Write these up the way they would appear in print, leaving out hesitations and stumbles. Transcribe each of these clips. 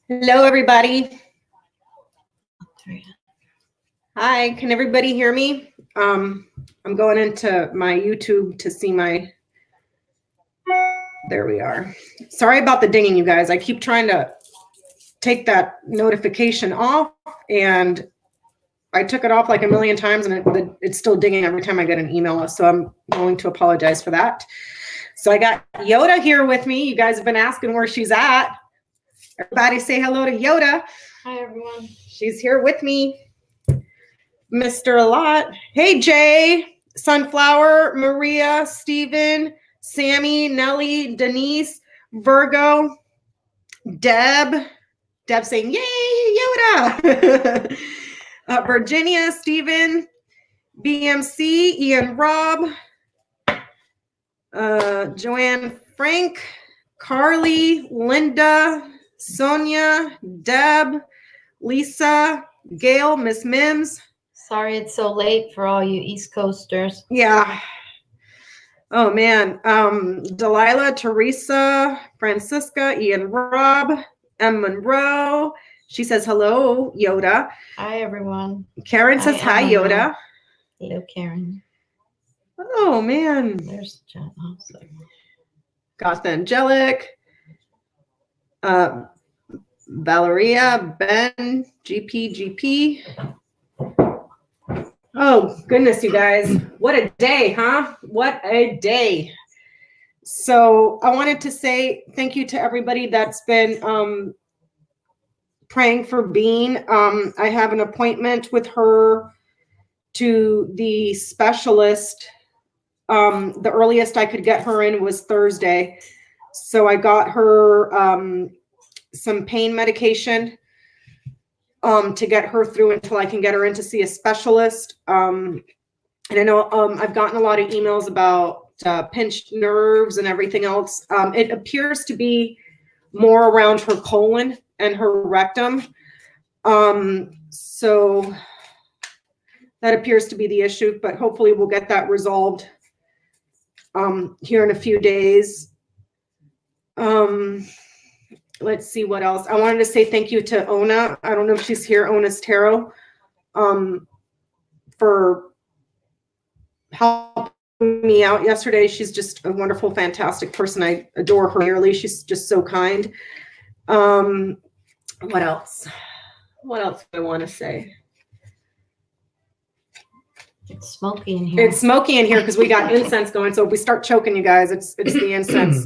Hello, everybody. Hi, can everybody hear me? I'm going into my YouTube to see my, there we are. Sorry about the dinging, you guys. I keep trying to take that notification off, and I took it off like a million times, and it's still dinging every time I get an email, so I'm going to apologize for that. So I got Yoda here with me. You guys have been asking where she's at. Everybody say hello to Yoda. Hi, everyone. She's here with me. Mr. Lot. Hey, Jay, Sunflower, Maria, Steven, Sammy, Nellie, Denise, Virgo, Deb saying, yay, Yoda. Virginia, Steven, BMC, Ian, Rob, Joanne, Frank, Carly, Linda, Sonia, Deb, Lisa, Gail, Miss Mims. Sorry it's so late for all you East Coasters. Yeah. Oh, man. Delilah, Teresa, Francisca, Ian, Rob, M. Monroe. She says, hello, Yoda. Hi, everyone. Karen says, hi, Yoda. Hello, Karen. Oh, man. There's John. Oh, sorry. Goth Angelic. Valeria, Ben, GP. Oh, goodness, you guys. What a day, huh? What a day. So I wanted to say thank you to everybody that's been praying for Bean. I have an appointment with her to the specialist. The earliest I could get her in was Thursday. So I got her some pain medication to get her through until I can get her in to see a specialist. And I know I've gotten a lot of emails about pinched nerves and everything else. It appears to be more around her colon and her rectum. So that appears to be the issue, but hopefully we'll get that resolved here in a few days. Let's see what else. I wanted to say thank you to Ona. I don't know if she's here, Ona's Tarot, for helping me out yesterday. She's just a wonderful, fantastic person. I adore her dearly. She's just so kind. What else? What else do I want to say? It's smoky in here. It's smoky in here because we got incense going. So if we start choking, you guys, it's the incense.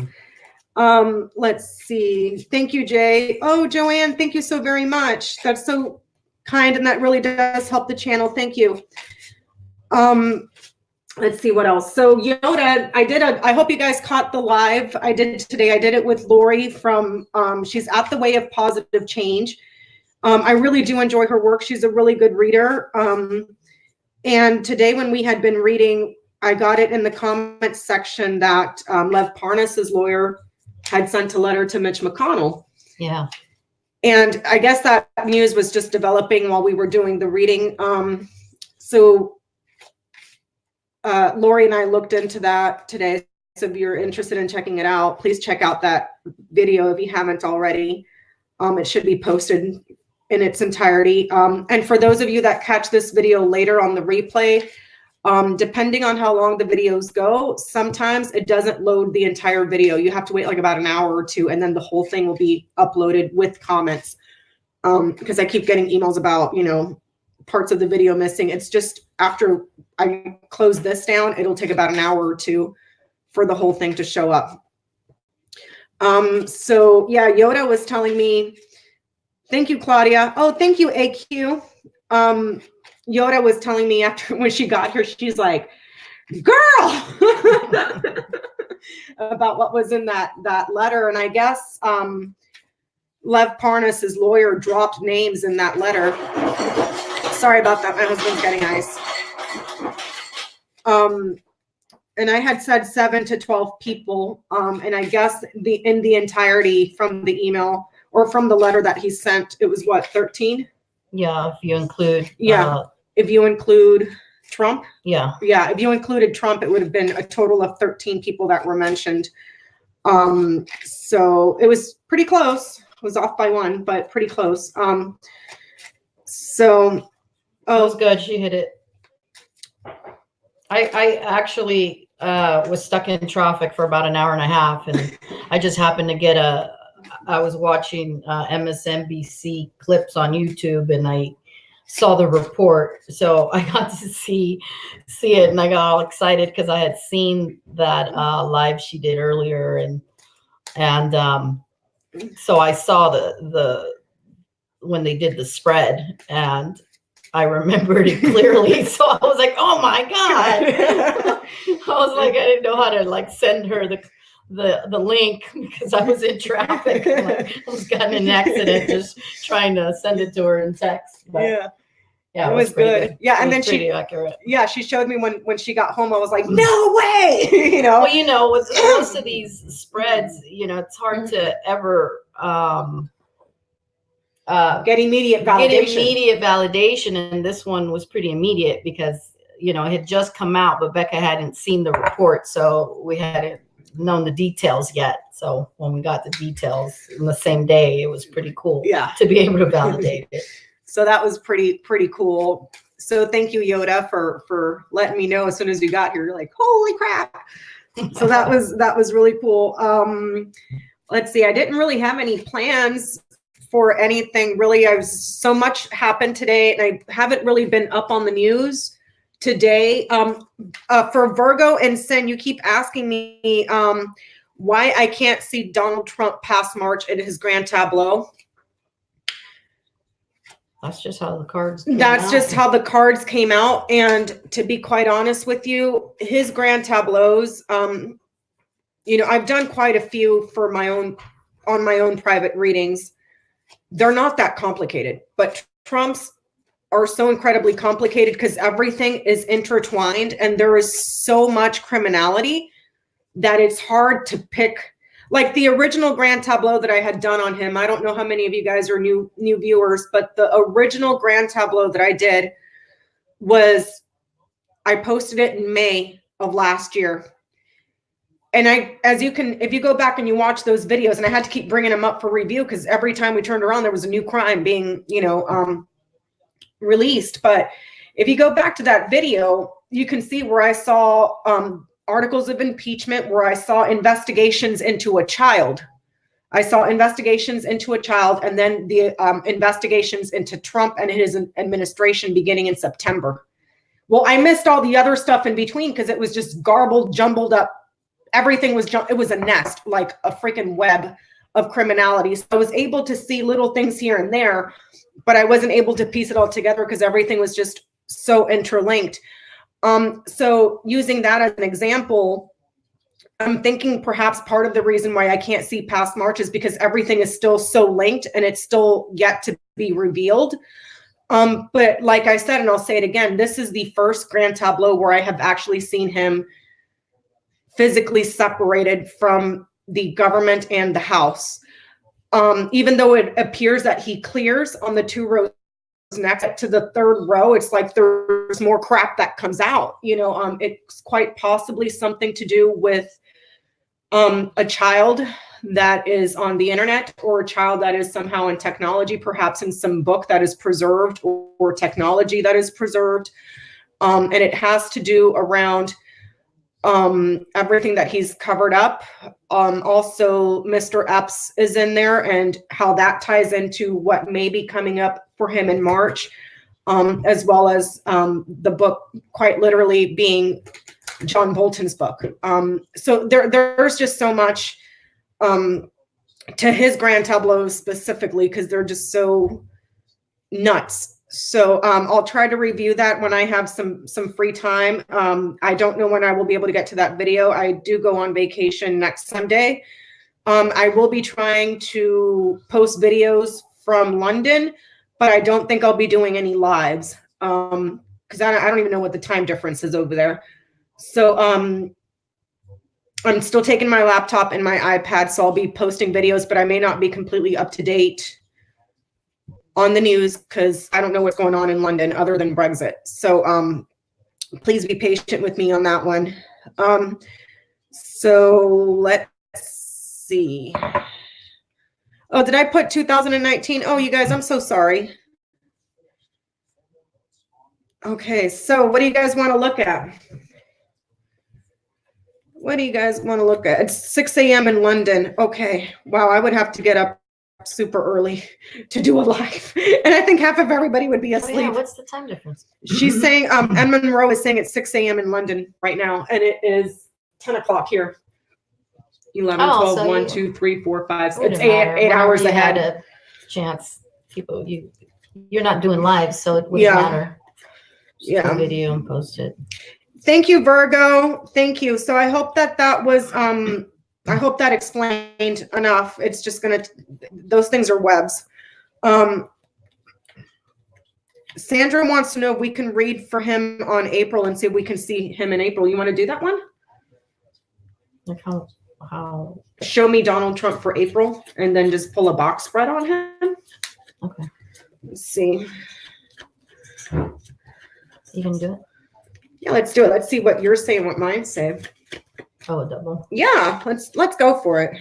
Let's see. Thank you, Jay. Oh, Joanne, thank you so very much. That's so kind, and that really does help the channel. Thank you. Let's see what else. So Yoda, I hope you guys caught the live I did today. I did it with Lori from, she's at the Way of Positive Change. I really do enjoy her work. She's a really good reader. And today when we had been reading, I got it in the comments section that Lev Parnas's lawyer had sent a letter to Mitch McConnell. Yeah. And I guess that news was just developing while we were doing the reading. So Lori and I looked into that today. So if you're interested in checking it out, please check out that video if you haven't already. It should be posted in its entirety. And for those of you that catch this video later on the replay, depending on how long the videos go, sometimes it doesn't load the entire video. You have to wait like about an hour or two, and then the whole thing will be uploaded with comments. Because I keep getting emails about, parts of the video missing. It's just after I close this down, it'll take about an hour or two for the whole thing to show up. So yeah, Yoda was telling me, thank you, Claudia. Oh, thank you, AQ. Yoda was telling me after when she got here, she's like, girl, about what was in that letter. And I guess Lev Parnas's lawyer dropped names in that letter. Sorry about that. My husband's getting ice. And I had said 7 to 12 people. And I guess in the entirety from the email or from the letter that he sent, it was what, 13? Yeah, if you include. Yeah, if you include Trump. Yeah. Yeah, if you included Trump, it would have been a total of 13 people that were mentioned. So it was pretty close. It was off by one, but pretty close. It was good. She hit it. I actually was stuck in traffic for about an hour and a half, and I just happened to get I was watching MSNBC clips on YouTube, and I saw the report, so I got to see it, and I got all excited because I had seen that live she did earlier, and so I saw the when they did the spread, and I remembered it clearly. So I was like, "Oh my God!" I was like, I didn't know how to like send her the link because I was in traffic. I almost got in an accident just trying to send it to her in text. But yeah, it was good. Yeah, and then pretty accurate. Yeah, she showed me when she got home. I was like, no way, you know. Well, with most of these spreads, it's hard to ever get immediate validation. And this one was pretty immediate because it had just come out, but Becca hadn't seen the report, so we hadn't known the details yet. So when we got the details in the same day, it was pretty cool. To be able to validate it. So that was pretty cool. So thank you, Yoda, for letting me know as soon as you got here. You're like, holy crap. So that was really cool. Let's see. I didn't really have any plans for anything really. So much happened today, and I haven't really been up on the news today. For Virgo and Sin, you keep asking me why I can't see Donald Trump past March in his grand tableau. That's just how the cards came out. And to be quite honest with you, his grand tableaus, I've done quite a few on my own private readings. They're not that complicated, but Trump's are so incredibly complicated because everything is intertwined and there is so much criminality that it's hard to pick. Like the original grand tableau that I had done on him, I don't know how many of you guys are new viewers, but the original grand tableau that I did I posted it in May of last year. And if you go back and you watch those videos, and I had to keep bringing them up for review because every time we turned around, there was a new crime being, released. But if you go back to that video, you can see where I saw articles of impeachment, where I saw investigations into a child. And then the investigations into Trump and his administration beginning in September. Well, I missed all the other stuff in between because it was just garbled, jumbled up. Everything was it was a nest, like a freaking web of criminality. So I was able to see little things here and there, but I wasn't able to piece it all together because everything was just so interlinked. So using that as an example, I'm thinking perhaps part of the reason why I can't see past March is because everything is still so linked and it's still yet to be revealed. But like I said, and I'll say it again, this is the first grand tableau where I have actually seen him physically separated from the government and the House. Even though it appears that he clears on the 2 rows next to the 3rd row, it's like there's more crap that comes out. It's quite possibly something to do with a child that is on the internet, or a child that is somehow in technology, perhaps in some book that is preserved, or technology that is preserved. And it has to do around everything that he's covered up. Also, Mr. Epps is in there, and how that ties into what may be coming up for him in March, as well as the book quite literally being John Bolton's book. So there's just so much to his grand tableau specifically, because they're just so nuts. So I'll try to review that when I have some free time. I don't know when I will be able to get to that video. I do go on vacation next Sunday. I will be trying to post videos from London, but I don't think I'll be doing any lives because I don't even know what the time difference is over there. So I'm still taking my laptop and my iPad, so I'll be posting videos, but I may not be completely up to date on the news because I don't know what's going on in London other than Brexit. So please be patient with me on that one. So let's see. Oh, did I put 2019? Oh, you guys, I'm so sorry. Okay, so what do you guys want to look at? What do you guys want to look at? It's 6 a.m. in London. Okay. Wow, I would have to get up super early to do a live. And I think half of everybody would be asleep. Oh, yeah. What's the time difference? She's saying, Anne Monroe is saying it's 6 a.m. in London right now, and it is 10 o'clock here. 11, 12, 1, 2, 3, 4, 5. It's eight hours ahead. A chance. People, you're not doing live, so it wouldn't matter. Just do video and post it. Thank you, Virgo. Thank you. So I hope that was, I hope that explained enough. It's just going to, those things are webs. Sandra wants to know if we can read for him on April and see if we can see him in April. You want to do that one? Like how? Show me Donald Trump for April and then just pull a box spread on him. Okay. Let's see. You can do it? Yeah, let's do it. Let's see what you're saying, what mine say. Oh, a double. Yeah, let's go for it.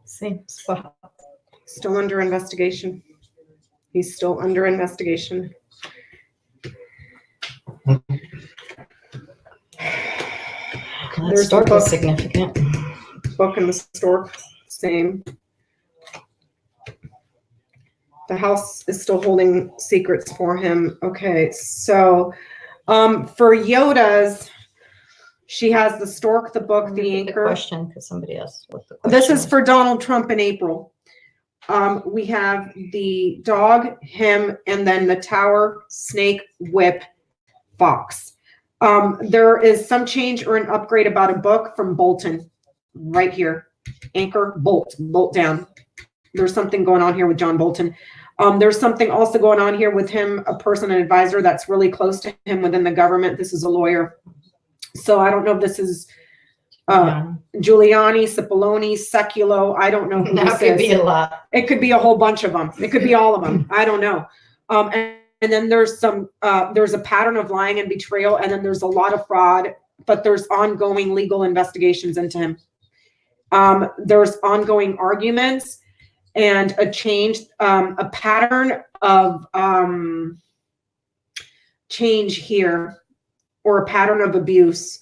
Same spot. Still under investigation. He's still under investigation. There's stork is significant. Book and the stork, same. The house is still holding secrets for him. Okay, so for Yoda's, she has the stork, the book, the anchor. Question, because somebody asked what the question This is for Donald Trump in April. We have the dog, him, and then the tower, snake, whip, fox. There is some change or an upgrade about a book from Bolton, right here. Anchor, bolt down. There's something going on here with John Bolton. There's something also going on here with him, a person, an advisor that's really close to him within the government. This is a lawyer. So I don't know if this is Giuliani, Cipollone, Seculo. I don't know who this is. That could be a lot. It could be a whole bunch of them. It could be all of them. I don't know. And then there's some, there's a pattern of lying and betrayal, and then there's a lot of fraud, but there's ongoing legal investigations into him. There's ongoing arguments and a change, a pattern of change here, or a pattern of abuse.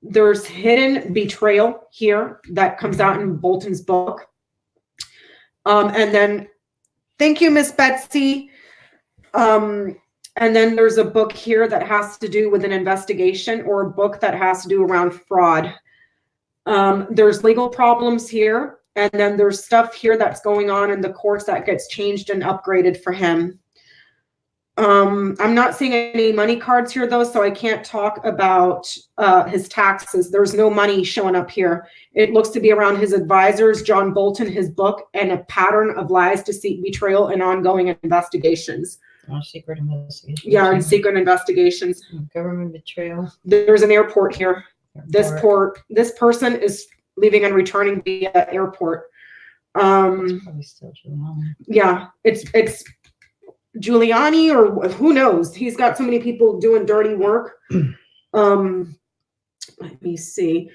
There's hidden betrayal here that comes out in Bolton's book. And then, thank you, Miss Betsy. And then there's a book here that has to do with an investigation, or a book that has to do around fraud. There's legal problems here. And then there's stuff here that's going on in the courts that gets changed and upgraded for him. I'm not seeing any money cards here though, so I can't talk about his taxes. There's no money showing up here. It looks to be around his advisors, John Bolton, his book, and a pattern of lies, deceit, betrayal, and ongoing investigations. Secret investigations. Yeah, and secret investigations. Government betrayal. There's an airport here. Airport. This person is leaving and returning via airport. It's probably still Giuliani. Yeah, it's Giuliani, or who knows? He's got so many people doing dirty work. Let me see.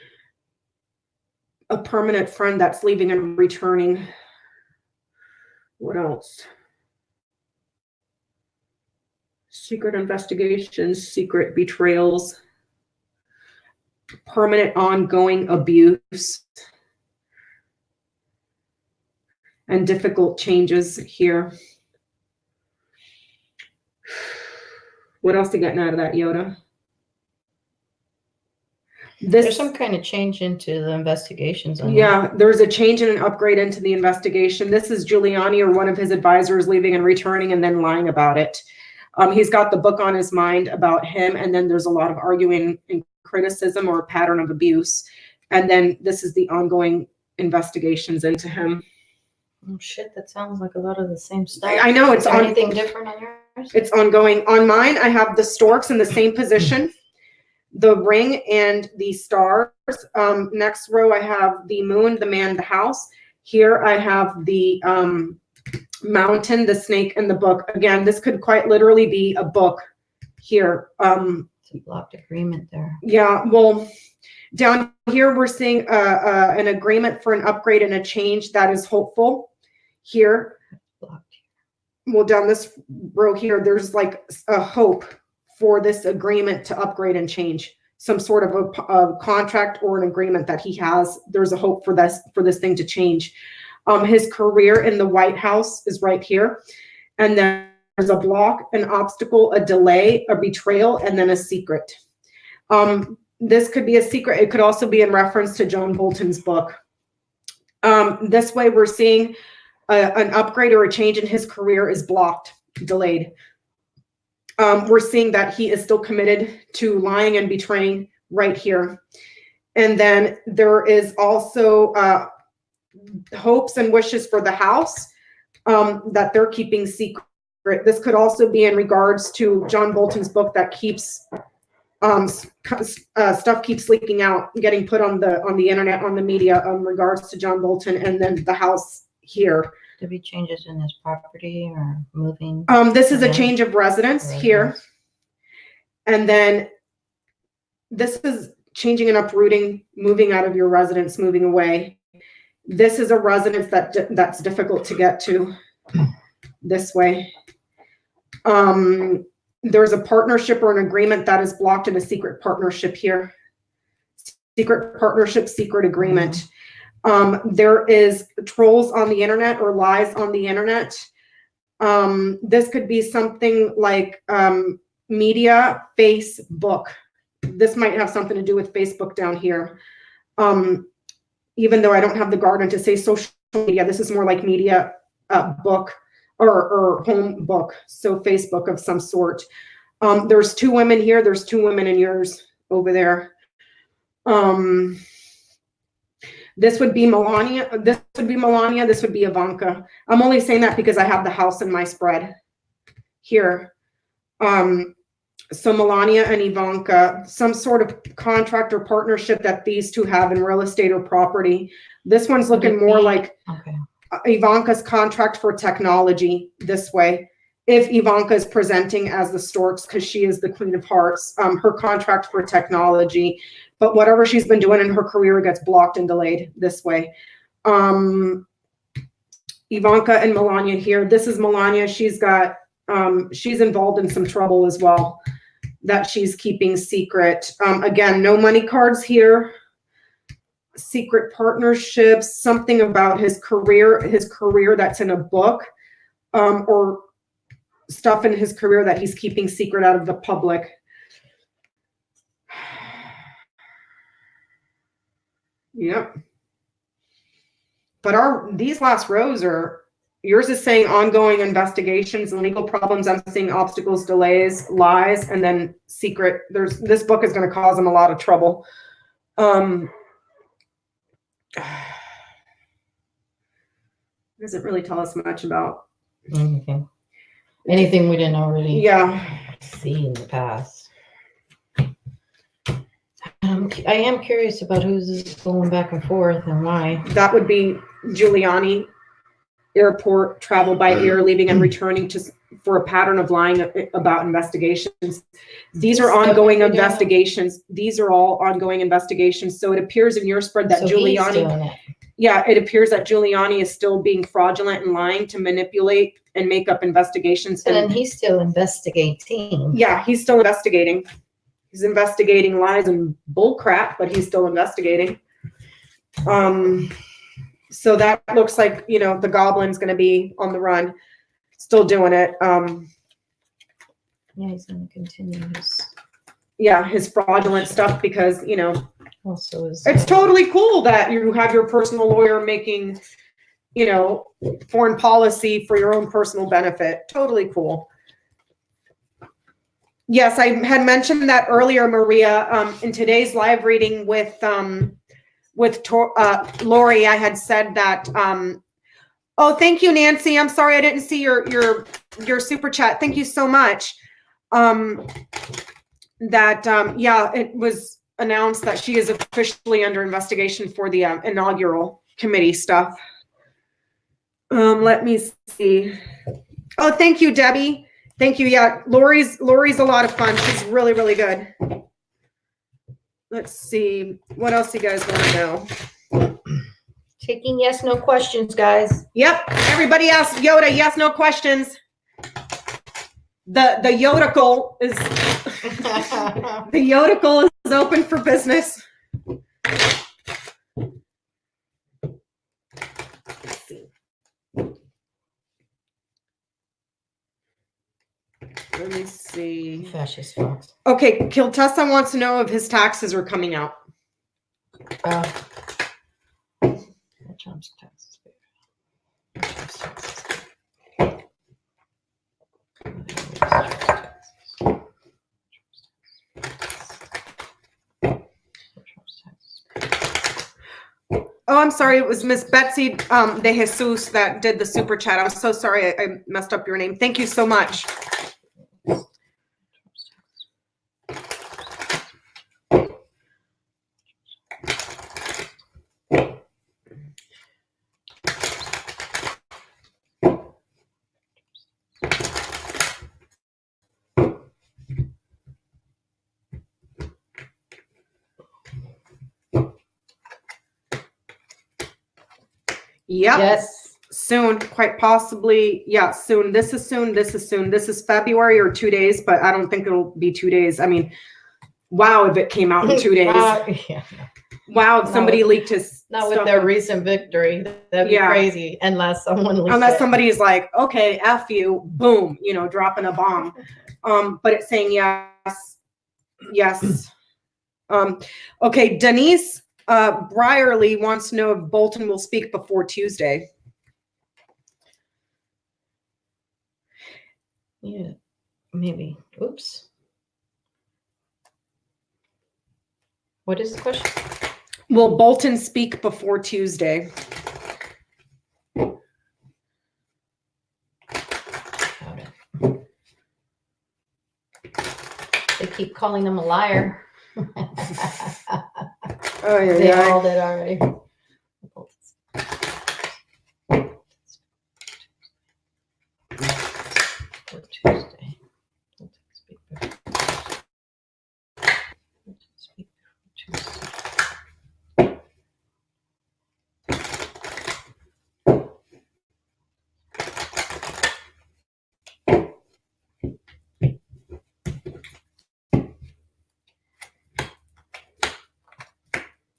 A permanent friend that's leaving and returning. What else? Secret investigations, secret betrayals, permanent ongoing abuse, and difficult changes here. What else are you getting out of that, Yoda? There's some kind of change into the investigations. Yeah, there's a change and an upgrade into the investigation. This is Giuliani or one of his advisors leaving and returning and then lying about it. He's got the book on his mind about him, and then there's a lot of arguing and criticism or a pattern of abuse. And then this is the ongoing investigations into him. Oh shit, that sounds like a lot of the same stuff. I know. Is there anything different on yours? It's ongoing. On mine, I have the storks in the same position, the ring and the stars. Next row, I have the moon, the man, the house. Here I have the mountain, the snake, and the book. Again, this could quite literally be a book here. It's a blocked agreement there. Yeah, well, down here we're seeing an agreement for an upgrade and a change that is hopeful. Here, well, down this row here, there's like a hope for this agreement to upgrade and change. Some sort of a contract or an agreement that he has. There's a hope for this thing to change. His career in the White House is right here. And then there's a block, an obstacle, a delay, a betrayal, and then a secret. This could be a secret. It could also be in reference to John Bolton's book. This way we're seeing an upgrade or a change in his career is blocked, delayed. We're seeing that he is still committed to lying and betraying right here. And then there is also hopes and wishes for the house that they're keeping secret. This could also be in regards to John Bolton's book that keeps stuff keeps leaking out, getting put on the internet, on the media in regards to John Bolton, and then the house here. Could be changes in his property or moving. This is a change of residence here. And then this is changing and uprooting, moving out of your residence, moving away. This is a residence that's difficult to get to this way. There's a partnership or an agreement that is blocked in a secret partnership here. Secret partnership, secret agreement. There is trolls on the internet or lies on the internet. This could be something like media, Facebook. This might have something to do with Facebook down here. Even though I don't have the garden to say social media, this is more like media, book or home book. So Facebook of some sort. There's two women here. There's two women in yours over there. This would be Melania. This would be Melania. This would be Ivanka. I'm only saying that because I have the house in my spread here. So Melania and Ivanka, some sort of contract or partnership that these two have in real estate or property. This one's looking more like Ivanka's contract for technology this way. If Ivanka is presenting as the storks, because she is the Queen of Hearts, her contract for technology, but whatever she's been doing in her career gets blocked and delayed this way. Ivanka and Melania here. This is Melania. She's got, she's involved in some trouble as well that she's keeping secret. Again, no money cards here. Secret partnerships, something about his career that's in a book, or stuff in his career that he's keeping secret out of the public. Yep. But these last rows are yours is saying ongoing investigations and legal problems. I'm seeing obstacles, delays, lies, and then secret. This book is going to cause him a lot of trouble. Doesn't really tell us much about anything we didn't already see in the past. I am curious about who's going back and forth and why. That would be Giuliani. Airport travel by air, leaving and returning for a pattern of lying about investigations. These are ongoing investigations. These are all ongoing investigations. So it appears in your spread that Giuliani, it appears that Giuliani is still being fraudulent and lying to manipulate and make up investigations. And then he's still investigating. Yeah, he's still investigating. He's investigating lies and bull crap, but he's still investigating. So that looks like, the goblin's going to be on the run, still doing it. He's going to continue his fraudulent stuff because, also it's totally cool that you have your personal lawyer making, foreign policy for your own personal benefit. Totally cool. Yes, I had mentioned that earlier, Maria, in today's live reading with Lori, I had said that, oh, thank you, Nancy. I'm sorry I didn't see your super chat. Thank you so much. It was announced that she is officially under investigation for the inaugural committee stuff. Let me see. Oh, thank you, Debbie. Thank you. Yeah, Lori's a lot of fun. She's really, really good. Let's see. What else you guys want to know? Taking yes, no questions, guys. Yep. Everybody ask Yoda yes, no questions. The Yodicle is the Yodicle is open for business. Let's see. Let me see. Fascist fox. Okay, Kiltessa wants to know if his taxes are coming out. Trump's taxes. Oh, I'm sorry. It was Miss Betsy de Jesus that did the super chat. I'm so sorry. I messed up your name. Thank you so much. Yep. Yes. Soon, quite possibly. Yeah, soon. This is soon. This is soon. This is February or 2 days, but I don't think it'll be 2 days. I mean, wow, if it came out in 2 days. Wow, if somebody leaked his Not with their recent victory. That'd be crazy. Unless somebody's like, okay, F you, boom, dropping a bomb. But it's saying yes. Yes. Okay, Denise Brierly wants to know if Bolton will speak before Tuesday. Yeah, maybe. Oops. What is the question? Will Bolton speak before Tuesday? They keep calling him a liar. Oh, yeah, they all did already. For Tuesday. Speak before Tuesday.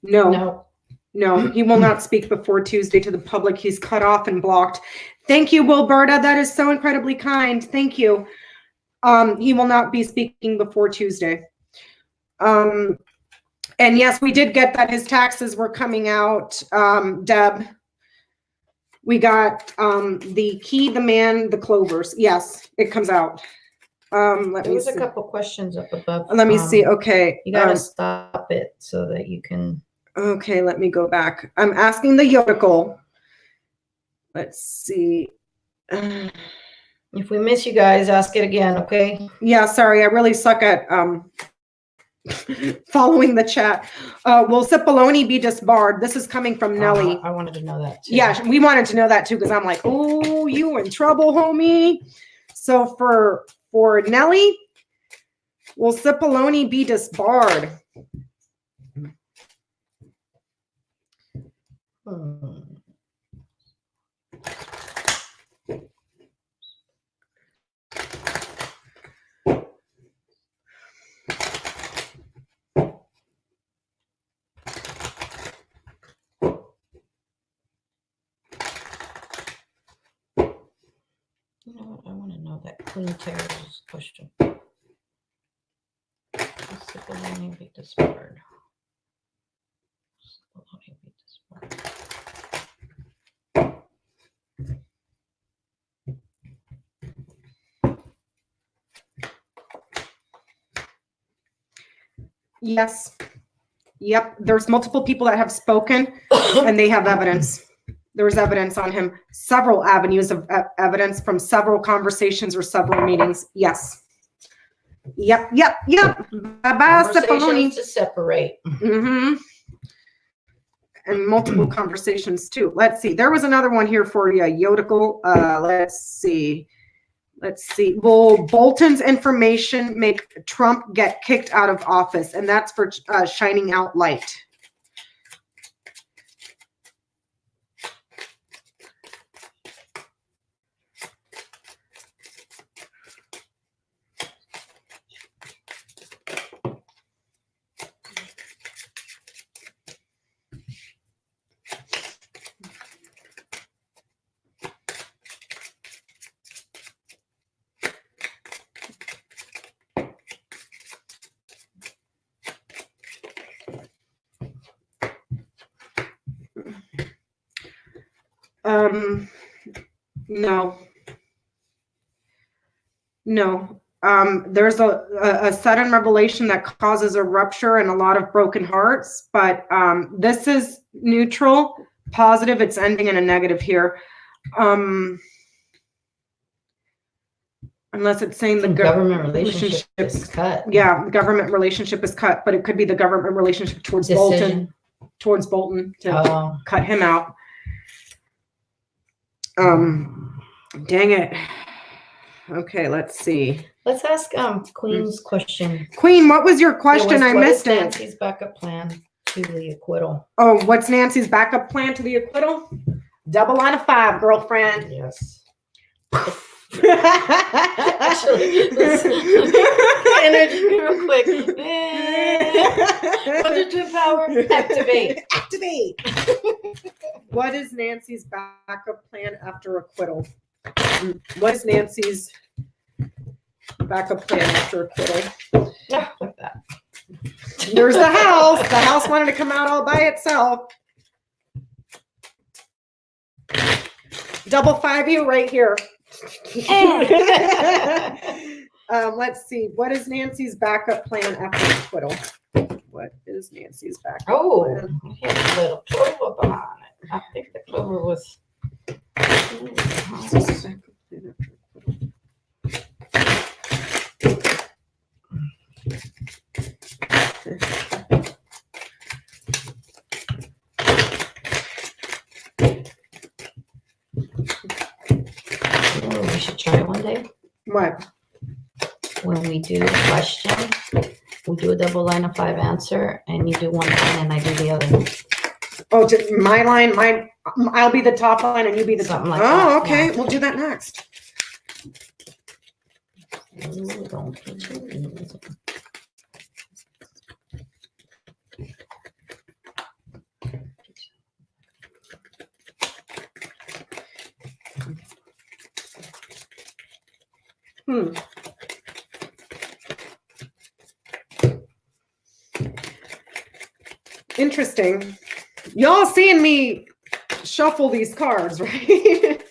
No, he will not speak before Tuesday to the public. He's cut off and blocked. Thank you, Wilberta. That is so incredibly kind. Thank you. He will not be speaking before Tuesday. And yes, we did get that his taxes were coming out, Deb. We got the key, the man, the clovers. Yes, it comes out. Let There me was see. a couple questions up above. Let me see. Okay. You gotta stop it so that you can. Okay, let me go back. I'm asking the Yodical. Let's see. If we miss you guys, ask it again, okay? Yeah, sorry, I really suck at following the chat. Will Cipollone be disbarred? This is coming from Nellie. I wanted to know that too. Yeah, we wanted to know that too because I'm like, oh, you in trouble, homie. So for Nellie, will Cipollone be disbarred? You know what? I want to know that Queen Terror's question. Cipollone be disbarred. Cipollone be disbarred. Yes. Yep. There's multiple people that have spoken and they have evidence. There's evidence on him. Several avenues of evidence from several conversations or several meetings. Yes. Yep. Bye-bye, Cipollone. Conversations to separate. Mm-hmm. And multiple conversations too. Let's see. There was another one here for you, Yodical. Let's see. Will Bolton's information make Trump get kicked out of office? And that's for shining out light. No. There's a sudden revelation that causes a rupture and a lot of broken hearts, but this is neutral, positive. It's ending in a negative here. Unless it's saying the government relationship is cut. Yeah, the government relationship is cut, but it could be the government relationship towards Bolton to cut him out. Dang it. Okay, let's see. Let's ask Queen's question. Queen, what was your question? I missed it. Nancy's backup plan to the acquittal? Oh, what's Nancy's backup plan to the acquittal? Double line of 5, girlfriend. Yes. Actually, energy real quick. 102 power, activate. What is Nancy's backup plan after acquittal? What is Nancy's backup plan after acquittal? Yeah, like that. There's the house. The house wanted to come out all by itself. Double 5U right here. Let's see. What is Nancy's backup plan after acquittal? What is Nancy's backup plan? I had a little clover behind it. I think the clover was. We should try one day. What? When we do a question, we do a double line of 5 answer, and you do one line and I do the other. Oh, my line, mine. I'll be the top line and you be the Something top. like that. Oh, okay. Yeah. We'll do that next. Ooh, don't be too easy. Interesting. Y'all seeing me shuffle these cards, right?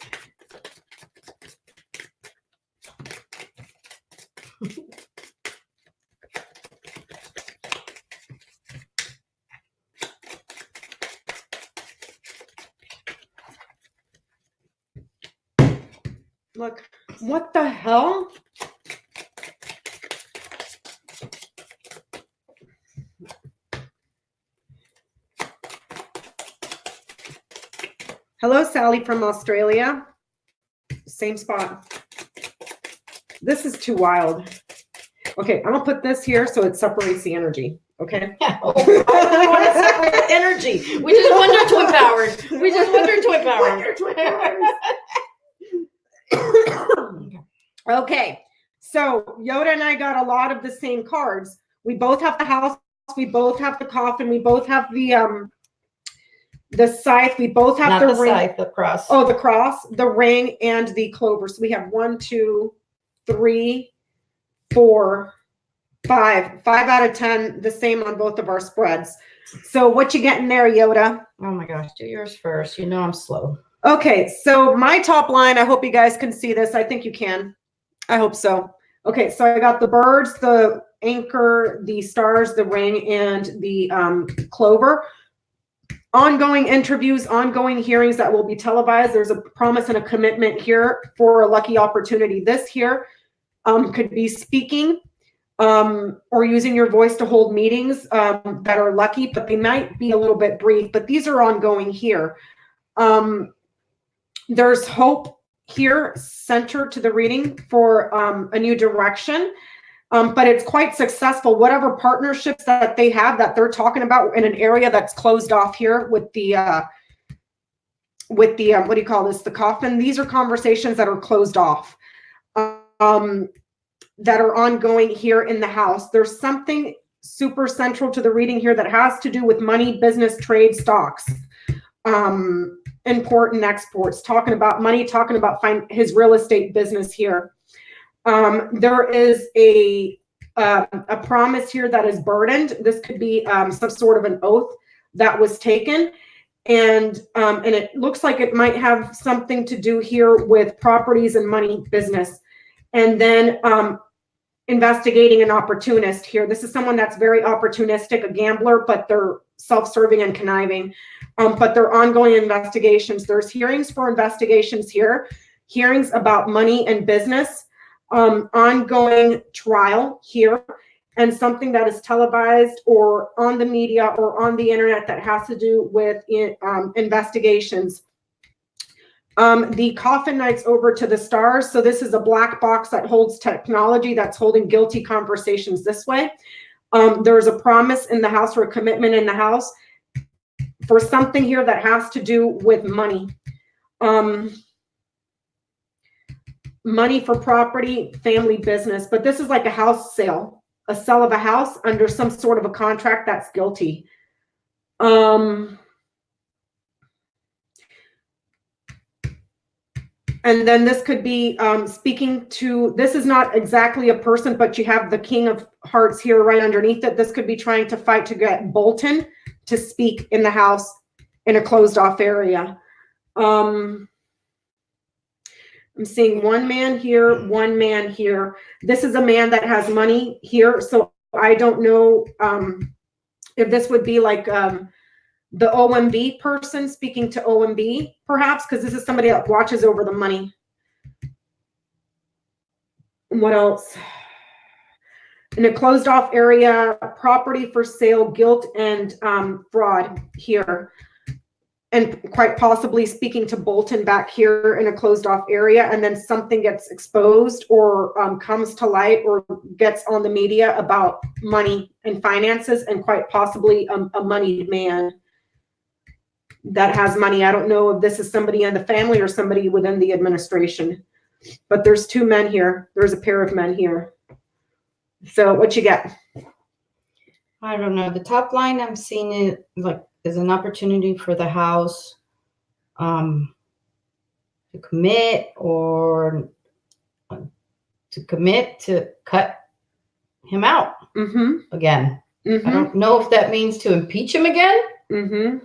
Look, what the hell? Hello, Sally from Australia. Same spot. This is too wild. Okay, I'm gonna put this here so it separates the energy. Okay. Yeah. Oh, I want to separate energy. We just wonder twin powers. We just wonder twin powers. Okay, so Yoda and I got a lot of the same cards. We both have the house. We both have the coffin. We both have the scythe. We both have Not the ring. Scythe, the cross. Oh, the cross, the ring, and the clover. So we have 1, 2, 3, 4, 5. 5 out of 10, the same on both of our spreads. So what you getting there, Yoda? Oh my gosh, do yours first. You know I'm slow. Okay, so my top line, I hope you guys can see this. I think you can. I hope so. Okay, so I got the birds, the anchor, the stars, the ring, and the clover. Ongoing interviews, ongoing hearings that will be televised. There's a promise and a commitment here for a lucky opportunity. This here could be speaking or using your voice to hold meetings that are lucky, but they might be a little bit brief, but these are ongoing here. There's hope here centered to the reading for a new direction, but it's quite successful. Whatever partnerships that they have that they're talking about in an area that's closed off here with the what do you call this? The coffin. These are conversations that are closed off. That are ongoing here in the house. There's something super central to the reading here that has to do with money, business, trade, stocks, import and exports, talking about money, talking about his real estate business here. There is a promise here that is burdened. This could be some sort of an oath that was taken. And it looks like it might have something to do here with properties and money business. And then investigating an opportunist here. This is someone that's very opportunistic, a gambler, but they're self-serving and conniving. But they're ongoing investigations. There's hearings for investigations here, hearings about money and business, ongoing trial here, and something that is televised or on the media or on the internet that has to do with investigations. The coffin knight's over to the stars. So this is a black box that holds technology that's holding guilty conversations this way. There's a promise in the house or a commitment in the house for something here that has to do with money. Money for property, family business. But this is like a house sale, a sale of a house under some sort of a contract that's guilty. And then this could be speaking to, this is not exactly a person, but you have the King of Hearts here right underneath it. This could be trying to fight to get Bolton to speak in the house in a closed off area. I'm seeing one man here, one man here. This is a man that has money here. So I don't know if this would be like the OMB person speaking to OMB, perhaps, because this is somebody that watches over the money. What else? In a closed off area, property for sale, guilt and fraud here. And quite possibly speaking to Bolton back here in a closed off area, and then something gets exposed or comes to light or gets on the media about money and finances, and quite possibly a moneyed man that has money. I don't know if this is somebody in the family or somebody within the administration, but there's two men here. There's a pair of men here. So what you get? I don't know. The top line I'm seeing it like is an opportunity for the house to commit or to cut him out again. I don't know if that means to impeach him again.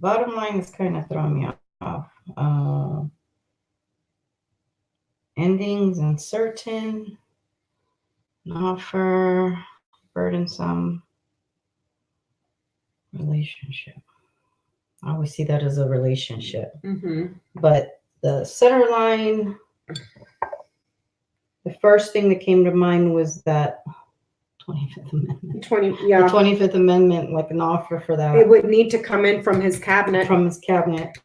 bottom line is kind of throwing me off. Endings uncertain, an offer, burdensome, relationship. I always see that as a relationship. But the center line, the first thing that came to mind was that 25th Amendment. Yeah. The 25th Amendment, like an offer for that. It would need to come in from his cabinet. From his cabinet.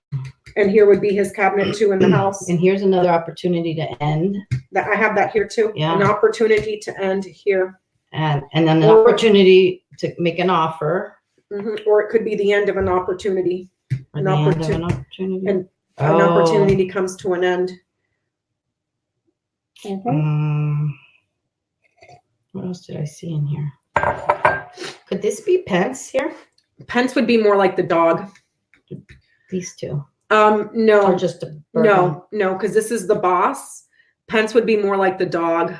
And here would be his cabinet too in the House. And here's another opportunity to end. That I have that here too. Yeah. An opportunity to end here. And then an opportunity to make an offer. Or it could be the end of an opportunity. An opportunity. And an opportunity comes to an end. What else did I see in here? Could this be Pence here? Pence would be more like the dog. These two. No. Or just a no, because this is the boss. Pence would be more like the dog.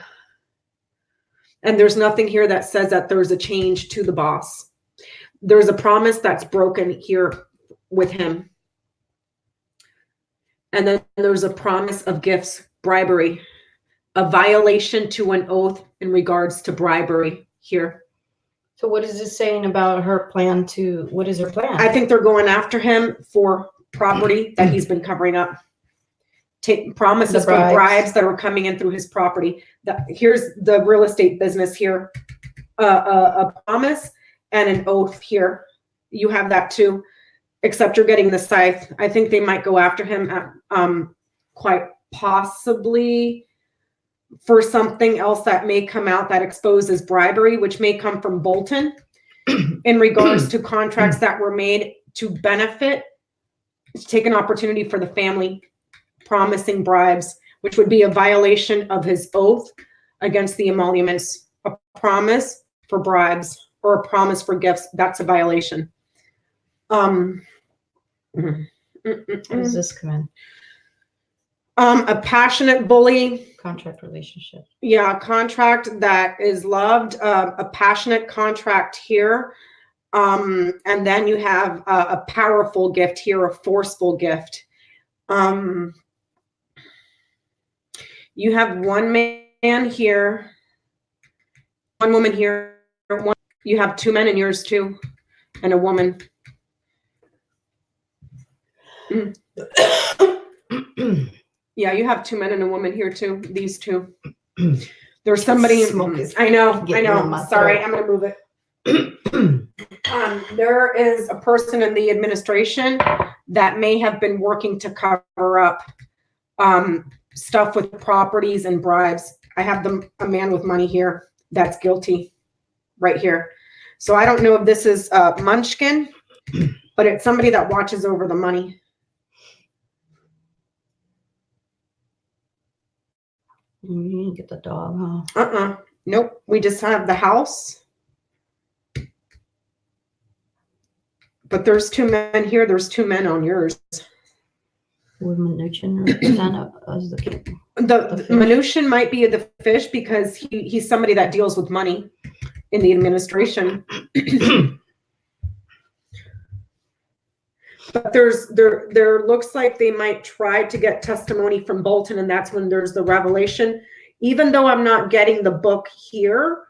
And there's nothing here that says that there's a change to the boss. There's a promise that's broken here with him. And then there's a promise of gifts, bribery, a violation to an oath in regards to bribery here. So what is this saying about her plan to, what is her plan? I think they're going after him for property that he's been covering up. Take promises for bribes that are coming in through his property. Here's the real estate business here. A promise and an oath here. You have that too, except you're getting the scythe. I think they might go after him at, quite possibly for something else that may come out that exposes bribery, which may come from Bolton in regards to contracts that were made to benefit, to take an opportunity for the family, promising bribes, which would be a violation of his oath against the emoluments. A promise for bribes or a promise for gifts, that's a violation. How does this come in? A passionate bully. Contract relationship. Yeah, contract that is loved. A passionate contract here. And then you have a powerful gift here, a forceful gift. You have one man here, one woman here. You have two men in yours too, and a woman. Yeah, you have two men and a woman here too. These two. There's somebody. I know. Sorry, I'm gonna move it. There is a person in the administration that may have been working to cover up stuff with properties and bribes. I have a man with money here that's guilty right here. So I don't know if this is Munchkin, but it's somebody that watches over the money. You didn't get the dog, huh? Nope. We just have the house. But there's two men here. There's two men on yours. Would Mnuchin represent as the king? The Mnuchin might be the fish because he's somebody that deals with money in the administration. But there looks like they might try to get testimony from Bolton, and that's when there's the revelation. Even though I'm not getting the book here,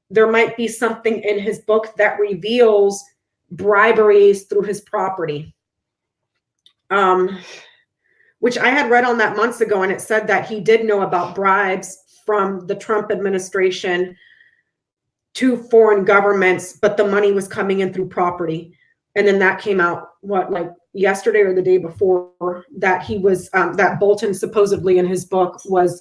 there might be something in his book that reveals briberies through his property. Which I had read on that months ago, and it said that he did know about bribes from the Trump administration to foreign governments, but the money was coming in through property. And then that came out, like yesterday or the day before, that he was, that Bolton supposedly in his book was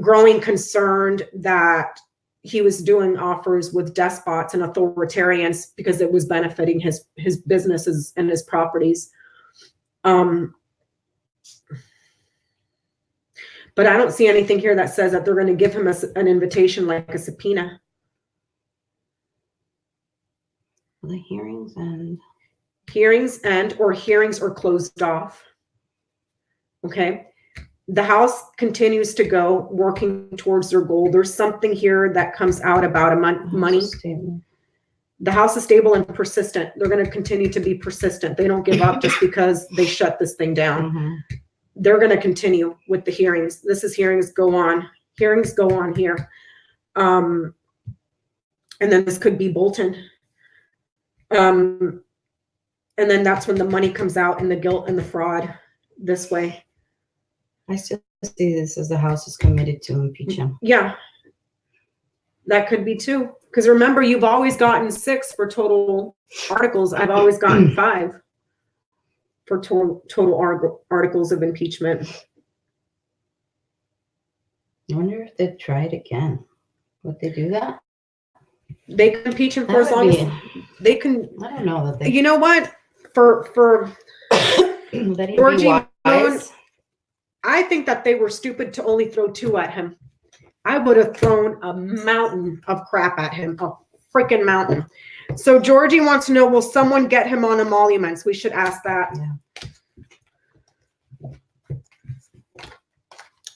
growing concerned that he was doing offers with despots and authoritarians because it was benefiting his businesses and his properties. But I don't see anything here that says that they're going to give him an invitation like a subpoena. The hearings end. Hearings are closed off. Okay. The House continues to go working towards their goal. There's something here that comes out about money. The House is stable and persistent. They're going to continue to be persistent. They don't give up just because they shut this thing down. Mm-hmm. They're going to continue with the hearings. This is hearings go on. Hearings go on here. And then this could be Bolton. And then that's when the money comes out and the guilt and the fraud this way. I still see this as the House is committed to impeach him. Yeah. That could be too. Because remember, you've always gotten 6 for total articles. I've always gotten 5 for total articles of impeachment. I wonder if they'd try it again. Would they do that? They can impeach him for That as would long be- as they can. I don't know that they. You know what? For That Georgie be wise. I think that they were stupid to only throw 2 at him. I would have thrown a mountain of crap at him, a freaking mountain. So Georgie wants to know, will someone get him on emoluments? We should ask that. Yeah.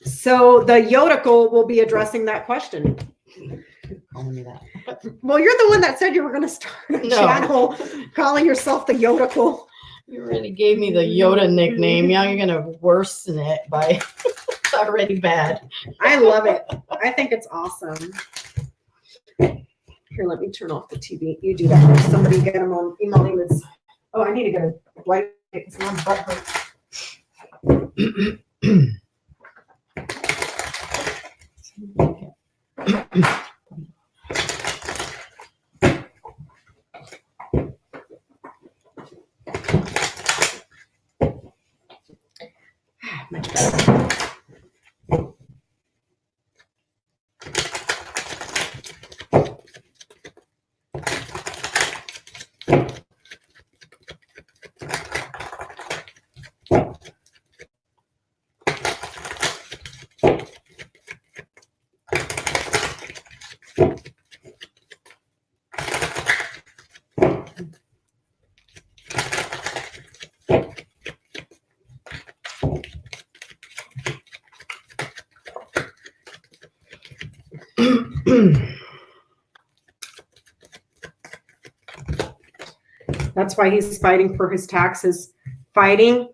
So the Yodical will be addressing that question. Calling me that. Well, you're the one that said you were going to start a No. channel calling yourself the Yodical. You really gave me the Yoda nickname. Now you're gonna worsen it by. It's already bad. I love it. I think it's awesome. Here, let me turn off the TV. You do that. Somebody get him on emoluments. Oh, I need to get a blanket because my butt hurts. Much better. That's why he's fighting for his taxes, fighting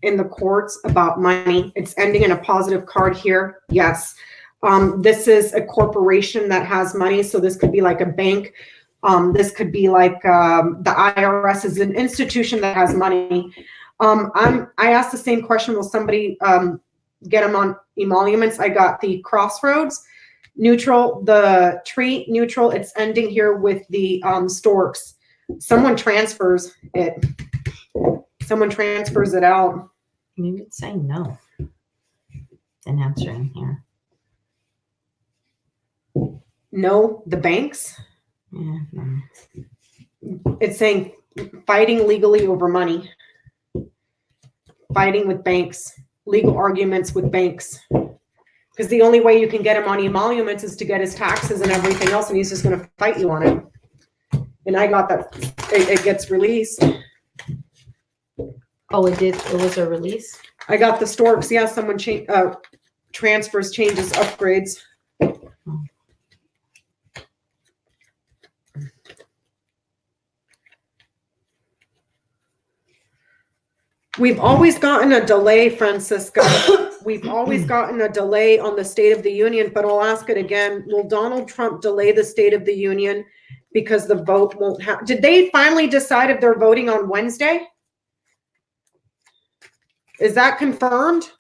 in the courts about money. It's ending in a positive card here. Yes. This is a corporation that has money. So this could be like a bank. This could be like the IRS is an institution that has money. I asked the same question. Will somebody get them on emoluments? I got the Crossroads, neutral, the tree, neutral. It's ending here with the storks. Someone transfers it. Someone transfers it out. Maybe it's saying no. An answer in here. No, the banks. Yeah, no. It's saying fighting legally over money. Fighting with banks. Legal arguments with banks. Because the only way you can get him on emoluments is to get his taxes and everything else, and he's just going to fight you on it. And I got that. It gets released. Oh, it did. It was a release. I got the storks. Yeah, someone transfers, changes, upgrades. We've always gotten a delay, Francisca. We've always gotten a delay on the State of the Union, but I'll ask it again. Will Donald Trump delay the State of the Union because the vote won't happen? Did they finally decide if they're voting on Wednesday? Is that confirmed?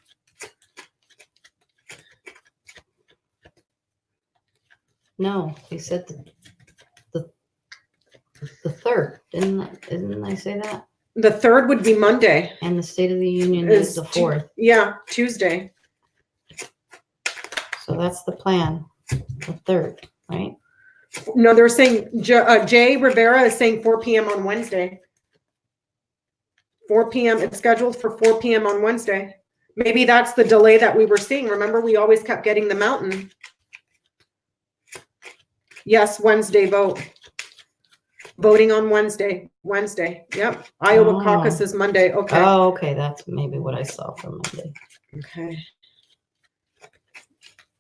No, he said the third. Didn't I say that? The 3rd would be Monday. And the State of the Union is the 4th. Yeah, Tuesday. So that's the plan. The 3rd, right? No, they're saying Jay Rivera is saying 4 p.m. on Wednesday. 4 p.m. It's scheduled for 4 p.m. on Wednesday. Maybe that's the delay that we were seeing. Remember, we always kept getting the mountain. Yes, Wednesday vote. Voting on Wednesday. Wednesday. Yep. Iowa caucus is Monday. Okay. Oh, okay. That's maybe what I saw for Monday. Okay.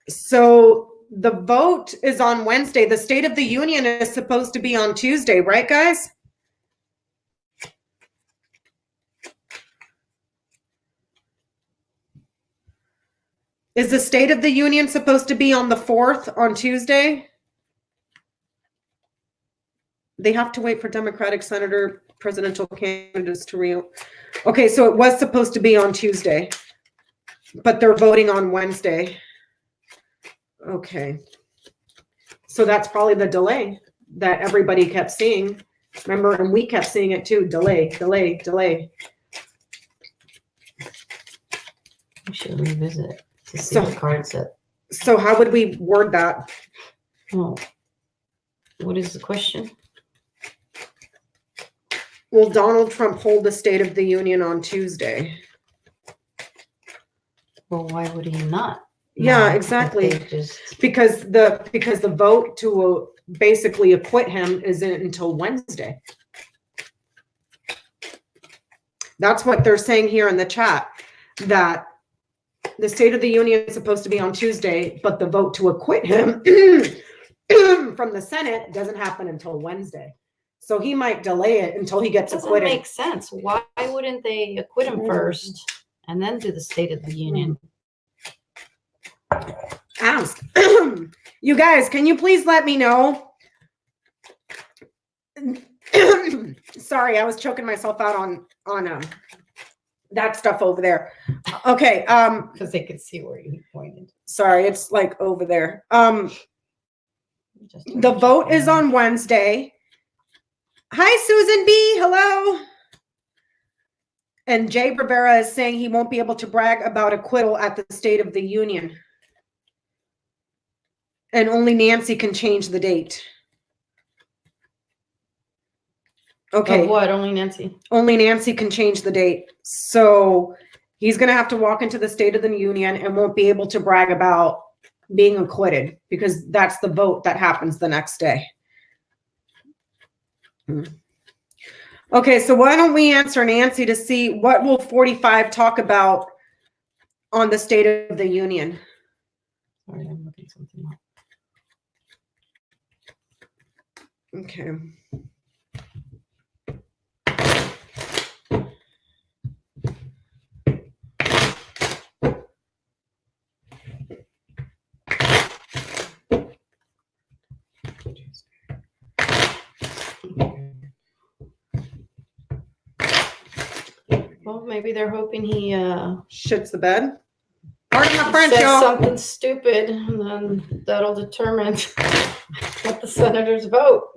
So the vote is on Wednesday. The State of the Union is supposed to be on Tuesday, right, guys? Is the State of the Union supposed to be on the 4th on Tuesday? They have to wait for Democratic senator presidential candidates to real. Okay, so it was supposed to be on Tuesday, but they're voting on Wednesday. Okay. So that's probably the delay that everybody kept seeing. Remember, and we kept seeing it too. Delay, delay, delay. We should revisit it to see So- what card set. So how would we word that? Oh, what is the question? Will Donald Trump hold the State of the Union on Tuesday? Well, why would he not? Yeah, No, exactly. they just Because the vote to basically acquit him isn't until Wednesday. That's what they're saying here in the chat, that the State of the Union is supposed to be on Tuesday, but the vote to acquit him from the Senate doesn't happen until Wednesday. So he might delay it until he gets doesn't acquitted. make sense. Why wouldn't they acquit him first and then do the State of the Union? Ask. You guys, can you please let me know? Sorry, I was choking myself out on that stuff over there. Okay, Because they could see where you pointed. sorry, it's like over there. Just The vote is on Wednesday. Hi, Susan B. Hello. And Jay Rivera is saying he won't be able to brag about acquittal at the State of the Union. And only Nancy can change the date. Okay. Of what? Only Nancy. Only Nancy can change the date. So he's going to have to walk into the State of the Union and won't be able to brag about being acquitted because that's the vote that happens the next day. Okay, so why don't we answer Nancy to see what will 45 talk about on the State of the Union? Sorry, I'm looking something up. Okay. Well, maybe they're hoping he Shits the bed. Pardon my French, says y'all. something stupid, and then that'll determine what the senators vote.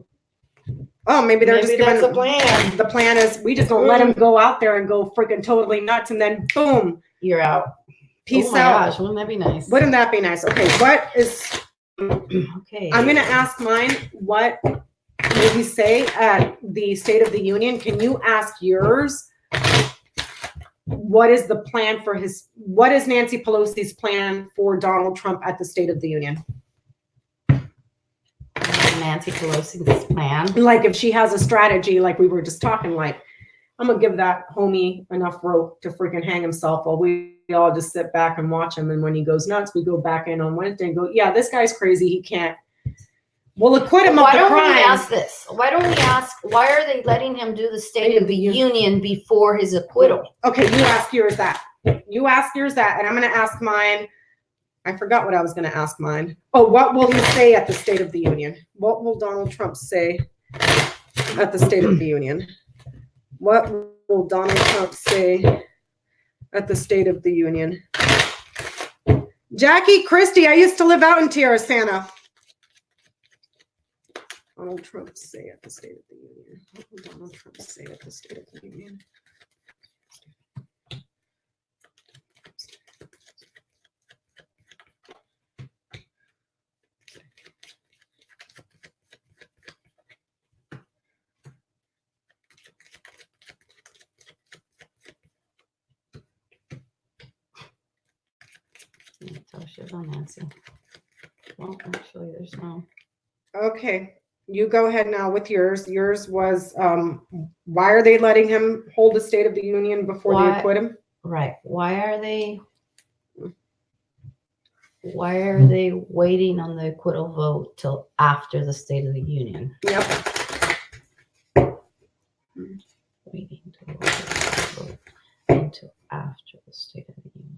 Oh, maybe they're Maybe just that's giving a plan. the plan is we just don't let him go out there and go freaking totally nuts and then boom, You're out. peace Oh my out. gosh, wouldn't that be nice? Wouldn't that be nice? Okay, what is Okay. I'm gonna ask mine, what did he say at the State of the Union? Can you ask yours? What is the plan for what is Nancy Pelosi's plan for Donald Trump at the State of the Union? Nancy Pelosi's plan. Like if she has a strategy, like we were just talking, like I'm gonna give that homie enough rope to freaking hang himself while we all just sit back and watch him. And when he goes nuts, we go back in on Wednesday and go, yeah, this guy's crazy. He can't. We'll acquit him of the crime. Why don't we ask this? Why don't we ask, why are they letting him do the State of the Union before his acquittal? Okay, you ask yours that. You ask yours that, and I'm going to ask mine. I forgot what I was going to ask mine. Oh, what will he say at the State of the Union? What will Donald Trump say at the State of the Union? What will Donald Trump say at the State of the Union? Jackie Christie, I used to live out in Terrasana. Donald Trump say at the State of the Union? What will Donald Trump say at the State of the Union? Tell shit on Nancy. Well, actually, there's no. Okay, you go ahead now with yours. Yours was, why are they letting him hold the State of the Union before they acquit him? Right. Why are they? Why are they waiting on the acquittal vote till after the State of the Union? Yep. Waiting to vote until after the State of the Union.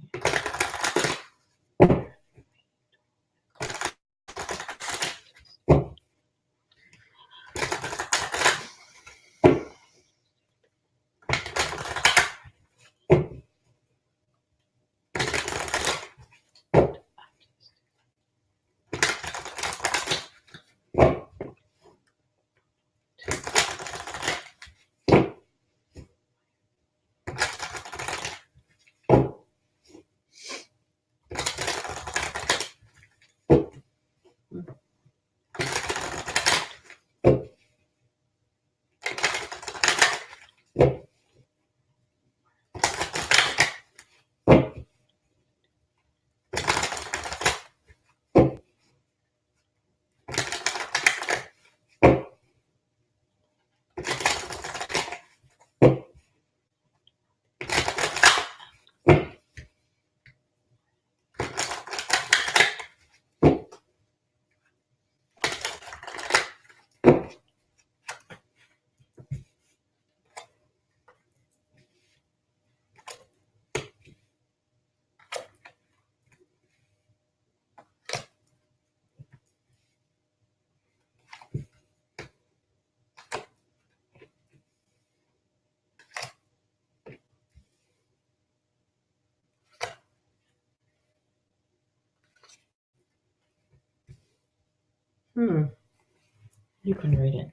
You can read it.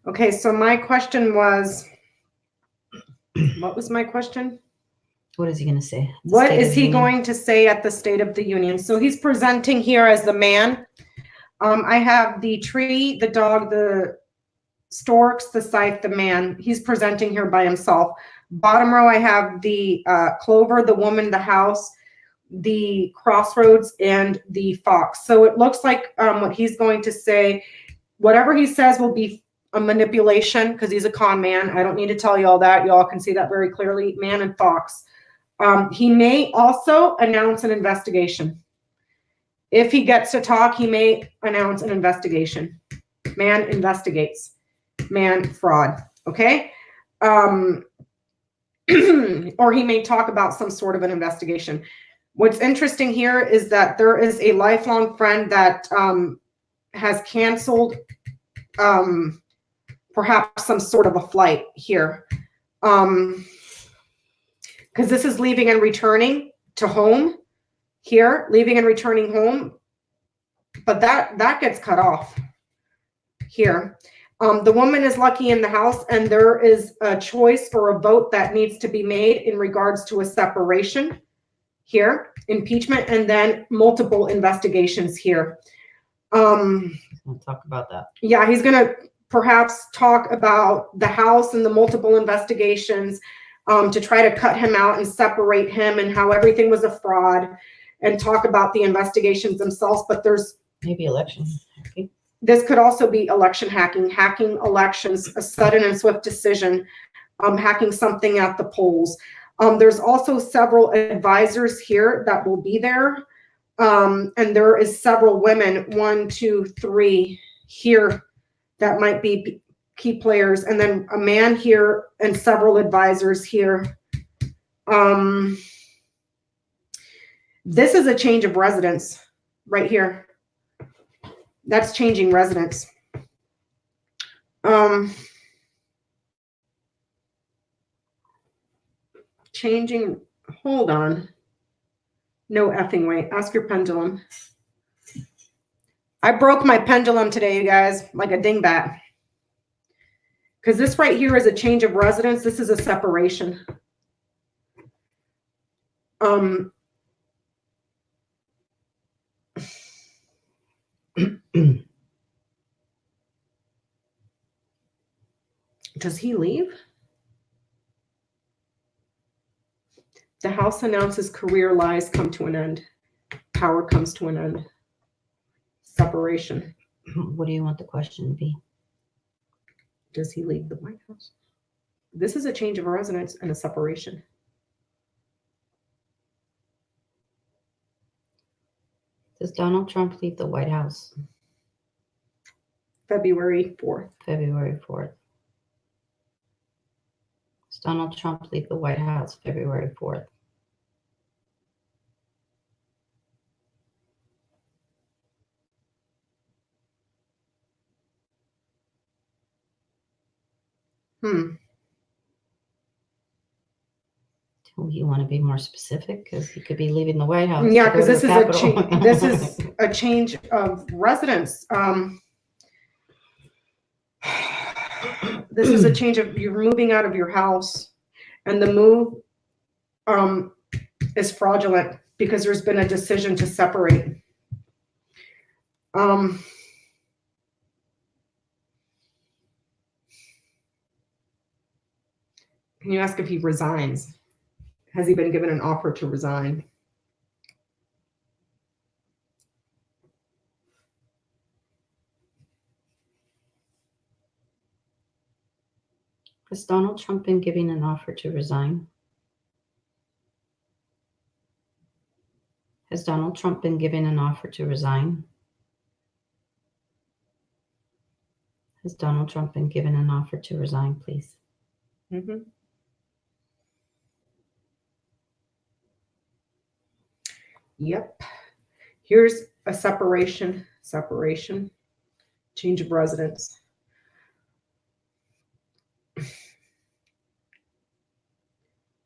Okay, so my question was, what was my question? What is he going to say? What is he going to say at the State of the Union? So he's presenting here as the man. I have the tree, the dog, the storks, the scythe, the man. He's presenting here by himself. Bottom row, I have the clover, the woman, the house, the crossroads, and the fox. So it looks like what he's going to say, whatever he says will be a manipulation because he's a con man. I don't need to tell you all that. You all can see that very clearly, man and fox. He may also announce an investigation. If he gets to talk, he may announce an investigation. Man investigates. Man fraud. Okay? Or he may talk about some sort of an investigation. What's interesting here is that there is a lifelong friend that has canceled perhaps some sort of a flight here. Because this is leaving and returning to home here, leaving and returning home. But that gets cut off here. The woman is lucky in the house, and there is a choice or a vote that needs to be made in regards to a separation here, impeachment, and then multiple investigations here. We'll talk about that. Yeah, he's going to perhaps talk about the House and the multiple investigations to try to cut him out and separate him and how everything was a fraud, and talk about the investigations themselves. But there's maybe elections. Okay. This could also be election hacking elections, a sudden and swift decision, hacking something at the polls. There's also several advisors here that will be there. And there is several women, 1, 2, 3 here that might be key players. And then a man here and several advisors here. This is a change of residence right here. That's changing residence. Changing, hold on. No effing way. Ask your pendulum. I broke my pendulum today, you guys, like a dingbat. Because this right here is a change of residence. This is a separation. Does he leave? The House announces career lies come to an end. Power comes to an end. Separation. What do you want the question to be? Does he leave the White House? This is a change of residence and a separation. Does Donald Trump leave the White House? February 4th. February 4th. Does Donald Trump leave the White House February 4th? Do you want to be more specific? Because he could be leaving the White House. Yeah, to go because to this the is Capitol. this is a change of residence. This is a change of, you're moving out of your house, and the move is fraudulent because there's been a decision to separate. Can you ask if he resigns? Has he been given an offer to resign? Has Donald Trump been giving an offer to resign? Has Donald Trump been given an offer to resign? Has Donald Trump been given an offer to resign, please? Yep. Here's a separation, change of residence.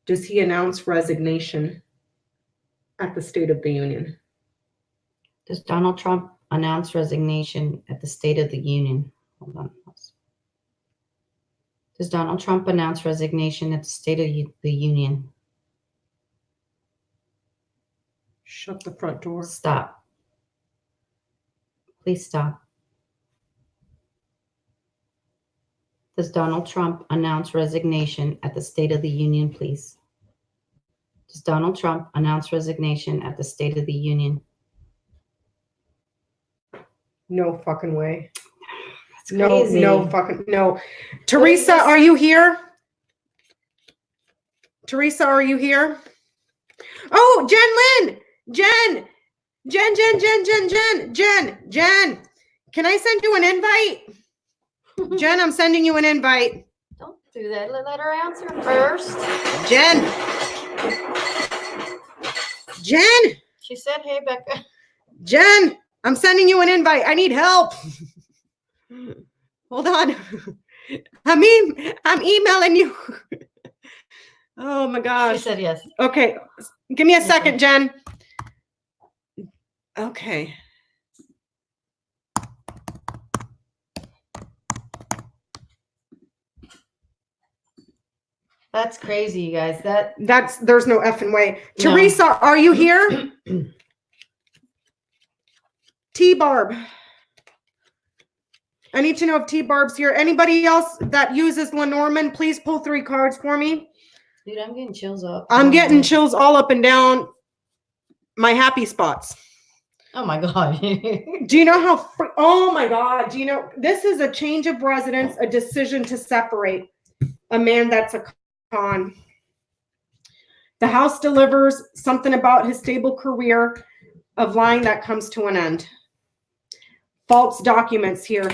Does he announce resignation at the State of the Union? Does Donald Trump announce resignation at the State of the Union? Hold on. Does Donald Trump announce resignation at the State of the Union? Shut the front door. Stop. Please stop. Does Donald Trump announce resignation at the State of the Union, please? Does Donald Trump announce resignation at the State of the Union? No fucking way. That's crazy. No fucking, no. Teresa, are you here? Teresa, are you here? Oh, Jen Lynn! Jen! Can I send you an invite? Jen, I'm sending you an invite. Don't do that. Let her answer first. Jen! She said, hey, Becca. Jen, I'm sending you an invite. I need help. Hold on. I'm emailing you. Oh my gosh. She said yes. Okay. Give me a second, Jen. Okay. That's crazy, you guys. There's no effing way. No. Teresa, are you here? T-Barb. I need to know if T-Barb's here. Anybody else that uses Lenormand, please pull 3 cards for me. Dude, I'm getting chills up. I'm getting chills all up and down my happy spots. Oh my God. Do you know how, oh my God, do you know, this is a change of residence, a decision to separate. A man that's a con. The House delivers something about his stable career of lying that comes to an end. False documents here.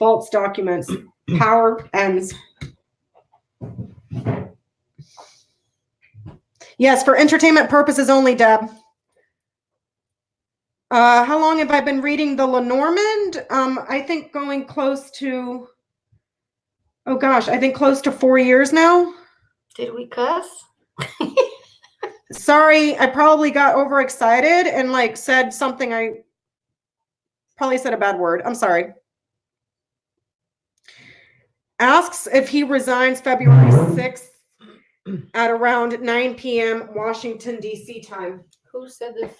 False documents. Power ends. Yes, for entertainment purposes only, Deb. How long have I been reading the Lenormand? I think going close to, oh gosh, I think close to 4 years now. Did we cuss? Sorry, I probably got overexcited and like said something. I probably said a bad word. I'm sorry. Asks if he resigns February 6th at around 9 p.m. Washington, D.C. time. Who said this?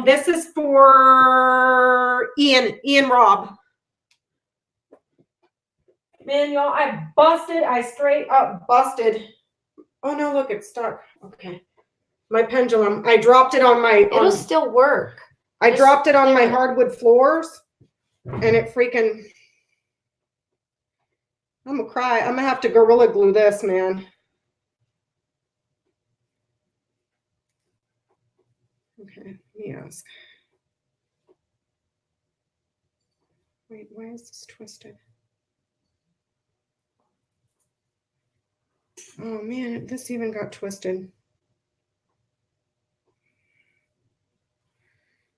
This is for Ian Robb. Man, y'all, I straight up busted. Oh no, look, it's stuck. Okay. My pendulum. I dropped it on my It'll still work. I dropped it on my hardwood floors and it freaking, I'm gonna cry. I'm gonna have to Gorilla Glue this, man. Okay, let me ask. Wait, why is this twisted? Oh man, this even got twisted.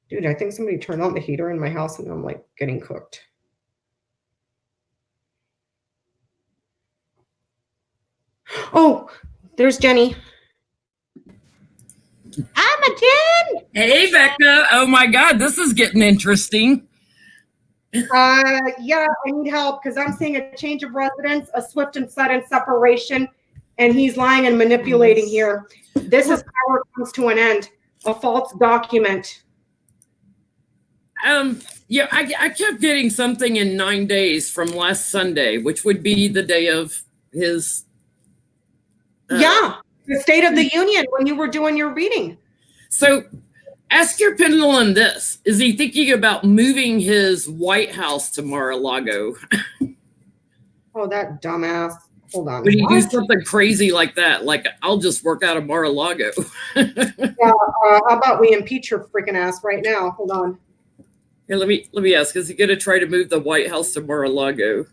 Dude, I think somebody turned on the heater in my house and I'm like getting cooked. Oh, there's Jenny. I'm a Jen. Hey, Becca. Oh my God, this is getting interesting. Yeah, I need help because I'm seeing a change of residence, a swift and sudden separation, and he's lying and manipulating here. This is how it comes to an end. A false document. Yeah, I kept getting something in 9 days from last Sunday, which would be the day of his. Yeah, the State of the Union when you were doing your reading. So ask your pendulum this. Is he thinking about moving his White House to Mar-a-Lago? Oh, that dumbass. Hold on. Would he do something crazy like that? Like, I'll just work out of Mar-a-Lago. Yeah, how about we impeach your freaking ass right now? Hold on. Here, let me ask. Is he going to try to move the White House to Mar-a-Lago?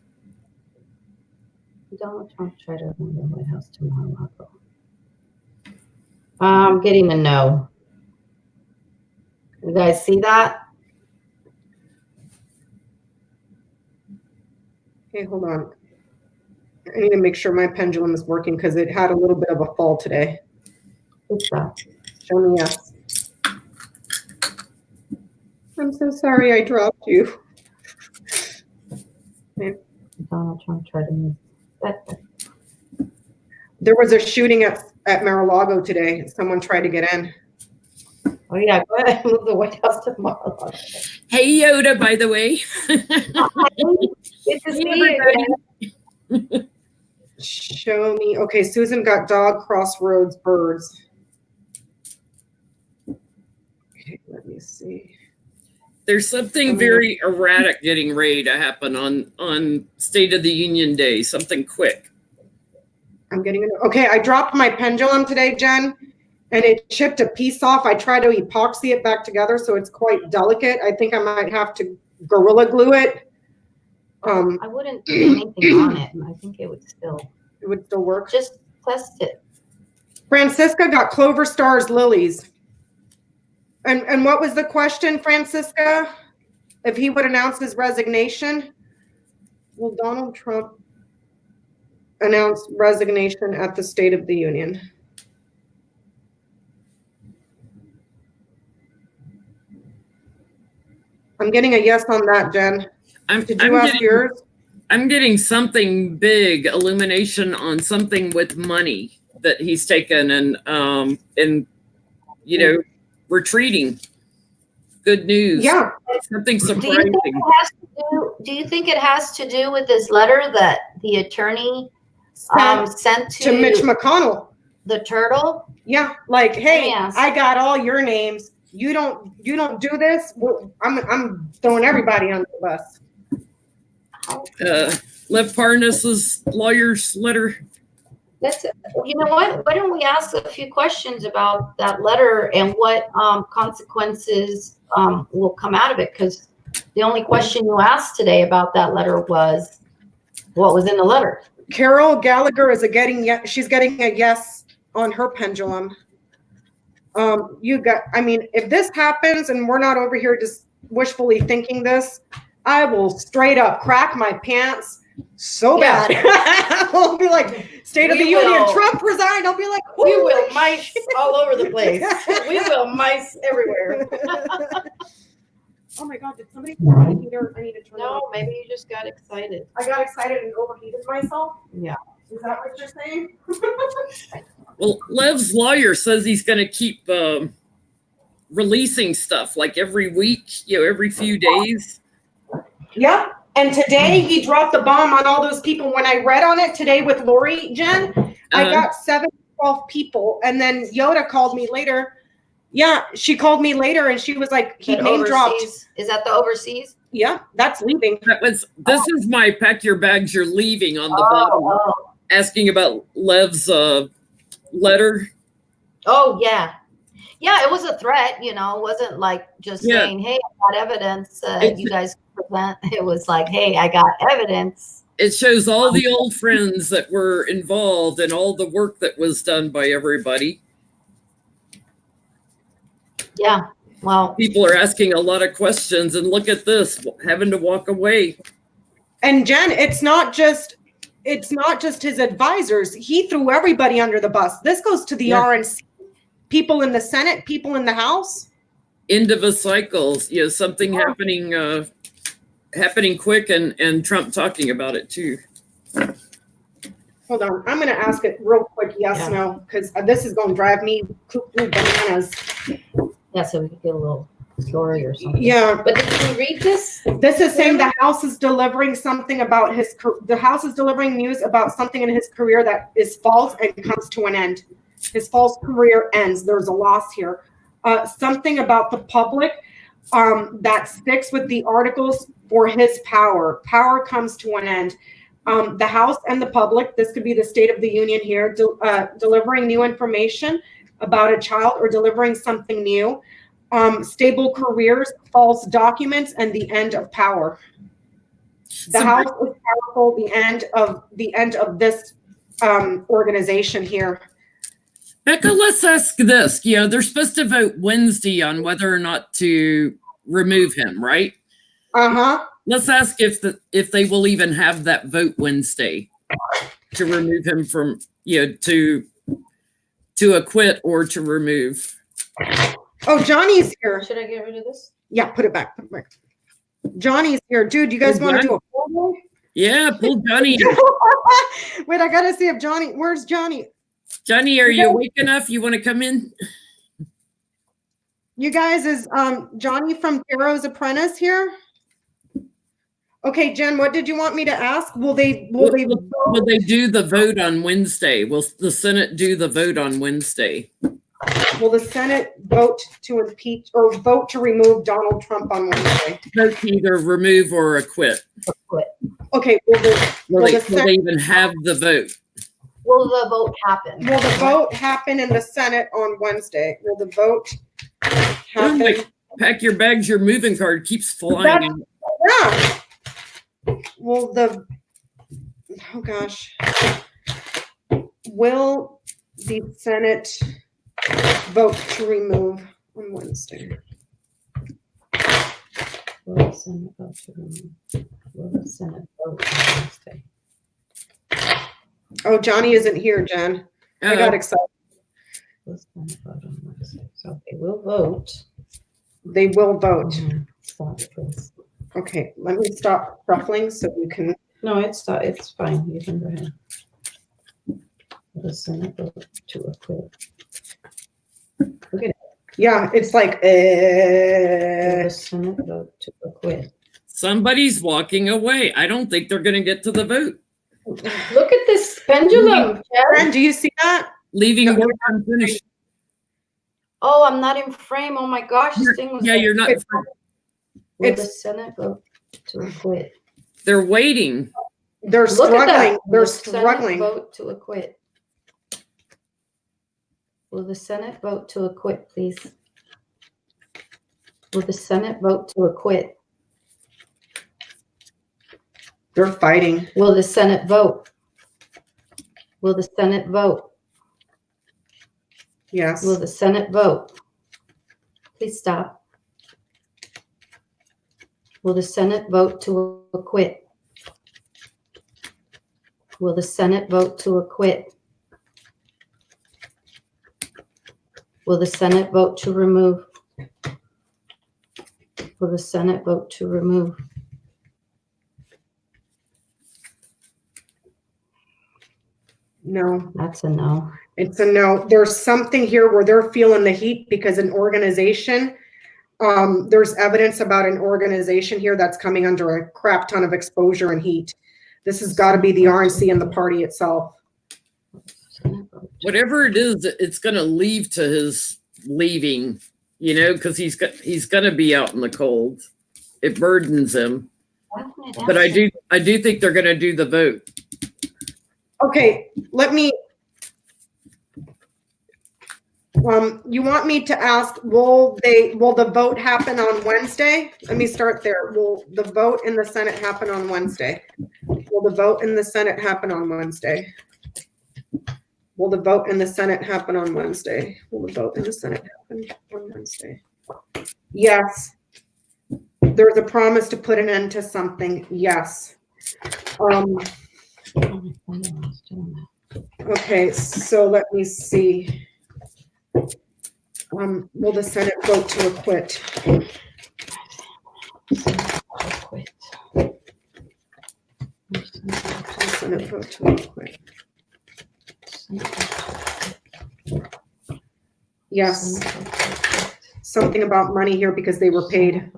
Donald Trump tried to move the White House to Mar-a-Lago. I'm getting a no. You guys see that? Okay, hold on. I need to make sure my pendulum is working because it had a little bit of a fall today. What's that? Show me yes. I'm so sorry I dropped you. Donald Trump tried to move that. There was a shooting at Mar-a-Lago today. Someone tried to get in. Oh yeah, go ahead and move the White House to Mar-a-Lago. Hey, Yoda, by the way. Good to see you again. Show me. Okay, Susan got dog, crossroads, birds. Okay, let me see. There's something very erratic getting ready to happen on State of the Union Day. Something quick. I'm getting it. Okay, I dropped my pendulum today, Jen, and it chipped a piece off. I tried to epoxy it back together, so it's quite delicate. I think I might have to Gorilla Glue it. I wouldn't do anything on it. I think it would still. It would still work. Just test it. Francisca got clover stars, lilies. And what was the question, Francisca? If he would announce his resignation? Will Donald Trump announce resignation at the State of the Union? I'm getting a yes on that, Jen. Did you ask yours? I'm getting something big, illumination on something with money that he's taken and retreating. Good news. Yeah. Something Do surprising. you think it has to do with this letter that the attorney sent to Mitch McConnell? The turtle? Yeah, like, hey, Yes. I got all your names. You don't do this. I'm throwing everybody under the bus. Lev Parnas's lawyer's letter. You know what? Why don't we ask a few questions about that letter and what consequences will come out of it? Because the only question you asked today about that letter was what was in the letter. Carol Gallagher she's getting a yes on her pendulum. If this happens and we're not over here just wishfully thinking this, I will straight up crack my pants so bad. I'll be like, State of the Union, Trump resigned. I'll be like, we will mice all over the place. We will mice everywhere. Oh my God, did somebody turn the heater? I need to turn it No, on. maybe you just got excited. I got excited and overheated myself? Yeah. Is that what you're saying? Well, Lev's lawyer says he's going to keep releasing stuff like every week, every few days. Yep. And today he dropped the bomb on all those people. When I read on it today with Lori, Jen, I got 12 people. And then Yoda called me later. Yeah, she called me later and she was like, he name dropped. Is that the overseas? Yeah, that's leaving. This is my pack your bags, you're leaving on the bottom. Asking about Lev's letter. Oh, yeah. Yeah, it was a threat, it wasn't like just saying, hey, I got evidence, you guys it was like, hey, I got evidence. It shows all the old friends that were involved and all the work that was done by everybody. Yeah. Well, People are asking a lot of questions, and look at this, having to walk away. And Jen, it's not just his advisors. He threw everybody under the bus. This goes to the RNC, people in the Senate, people in the House. End of a cycle, something happening quick, and Trump talking about it too. Hold on, I'm going to ask it real quick, yes, no, because this is going to drive me cuckoo bananas. Yeah, so we could get a little story or something. Yeah, But did you read this? this is saying the House is delivering something about the House is delivering news about something in his career that is false and comes to an end. His false career ends. There's a loss here. Something about the public that sticks with the articles for his power. Power comes to an end. The House and the public, this could be the State of the Union here, delivering new information about a child or delivering something new. Stable careers, false documents, and the end of power. The House is powerful. The end of this organization here. Becca, let's ask this. They're supposed to vote Wednesday on whether or not to remove him, right? Let's ask if they will even have that vote Wednesday to remove him from, to acquit or to remove. Oh, Johnny's here. Should I get rid of this? Yeah, put it back. Johnny's here. Dude, you guys want to do a poll? Yeah, pull Johnny in. Wait, I got to see if where's Johnny? Johnny, are you awake enough? You want to come in? You guys, is Johnny from Ciro's Apprentice here? Okay, Jen, what did you want me to ask? Will they do the vote on Wednesday? Will the Senate do the vote on Wednesday? Will the Senate vote to impeach or vote to remove Donald Trump on Wednesday? Vote to either remove or acquit. Okay, Will they even have the vote? Will the vote happen? Will the vote happen in the Senate on Wednesday? Will the vote happen? Pack your bags, your moving card keeps flying. Yeah. Will the Senate vote to remove on Wednesday? Will the Senate vote to remove? Will the Senate vote on Wednesday? Oh, Johnny isn't here, Jen. I got excited. Will the Senate vote on Wednesday? So they will vote. They will vote. Stop, please. Okay, let me stop ruffling so you can. No, it's fine. You can go ahead. Will the Senate vote to acquit? Look at it. Yeah, it's like. Will the Senate vote to acquit? Somebody's walking away. I don't think they're going to get to the vote. Look at this pendulum. Jen, do you see that? Leaving work unfinished. Oh, I'm not in frame. Oh my gosh, this thing was. You're not. Will the Senate vote to acquit? They're waiting. They're struggling. They're struggling. Vote to acquit. Will the Senate vote to acquit, please? Will the Senate vote to acquit? They're fighting. Will the Senate vote? Will the Senate vote? Yes. Will the Senate vote? Please stop. Will the Senate vote to acquit? Will the Senate vote to acquit? Will the Senate vote to remove? Will the Senate vote to remove? No. That's a no. It's a no. There's something here where they're feeling the heat because an organization, there's evidence about an organization here that's coming under a crap ton of exposure and heat. This has got to be the RNC and the party itself. Whatever it is, it's going to leave to his leaving, because he's going to be out in the cold. It burdens him. But I do think they're going to do the vote. Okay, let me You want me to ask, will the vote happen on Wednesday? Let me start there. Will the vote in the Senate happen on Wednesday? Will the vote in the Senate happen on Wednesday? Will the vote in the Senate happen on Wednesday? Will the vote in the Senate happen on Wednesday? Yes. There's a promise to put an end to something. Yes. Okay, so let me see. Will the Senate vote to acquit? Senate vote to acquit. Yes. Something about money here because they were paid.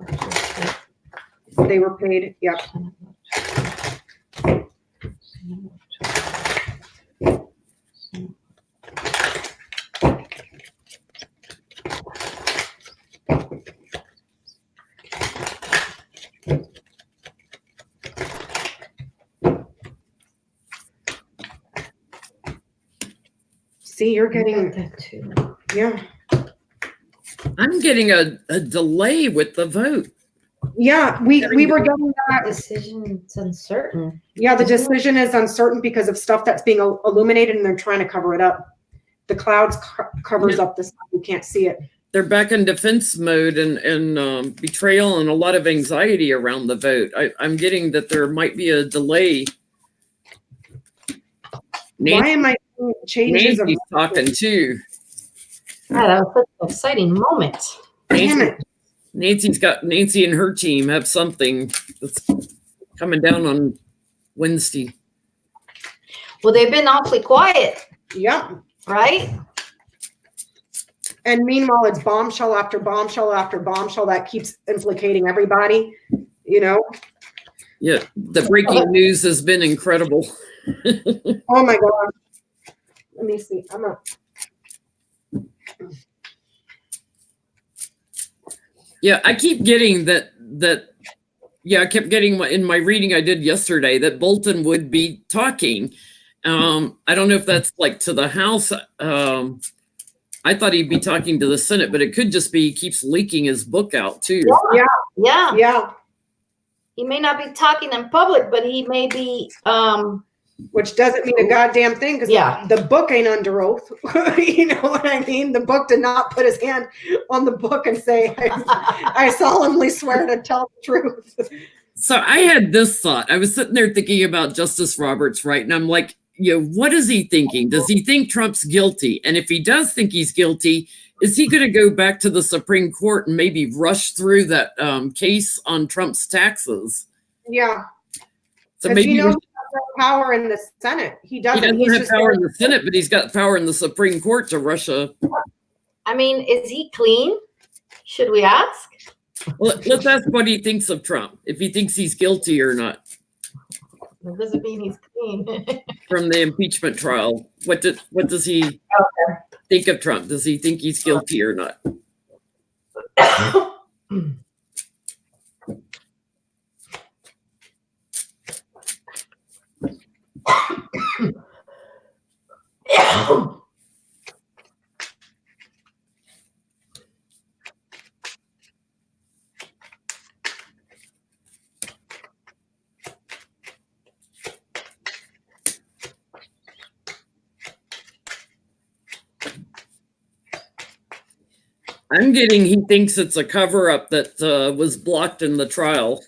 They were paid. Yep. See, you're getting that too. Yeah. I'm getting a delay with the vote. Yeah, we were getting that. Decision's uncertain. Yeah, the decision is uncertain because of stuff that's being illuminated and they're trying to cover it up. The clouds covers up this. You can't see it. They're back in defense mode and betrayal and a lot of anxiety around the vote. I'm getting that there might be a delay. Why am I seeing changes? Nancy's talking too. Yeah, that was such an exciting moment. Damn it. Nancy and her team have something that's coming down on Wednesday. Well, they've been awfully quiet. Yep. Right? And meanwhile, it's bombshell after bombshell after bombshell that keeps implicating everybody, you know? Yeah, the breaking news has been incredible. Oh my God. Let me see. I'm up. Yeah, I keep getting that. Yeah, I kept getting in my reading I did yesterday that Bolton would be talking. I don't know if that's like to the House. I thought he'd be talking to the Senate, but it could just be he keeps leaking his book out too. Yeah. He may not be talking in public, but he may be. Which doesn't mean a goddamn thing because the book ain't under oath. You know what I mean? The book did not put his hand on the book and say, I solemnly swear to tell the truth. So I had this thought. I was sitting there thinking about Justice Roberts, right? And I'm like, what is he thinking? Does he think Trump's guilty? And if he does think he's guilty, is he going to go back to the Supreme Court and maybe rush through that case on Trump's taxes? Yeah. So maybe power in the Senate. He doesn't have power in the Senate, but he's got power in the Supreme Court to Russia. I mean, is he clean? Should we ask? Well, let's ask what he thinks of Trump, if he thinks he's guilty or not. That doesn't mean he's clean. From the impeachment trial, what does he think of Trump? Does he think he's guilty or not? I'm getting he thinks it's a cover-up that was blocked in the trial.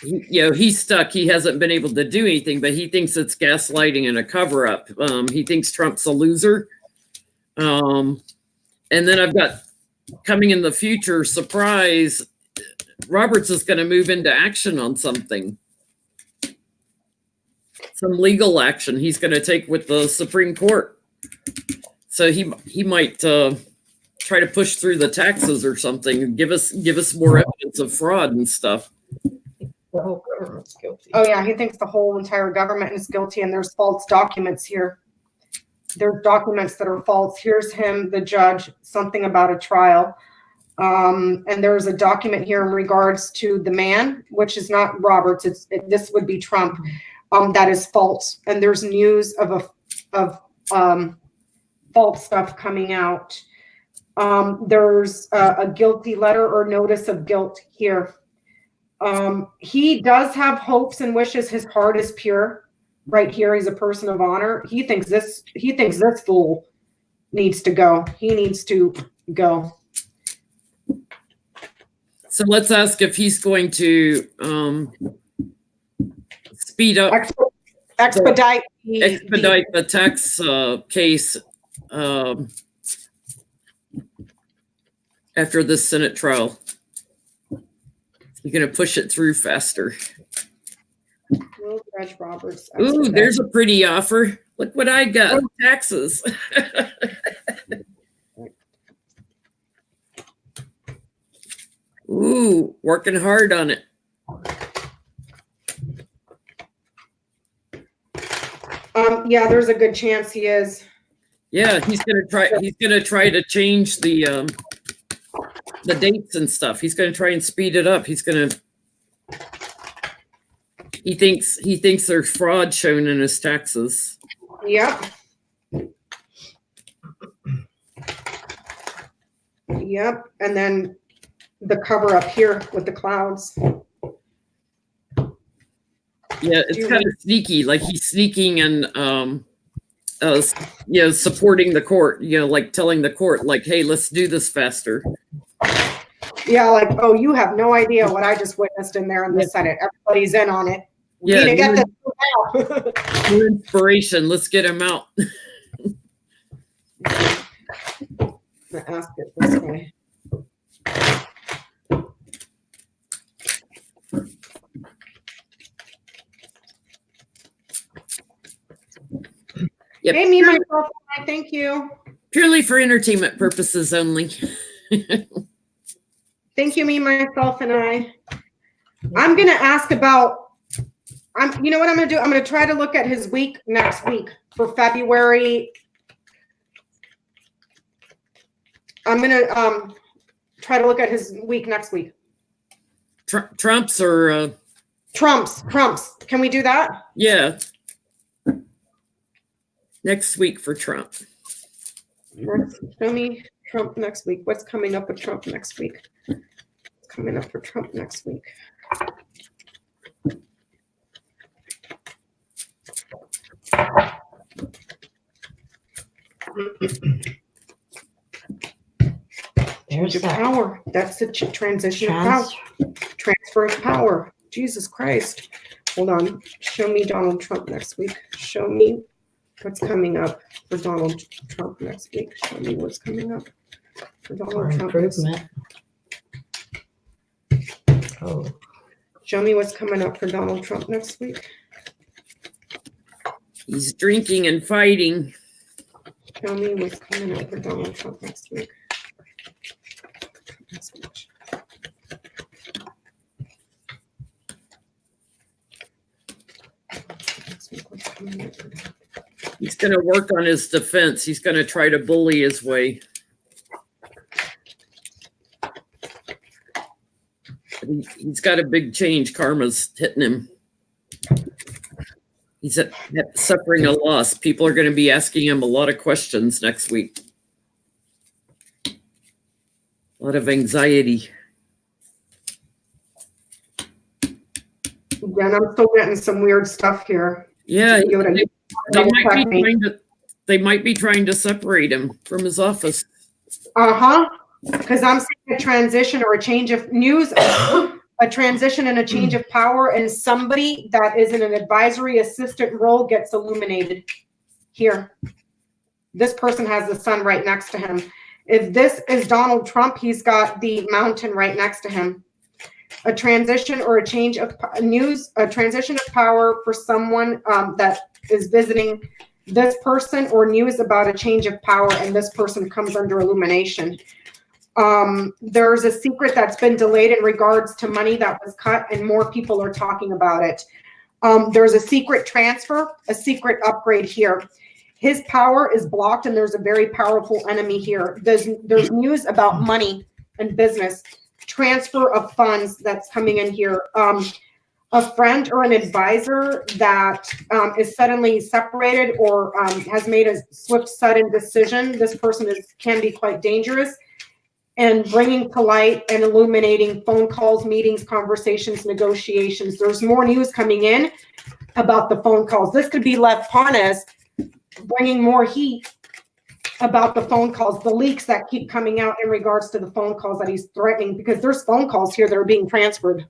He's stuck. He hasn't been able to do anything, but he thinks it's gaslighting and a cover-up. He thinks Trump's a loser. And then I've got coming in the future, surprise, Roberts is going to move into action on something. Some legal action he's going to take with the Supreme Court. So he might try to push through the taxes or something and give us more evidence of fraud and stuff. The whole government's guilty. Oh yeah, he thinks the whole entire government is guilty, and there's false documents here. There are documents that are false. Here's him, the judge, something about a trial. And there's a document here in regards to the man, which is not Roberts. This would be Trump. That is false. And there's news of false stuff coming out. There's a guilty letter or notice of guilt here. He does have hopes and wishes. His heart is pure. Right here, he's a person of honor. He thinks this fool needs to go. He needs to go. So let's ask if he's going to speed up, expedite the tax case after this Senate trial. You're going to push it through faster. Will Judge Roberts. Ooh, there's a pretty offer. Look what I got. Taxes. Ooh, working hard on it. Yeah, there's a good chance he is. Yeah, he's gonna try to change the dates and stuff. He's gonna try and speed it up. He thinks there's fraud shown in his taxes. Yep. Yep. And then the cover up here with the clouds. Yeah, it's kind of sneaky. Like he's sneaking and supporting the court. Like telling the court, like, "Hey, let's do this faster." Yeah, like, oh, you have no idea what I just witnessed in there in the Senate. Everybody's in on it. We need to get this out. New inspiration. Let's get him out. Ask it this way. Yep. Hey, me, myself, and I. Thank you. Purely for entertainment purposes only. Thank you, me, myself, and I. I'm going to ask about, you know what I'm going to do? I'm going to try to look at his week next week for February. I'm going to try to look at his week next week. Trump's or? Trump's. Can we do that? Yeah. Next week for Trump. Show me Trump next week. What's coming up with Trump next week? What's coming up for Trump next week? Change of power. That's the transition of power. Transfer of power. Jesus Christ. Hold on. Show me Donald Trump next week. Show me what's coming up for Donald Trump next week. Show me what's coming up for Donald Trump. Improvement. Oh. Show me what's coming up for Donald Trump next week. He's drinking and fighting. Show me what's coming up for Donald Trump next week. He's going to work on his defense. He's going to try to bully his way. He's got a big change. Karma's hitting him. He's suffering a loss. People are going to be asking him a lot of questions next week. A lot of anxiety. Again, I'm still getting some weird stuff here. Yeah, they might be trying to separate him from his office. Because I'm seeing a transition or a change of news, a transition and a change of power, and somebody that is in an advisory assistant role gets illuminated here. This person has the sun right next to him. If this is Donald Trump, he's got the mountain right next to him. A transition or a change of news, a transition of power for someone that is visiting this person, or news about a change of power, and this person comes under illumination. There's a secret that's been delayed in regards to money that was cut, and more people are talking about it. There's a secret transfer, a secret upgrade here. His power is blocked, and there's a very powerful enemy here. There's news about money and business, transfer of funds that's coming in here. a friend or an advisor that is suddenly separated or has made a swift, sudden decision. This person can be quite dangerous. And bringing to light and illuminating phone calls, meetings, conversations, negotiations. There's more news coming in about the phone calls. This could be Lev Parnas bringing more heat about the phone calls, the leaks that keep coming out in regards to the phone calls that he's threatening, because there's phone calls here that are being transferred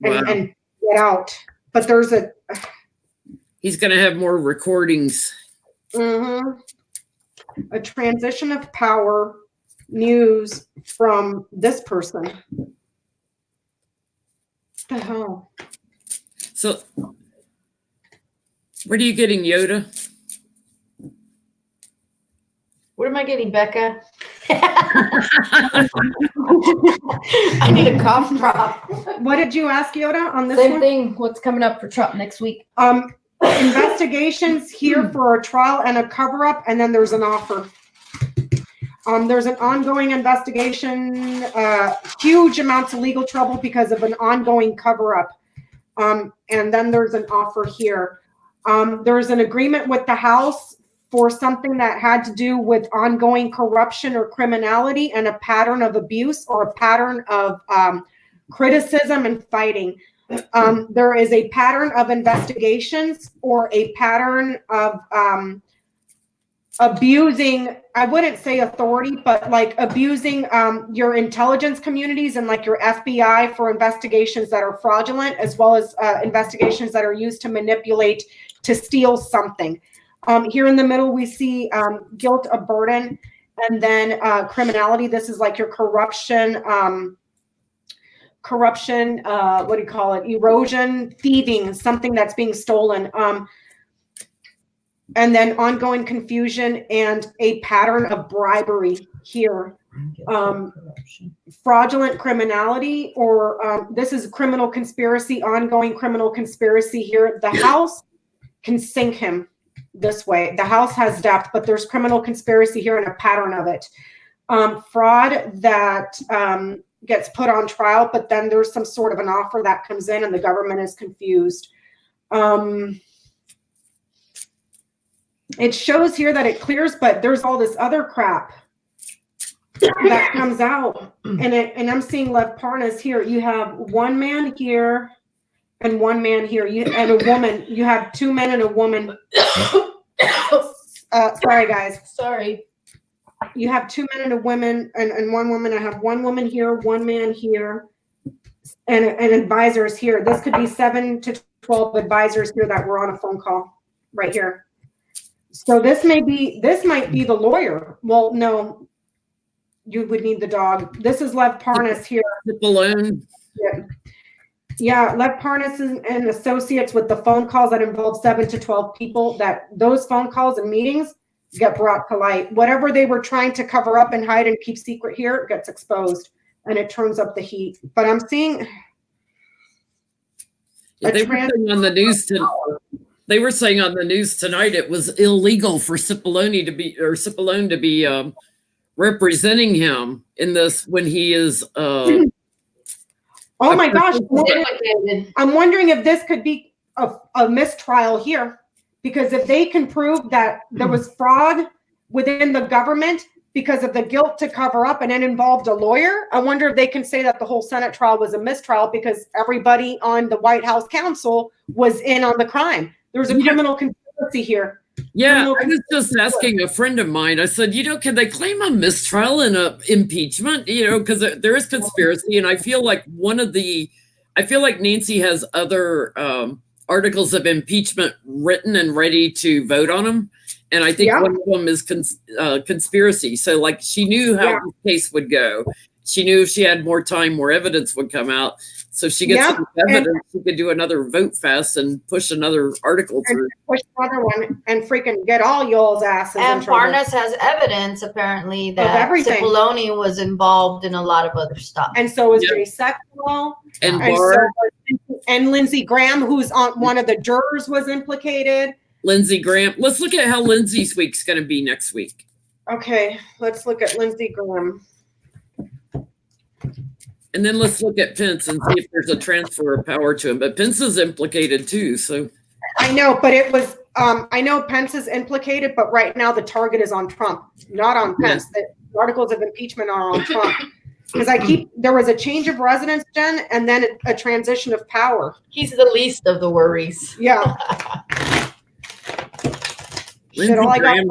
and get out. But he's going to have more recordings. A transition of power news from this person. What the hell? So, where are you getting Yoda? What am I getting, Becca? I need a cough drop. What did you ask, Yoda, on this Same one? thing. What's coming up for Trump next week? Investigations here for a trial and a cover-up, and then there's an offer. There's an ongoing investigation, huge amounts of legal trouble because of an ongoing cover-up. And then there's an offer here. There's an agreement with the House for something that had to do with ongoing corruption or criminality and a pattern of abuse or a pattern of criticism and fighting. There is a pattern of investigations or a pattern of abusing, I wouldn't say authority, but like abusing your intelligence communities and like your FBI for investigations that are fraudulent, as well as investigations that are used to manipulate, to steal something. Here in the middle, we see guilt, a burden, and then criminality. This is like your corruption, what do you call it? Erosion, thieving, something that's being stolen. And then ongoing confusion and a pattern of bribery here. Fraudulent criminality, or this is a criminal conspiracy, ongoing criminal conspiracy here. The House can sink him this way. The House has depth, but there's criminal conspiracy here and a pattern of it. Fraud that gets put on trial, but then there's some sort of an offer that comes in and the government is confused. It shows here that it clears, but there's all this other crap that comes out. And I'm seeing Lev Parnas here. You have one man here and one man here. And a woman. You have two men and a woman. Sorry, guys. Sorry. You have two men and a woman and one woman. I have one woman here, one man here, and advisors here. This could be 7 to 12 advisors here that were on a phone call right here. So this might be the lawyer. Well, no, you would need the dog. This is Lev Parnas here. The balloon. Yeah, Lev Parnas and associates with the phone calls that involve 7 to 12 people, that those phone calls and meetings get brought to light. Whatever they were trying to cover up and hide and keep secret here gets exposed, and it turns up the heat. But I'm seeing They were saying on the news They were saying on the news tonight it was illegal for Cipollone to be representing him in this when he is. Oh my gosh! I'm wondering if this could be a mistrial here, because if they can prove that there was fraud within the government because of the guilt to cover up, and it involved a lawyer, I wonder if they can say that the whole Senate trial was a mistrial because everybody on the White House council was in on the crime. There was a criminal conspiracy here. Yeah, I was just asking a friend of mine. I said, can they claim a mistrial and a impeachment? Because there is conspiracy, and I feel like Nancy has other articles of impeachment written and ready to vote on them, and I think one of them is conspiracy. So, like, she knew how the case would go. She knew if she had more time, more evidence would come out. So she gets enough evidence, she could do another vote fest and push another article through. Push another one and freaking get all y'all's asses and in trouble. Parnas has evidence, apparently, that Cipollone was involved in a lot of other stuff. And so is Jay Sekulow. And Barr. And Lindsey Graham, who's on one of the jurors, was implicated. Lindsey Graham. Let's look at how Lindsey's week's going to be next week. Okay, let's look at Lindsey Graham. And then let's look at Pence and see if there's a transfer of power to him. But Pence is implicated too, so. I know, but it was, I know Pence is implicated, but right now the target is on Trump, not on Pence. The articles of impeachment are on Trump. Because there was a change of residence, Jen, and then a transition of power. He's the least of the worries. Yeah. Lindsey Graham,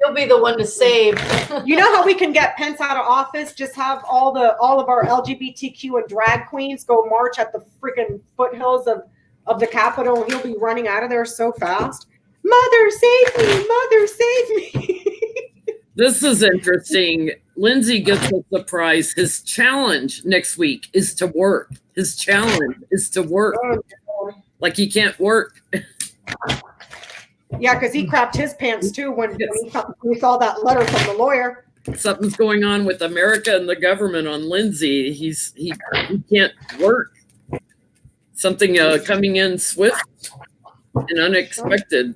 He'll be the one to save. You know how we can get Pence out of office? Just have all of our LGBTQ and drag queens go march at the freaking foothills of the Capitol, and he'll be running out of there so fast. Mother, save me! Mother, save me! this is interesting. Lindsey gets a surprise. His challenge next week is to work. His challenge is to work. Like he can't work. Yeah, because he crapped his pants too when we saw that letter from the lawyer. Something's going on with America and the government on Lindsey. He can't work. Something coming in swift and unexpected.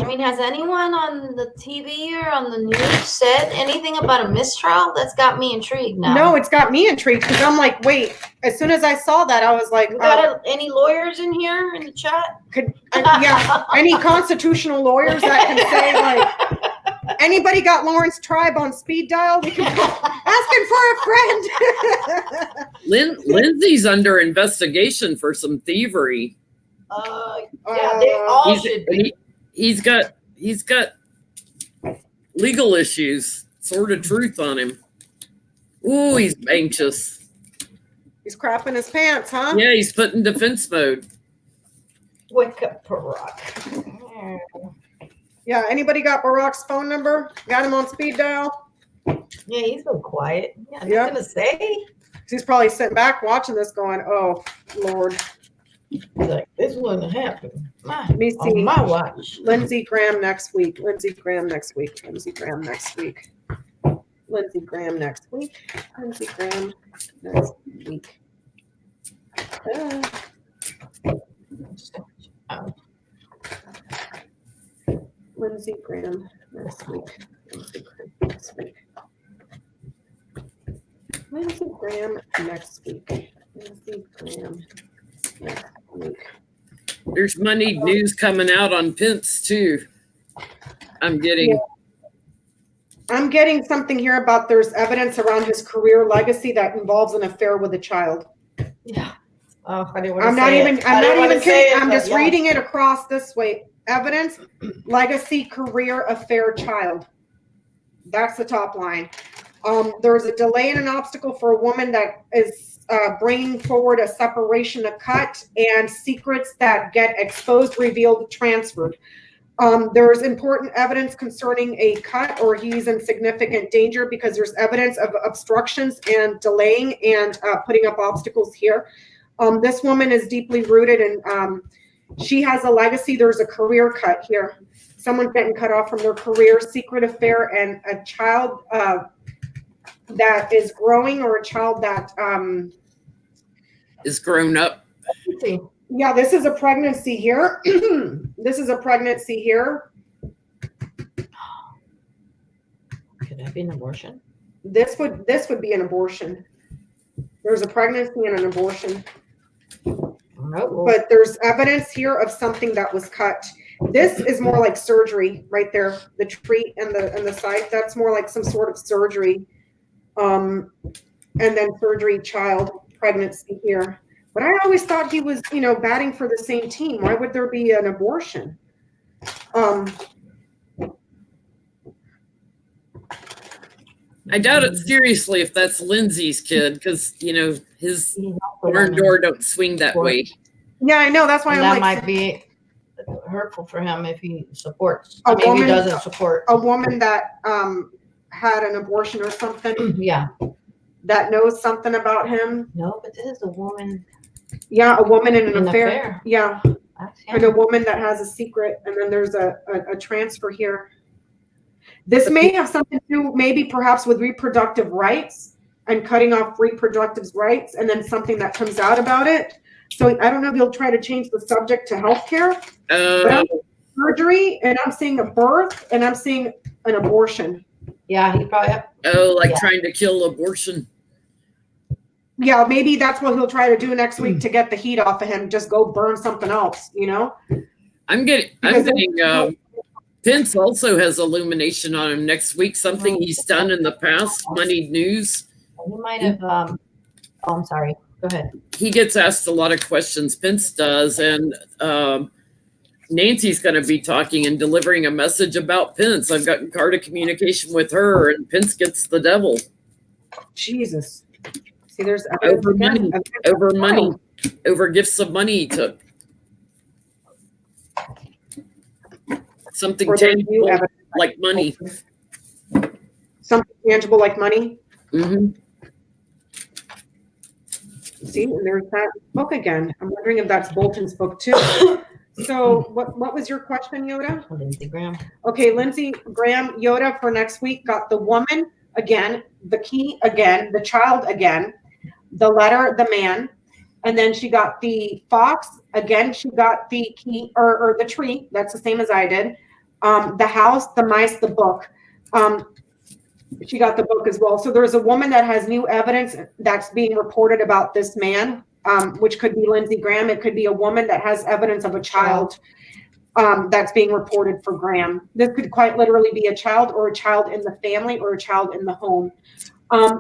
I mean, has anyone on the TV or on the news said anything about a mistrial? That's got me intrigued now. No, it's got me intrigued because I'm like, wait. As soon as I saw that, I was like, you got any lawyers in here in the chat? Any constitutional lawyers that can say like, anybody got Lawrence Tribe on speed dial? We can asking for a friend. Lindsey's under investigation for some thievery. Yeah, they all should be. He's got legal issues, sword of truth on him. Ooh, he's anxious. He's crapping his pants, huh? Yeah, he's put in defense mode. Wake up, Barack. Yeah, anybody got Barack's phone number? Got him on speed dial? Yeah, he's been quiet. Yeah, I'm Yep. gonna say. He's probably sitting back watching this going, oh, Lord. He's like, this wouldn't happen. Let me see. On my watch. Lindsey Graham next week. Lindsey Graham next week. Lindsey Graham next week. Lindsey Graham next week. Lindsey Graham next week. Lindsey Graham next week. Lindsey Graham next week. Lindsey Graham next week. Lindsey Graham next week. There's money news coming out on Pence too. I'm getting something here about there's evidence around his career legacy that involves an affair with a child. Yeah. Oh, I didn't want to I'm not even kidding. I'm just yeah. reading it across this way. Evidence, legacy, career, affair, child. That's the top line. There's a delay and an obstacle for a woman that is bringing forward a separation, a cut, and secrets that get exposed, revealed, transferred. There's important evidence concerning a cut, or he's in significant danger because there's evidence of obstructions and delaying and putting up obstacles here. This woman is deeply rooted and she has a legacy. There's a career cut here. Someone's getting cut off from their career, secret affair, and a child that is growing, or a child that is grown up. Yeah, this is a pregnancy here. This is a pregnancy here. Could that be an abortion? This would be an abortion. There's a pregnancy and an abortion. No. But there's evidence here of something that was cut. This is more like surgery right there. The tree and the side, that's more like some sort of surgery. And then surgery, child, pregnancy here. But I always thought he was, batting for the same team. Why would there be an abortion? I doubt it seriously if that's Lindsey's kid, because his barn door don't swing that way. Yeah, I know. That's why that might be hurtful for him if he supports. He doesn't support a woman that had an abortion or something. Yeah, that knows something about him. No, but this is a woman. Yeah, a woman in an affair. Yeah, and a woman that has a secret, and then there's a transfer here. This may have something to do, maybe perhaps with reproductive rights and cutting off reproductive rights, and then something that comes out about it. So I don't know if you'll try to change the subject to healthcare. But I'm seeing surgery, and I'm seeing a birth, and I'm seeing an abortion. Yeah, he probably. Oh, like Yeah. trying to kill abortion. Yeah, maybe that's what he'll try to do next week to get the heat off of him. Just go burn something else, you know? I'm getting Pence also has illumination on him next week, something he's done in the past, moneyed news. He might have, oh, I'm sorry. Go ahead. He gets asked a lot of questions, Pence does, and Nancy's going to be talking and delivering a message about Pence. I've gotten card of communication with her, and Pence gets the devil. Jesus. See, there's Over money, over gifts of money he took. Something tangible like money. Something tangible like money. Mm-hmm. See, and there's that book again. I'm wondering if that's Bolton's book too. So what was your question, Yoda? Lindsey Graham. Okay, Lindsey Graham, Yoda for next week got the woman again, the key again, the child again, the letter, the man, and then she got the fox again. She got the key or the tree. That's the same as I did. The house, the mice, the book. She got the book as well. So there's a woman that has new evidence that's being reported about this man, which could be Lindsey Graham. It could be a woman that has evidence of a child that's being reported for Graham. This could quite literally be a child or a child in the family or a child in the home.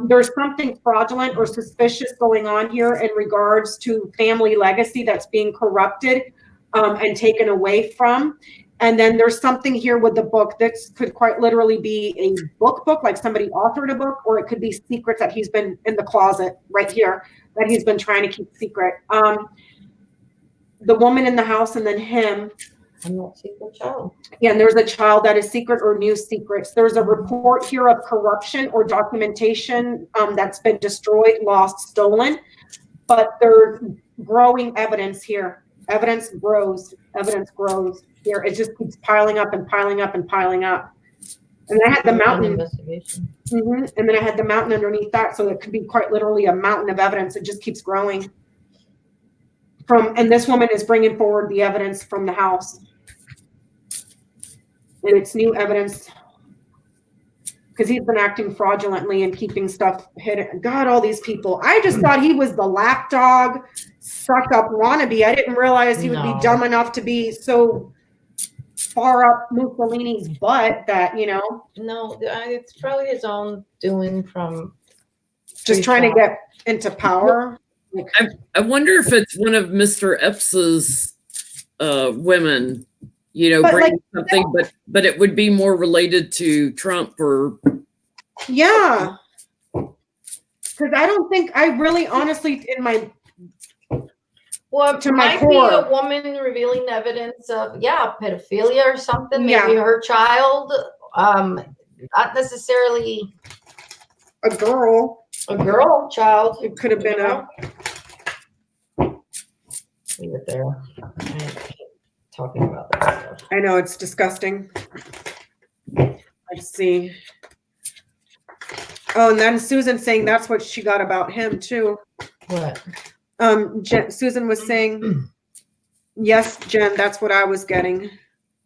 There's something fraudulent or suspicious going on here in regards to family legacy that's being corrupted and taken away from. And then there's something here with the book. This could quite literally be a book, like somebody authored a book, or it could be secrets that he's been in the closet right here that he's been trying to keep secret. The woman in the house and then him. And that secret child. Yeah, and there's a child that is secret or new secrets. There's a report here of corruption or documentation that's been destroyed, lost, stolen. But there's growing evidence here. Evidence grows here. It just keeps piling up and piling up and piling up. And then I had the mountain. Investigation. And then I had the mountain underneath that. So it could be quite literally a mountain of evidence. It just keeps growing. And this woman is bringing forward the evidence from the house. And it's new evidence. Because he's been acting fraudulently and keeping stuff hidden. God, all these people. I just thought he was the lapdog, suck up wannabe. I didn't realize he would be dumb enough to be so far up Mussolini's butt that, you know. No, it's probably his own doing from just trying to get into power. I wonder if it's one of Mr. Epps's women, you know, bringing something, but it would be more related to Trump or. Yeah. Because I don't think I really honestly in my. Well, to my might core. be a woman revealing evidence of pedophilia or something. Maybe her child, not necessarily a girl child. It could have been Leave it there. I keep talking about that stuff. I know it's disgusting. Let's see. Oh, and then Susan saying that's what she got about him too. What? Susan was saying, yes, Jen, that's what I was getting.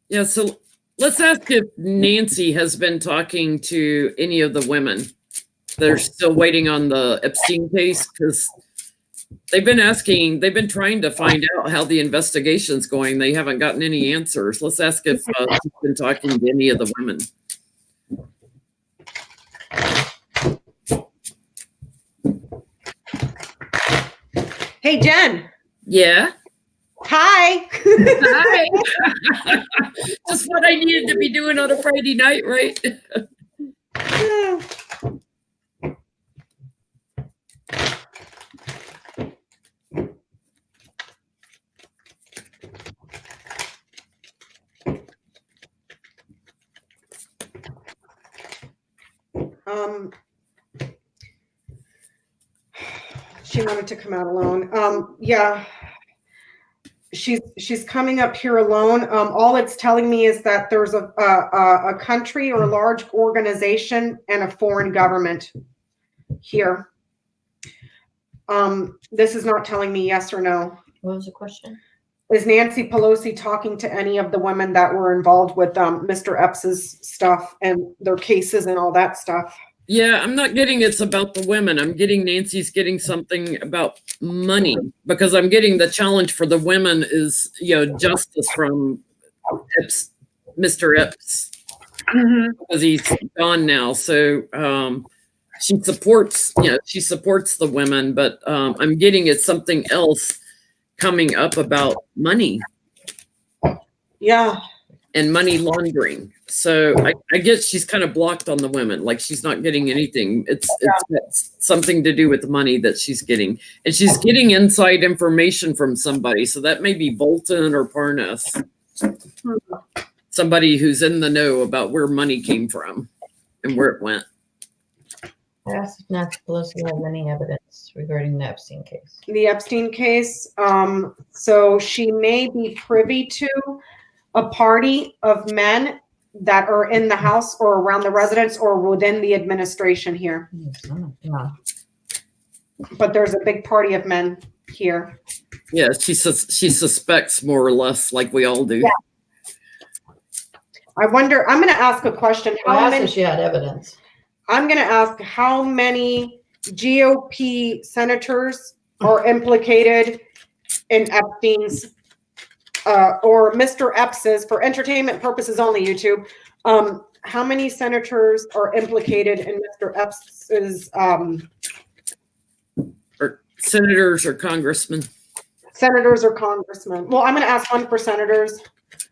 Yeah, so let's ask if Nancy has been talking to any of the women that are still waiting on the Epstein case, because they've been trying to find out how the investigation's going. They haven't gotten any answers. Let's ask if she's been talking to any of the women. Hey, Jen. Yeah. Hi. Hi. Just what I needed to be doing on a Friday night, right? She wanted to come out alone. Yeah. She's coming up here alone. All it's telling me is that there's a country or a large organization and a foreign government here. This is not telling me yes or no. What was the question? Is Nancy Pelosi talking to any of the women that were involved with Mr. Epps' stuff and their cases and all that stuff? Yeah, I'm not getting it's about the women. I'm getting Nancy's getting something about money, because I'm getting the challenge for the women is, justice from Epps, Mr. Epps, because he's gone now. So she supports the women, but I'm getting it's something else coming up about money. Yeah. And money laundering. So I guess she's kind of blocked on the women. Like she's not getting anything. It's something to do with the money that she's getting. And she's getting inside information from somebody. So that may be Bolton or Parnas. Somebody who's in the know about where money came from and where it went. I asked if Nancy Pelosi has any evidence regarding the Epstein case. The Epstein case. So she may be privy to a party of men that are in the house or around the residence or within the administration here. No. But there's a big party of men here. Yeah, she suspects more or less, like we all do. Yeah. I wonder, I'm going to ask a question. I asked if she had evidence. I'm going to ask how many GOP senators are implicated in Epstein's or Mr. Epps', for entertainment purposes only, YouTube. How many senators are implicated in Mr. Epps'? Or senators or congressmen? Senators or congressmen. Well, I'm going to ask one for senators,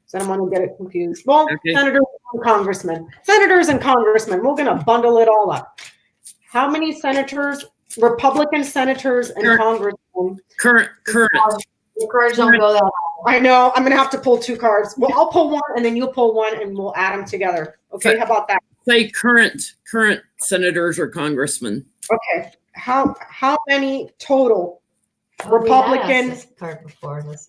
so I don't want to get it confused. Well, okay. Senators and congressmen. Senators and congressmen. We're going to bundle it all up. How many senators, Republican senators and congressmen? Current. The cards don't go that high. I know. I'm going to have to pull two cards. Well, I'll pull one and then you'll pull one and we'll add them together. Okay, how about that? Say current senators or congressmen. Okay. How many total Republican senators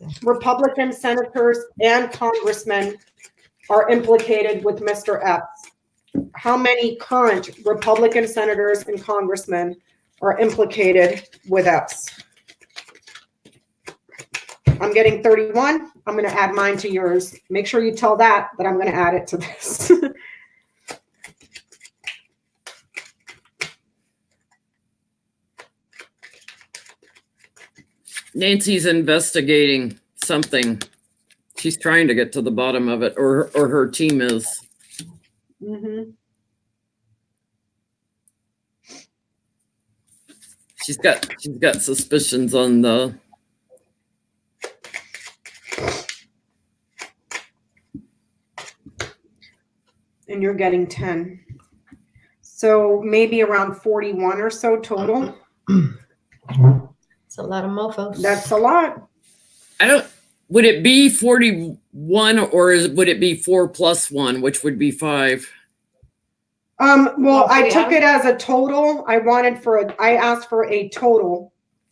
and congressmen are implicated with Mr. Epps? How many current Republican senators and congressmen are implicated with Epps? I'm getting 31. I'm going to add mine to yours. Make sure you tell that I'm going to add it to this. Nancy's investigating something. She's trying to get to the bottom of it, or her team is. Mm-hmm. She's got suspicions on the. And you're getting 10. So maybe around 41 or so total. It's a lot of mofos. That's a lot. Would it be 41 or would it be 4 plus 1, which would be 5? Well, I took it as a total. I asked for a total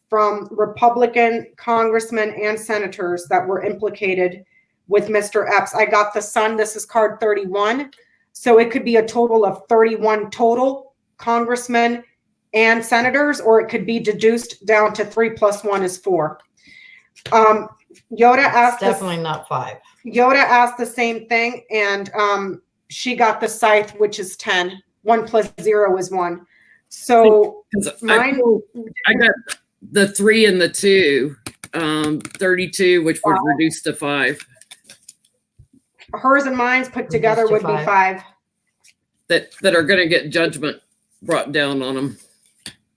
from Republican congressmen and senators that were implicated with Mr. Epps. I got the Sun. This is card 31. So it could be a total of 31 total congressmen and senators, or it could be deduced down to 3 plus 1 is 4. Yoda asked. Definitely not 5. Yoda asked the same thing, and she got the scythe, which is 10. 1 plus 0 is 1. So mine. I got the 3 and the 2, 32, which would reduce to 5. Hers and mine's put together would be 5. That are going to get judgment brought down on them.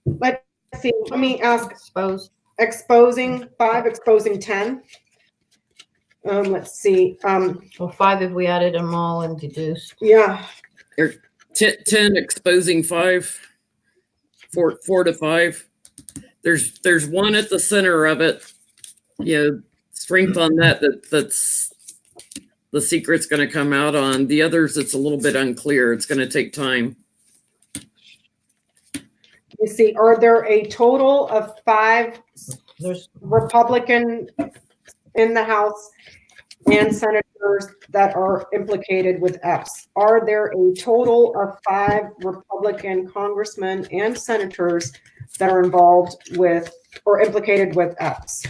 Let's see. Let me ask. Exposing 5, exposing 10. Let's see. Well, 5 if we added them all and deduced. Yeah. 10 exposing 5. 4 to 5. There's one at the center of it. Strength on that's the secret's going to come out on. The others, it's a little bit unclear. It's going to take time. You see, are there a total of 5 Republican in the House and senators that are implicated with Epps? Are there a total of 5 Republican congressmen and senators that are involved with or implicated with Epps?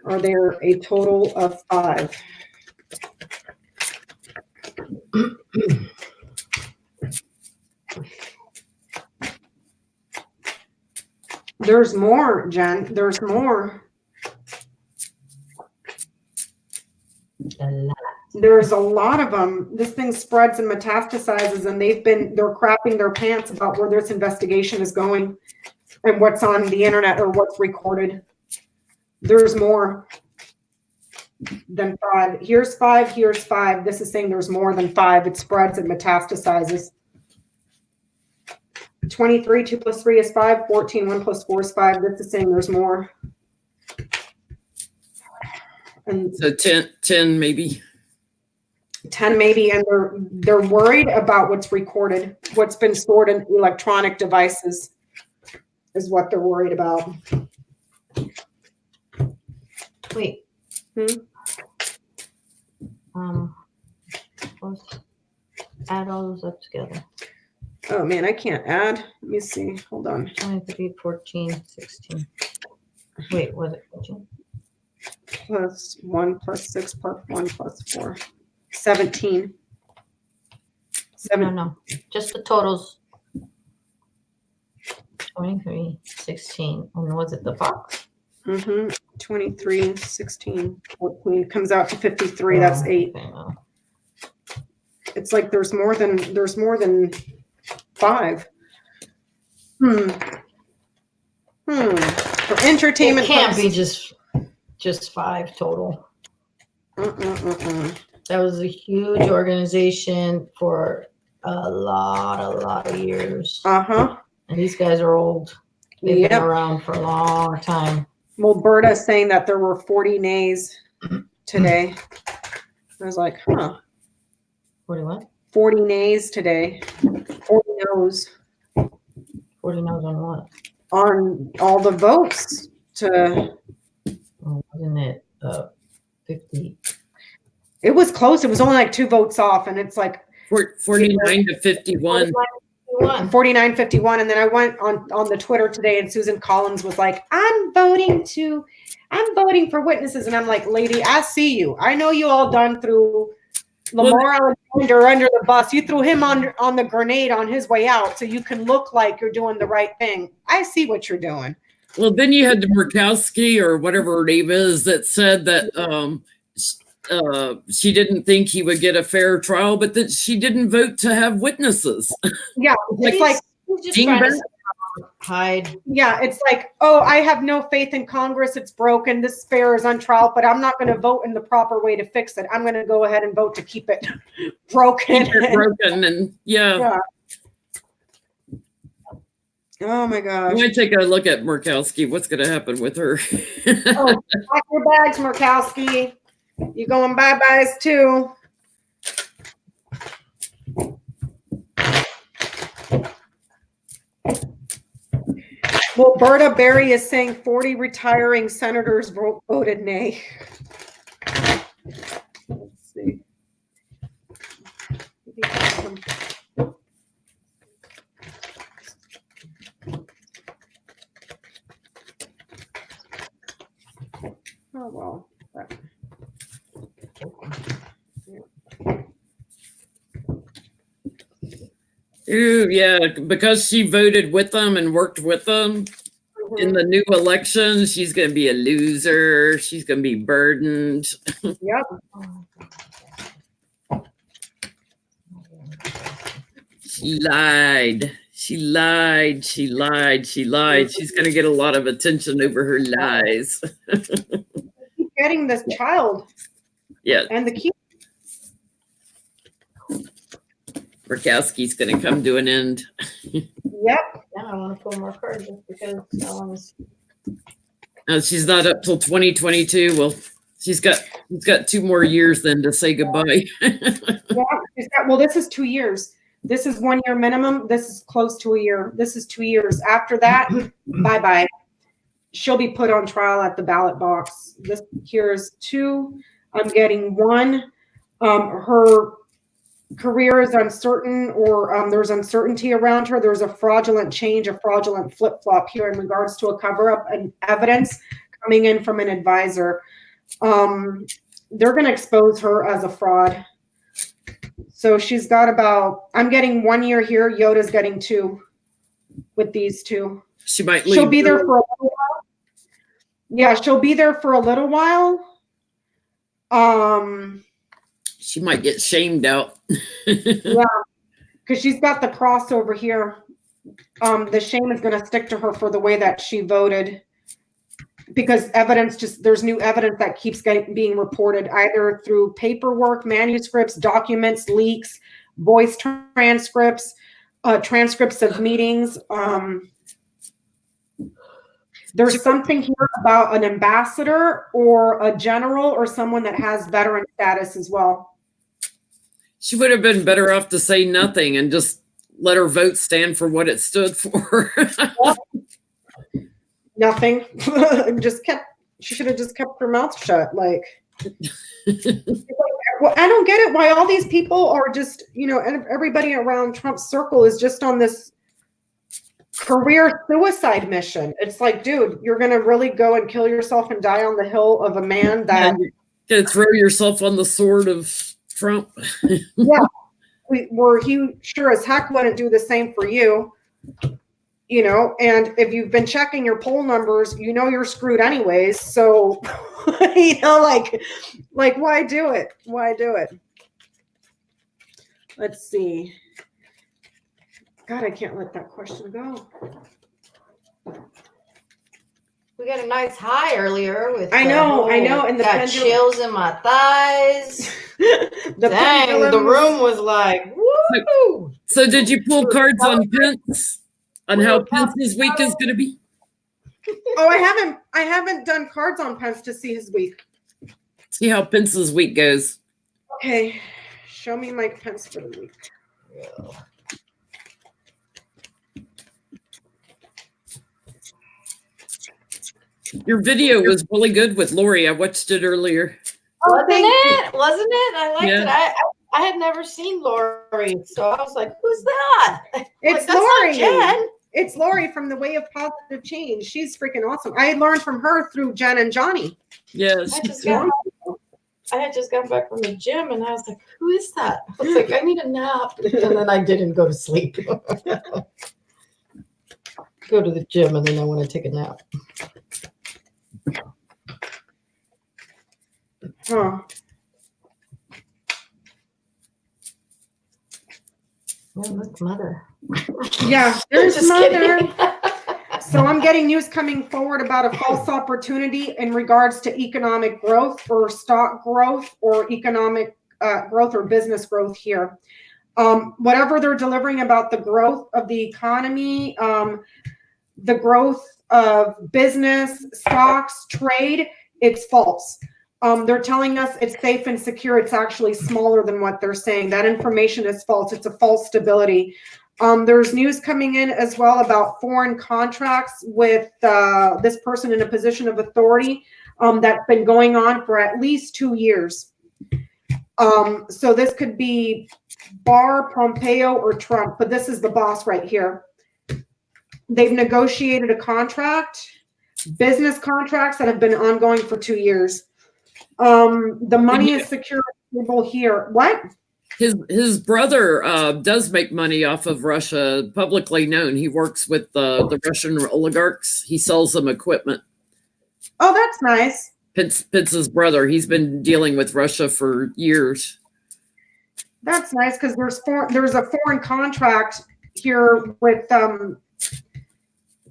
Are there a total of 5? There's more, Jen. There's more. There's a lot of them. This thing spreads and metastasizes, and they're crapping their pants about where this investigation is going and what's on the internet or what's recorded. There's more than 5. Here's 5. Here's 5. This is saying there's more than 5. It spreads and metastasizes. 23, 2 plus 3 is 5. 14, 1 plus 4 is 5. This is saying there's more. And So 10 maybe. 10 maybe, and they're worried about what's recorded, what's been stored in electronic devices is what they're worried about. Wait. Let's add all those up together. Oh man, I can't add. Let me see. Hold on. 23, 14, 16. Wait, was it 14? Plus 1 plus 6 plus 1 plus 4. 17. No. Just the totals. 23, 16. And was it the box? 23, 16, 14. Comes out to 53. That's 8. Okay, well. It's like there's more than 5. For entertainment. It can't be just 5 total. That was a huge organization for a lot of years. And these guys are old. They've been around for a long time. Well, Berta's saying that there were 40 nays today. I was like, 40 what? 40 nays today. 40 no's. 40 no's on what? On all the votes to. Wasn't it 50? It was close. It was only like 2 votes off, and it's like 49 to 51. 49-51. And then I went on the Twitter today, and Susan Collins was like, I'm voting for witnesses. And I'm like, lady, I see you. I know you all done through Lamar Alexander under the bus. You threw him on the grenade on his way out so you can look like you're doing the right thing. I see what you're doing. Well, then you had the Murkowski or whatever her name is that said that she didn't think he would get a fair trial, but that she didn't vote to have witnesses. Yeah, it's like just trying to hide. Yeah, it's like, oh, I have no faith in Congress. It's broken. This fair is on trial, but I'm not going to vote in the proper way to fix it. I'm going to go ahead and vote to keep it broken. Yeah. Oh my gosh. I'm going to take a look at Murkowski. What's going to happen with her? Oh, pack your bags, Murkowski. You going bye-byes too. Well, Berta Berry is saying 40 retiring senators voted nay. Let's see. Oh, well. Ooh, yeah, because she voted with them and worked with them in the new election, she's going to be a loser. She's going to be burdened. Yep. She lied. She's going to get a lot of attention over her lies. Keep getting this child. Yeah. And the key. Murkowski's going to come to an end. Yep. Now I want to pull more cards just because I want to. She's not up till 2022. Well, she's got 2 more years then to say goodbye. Well, this is 2 years. This is 1 year minimum. This is close to a year. This is 2 years. After that, bye-bye. She'll be put on trial at the ballot box. This here's 2. I'm getting 1. Her career is uncertain, or there's uncertainty around her. There's a fraudulent change, a fraudulent flip-flop here in regards to a cover-up and evidence coming in from an advisor. They're going to expose her as a fraud. So she's got I'm getting 1 year here. Yoda's getting 2 with these two. She might leave. She'll be there for a little while. Yeah, she'll be there for a little while. She might get shamed out. Yeah, because she's got the crossover here. The shame is going to stick to her for the way that she voted. Because there's new evidence that keeps being reported either through paperwork, manuscripts, documents, leaks, voice transcripts, transcripts of meetings. There's something here about an ambassador or a general or someone that has veteran status as well. She would have been better off to say nothing and just let her vote stand for what it stood for. Nothing. She should have just kept her mouth shut. Like, well, I don't get it why all these people are just, everybody around Trump's circle is just on this career suicide mission. It's like, dude, you're going to really go and kill yourself and die on the hill of a man that. You're going to throw yourself on the sword of Trump. Yeah. He sure as heck wouldn't do the same for you. And if you've been checking your poll numbers, you're screwed anyways. So, like why do it? Why do it? Let's see. God, I can't let that question go. We got a nice high earlier with. I know, and the got chills in my thighs. Dang, the room was like, woo! So did you pull cards on Pence? On how Pence's week is going to be? Oh, I haven't done cards on Pence to see his week. See how Pence's week goes. Okay, show me Mike Pence for the week. Your video was really good with Lori. I watched it earlier. Wasn't it? I liked it. I had never seen Lori, so I was like, "Who's that?" It's Lori. It's Lori from the Way of Positive Change. She's freaking awesome. I learned from her through Jen and Johnny. Yes. I had just gotten back from the gym, and I was like, "Who is that?" I was like, "I need a nap," and then I didn't go to sleep. Go to the gym, and then I want to take a nap. Huh. Oh, look, Mother. Yeah, there's Just Mother. So I'm getting news coming forward about a false opportunity in regards to economic growth or stock growth or economic growth or business growth here. Whatever they're delivering about the growth of the economy, the growth of business, stocks, trade, it's false. They're telling us it's safe and secure. It's actually smaller than what they're saying. That information is false. It's a false stability. There's news coming in as well about foreign contracts with this person in a position of authority that's been going on for at least 2 years. So this could be Barr, Pompeo, or Trump, but this is the boss right here. They've negotiated a contract, business contracts that have been ongoing for 2 years. The money is secure here. What? His brother does make money off of Russia, publicly known. He works with the Russian oligarchs. He sells them equipment. Oh, that's nice. Pence's brother. He's been dealing with Russia for years. That's nice because there's a foreign contract here with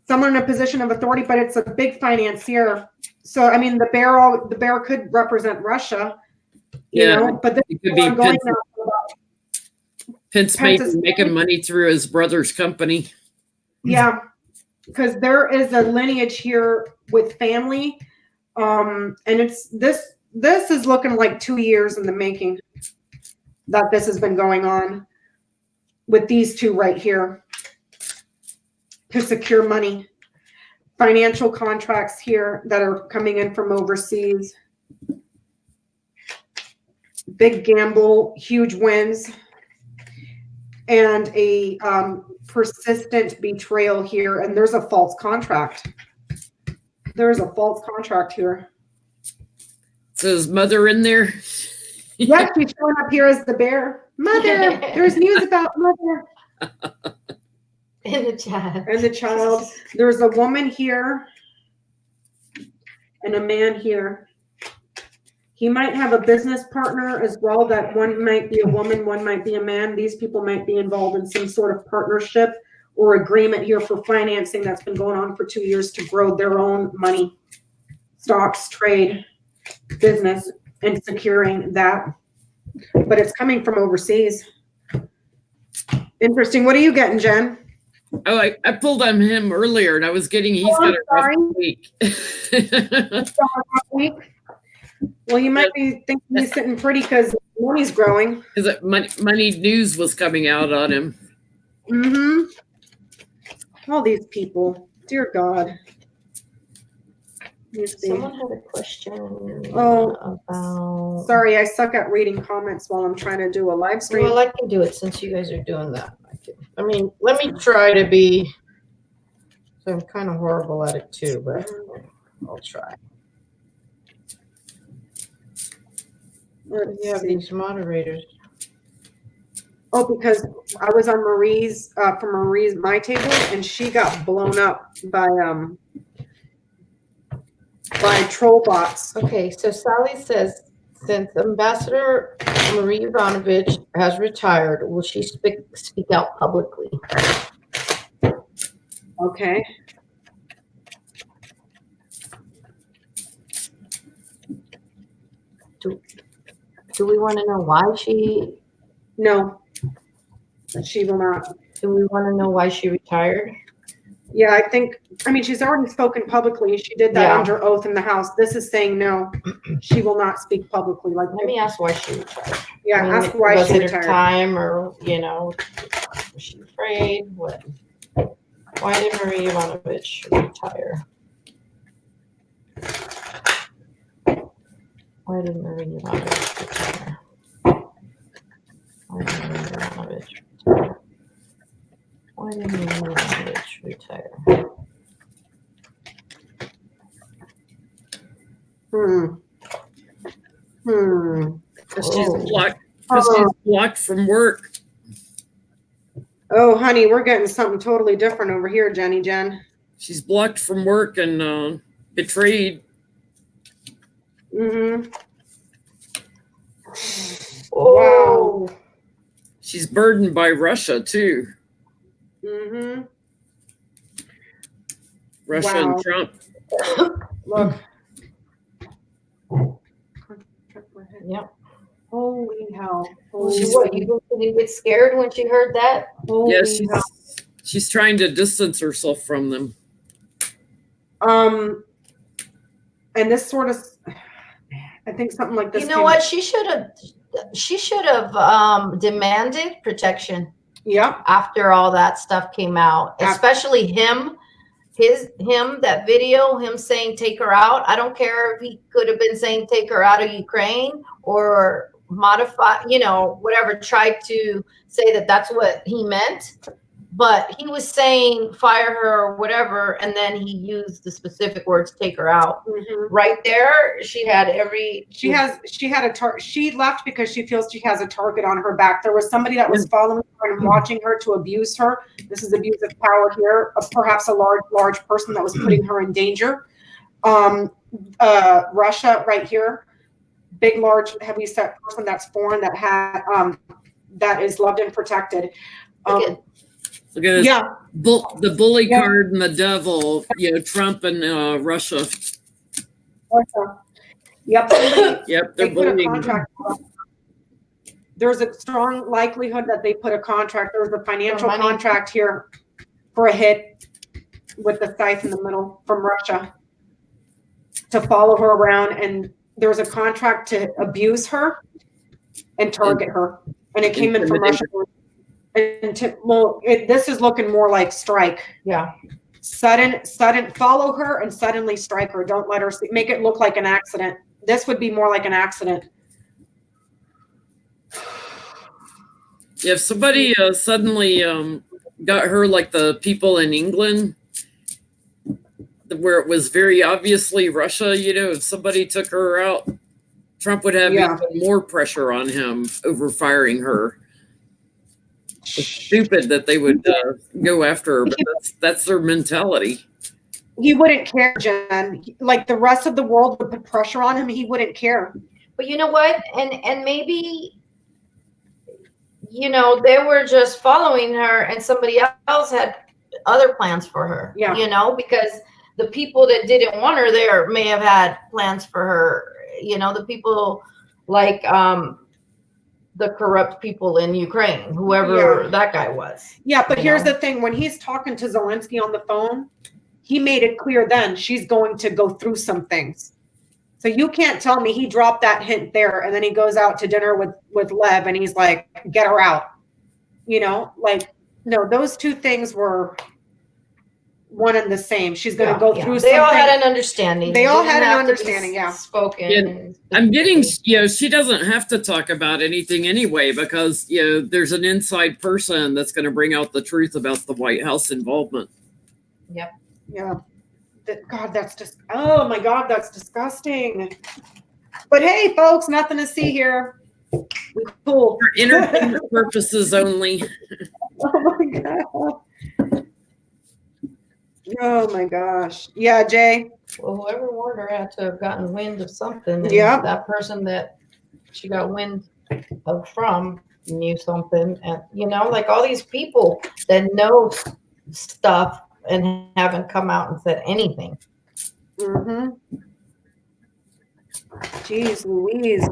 someone in a position of authority, but it's a big financier. So I mean, the bear could represent Russia, you know. But this it could be Pence making money through his brother's company. Yeah, because there is a lineage here with family, and it's this is looking like 2 years in the making that this has been going on with these two right here to secure money. Financial contracts here that are coming in from overseas. Big gamble, huge wins, and a persistent betrayal here. And there's a false contract. There's a false contract here. So is mother in there? Yeah, she's showing up here as the bear. Mother, there's news about mother. In the chat. And the child. There's a woman here and a man here. He might have a business partner as well. That one might be a woman, one might be a man. These people might be involved in some sort of partnership or agreement here for financing that's been going on for 2 years to grow their own money, stocks, trade, business, and securing that. But it's coming from overseas. Interesting. What are you getting, Jen? Oh, I pulled on him earlier, and I was getting he's got a rough week. Well, you might be thinking he's sitting pretty because money's growing. Because money news was coming out on him. Mm-hmm. All these people, dear God. Someone had a question about. Sorry, I suck at reading comments while I'm trying to do a live stream. Well, I can do it since you guys are doing that. I mean, let me try to be. So I'm kind of horrible at it too, but I'll try. Let's Yeah, see. these moderators. Oh, because I was on Marie's from Marie's my table, and she got blown up by troll bots. Okay, so Sally says, since Ambassador Marie Yovanovitch has retired, will she speak out publicly? Okay. Do we want to know why she? No, she will not. Do we want to know why she retired? Yeah, I mean, she's already spoken publicly. She did that under oath in the House. This is saying no, she will not speak publicly. Like, let me ask why she retired. Yeah, I mean, ask why was she it retired. her time, or was she afraid? What? Why did Marie Yovanovitch retire? Why did Marie Yovanovitch retire? Why did Marie Yovanovitch retire? Why did Marie Yovanovitch retire? Because she's blocked from work. Oh, honey, we're getting something totally different over here, Jen. She's blocked from work and betrayed. Mm-hmm. Oh. Wow. She's burdened by Russia too. Mm-hmm. Russia and Trump. Look. Yep. Holy hell. You didn't get scared when she heard that? Yes, she's trying to distance herself from them. And this sort of, I think something like this. You know what? She should have demanded protection. Yep. After all that stuff came out, especially him, that video, him saying take her out. I don't care if he could have been saying take her out of Ukraine or modify, whatever, tried to say that that's what he meant. But he was saying fire her or whatever, and then he used the specific words take her out. Mm-hmm. Right there, she had she left because she feels she has a target on her back. There was somebody that was following her and watching her to abuse her. This is abuse of power here, perhaps a large person that was putting her in danger. Russia right here, big, large, heavy set person that's foreign that that is loved and protected. Look at this. Yeah. The bully card and the devil, Trump and Russia. Yep. Yep, they're bullying. There's a strong likelihood that they put a contract. There's a financial contract here for a hit with the scythe in the middle from Russia to follow her around. And there's a contract to abuse her and target her. And it came in from Russia. And this is looking more like strike. Yeah. Sudden, follow her and suddenly strike her. Don't let her make it look like an accident. This would be more like an accident. If somebody suddenly got her like the people in England, where it was very obviously Russia, if somebody took her out, Trump would have even more pressure on him over firing her. It's stupid that they would go after her, but that's their mentality. He wouldn't care, Jen. Like the rest of the world would put pressure on him. He wouldn't care. But you know what? And maybe, they were just following her and somebody else had other plans for her. Yeah. Because the people that didn't want her there may have had plans for her. The people like the corrupt people in Ukraine, whoever that guy was. Yeah, but here's the thing. When he's talking to Zelensky on the phone, he made it clear then she's going to go through some things. So you can't tell me he dropped that hint there and then he goes out to dinner with Lev and he's like, get her out. No, those two things were one and the same. She's going to go through something. They all had an understanding. They all had an understanding, spoken. I'm getting, she doesn't have to talk about anything anyway because, there's an inside person that's going to bring out the truth about the White House involvement. Yep. Yeah. God, that's just, oh my God, that's disgusting. But hey, folks, nothing to see here. Cool. For entertainment purposes only. Oh my God. Oh my gosh. Yeah, Jay. Well, whoever warned her had to have gotten wind of something. And that person that she got wind of from knew something. And, like all these people that know stuff and haven't come out and said anything. Mm-hmm. Jeez Louise.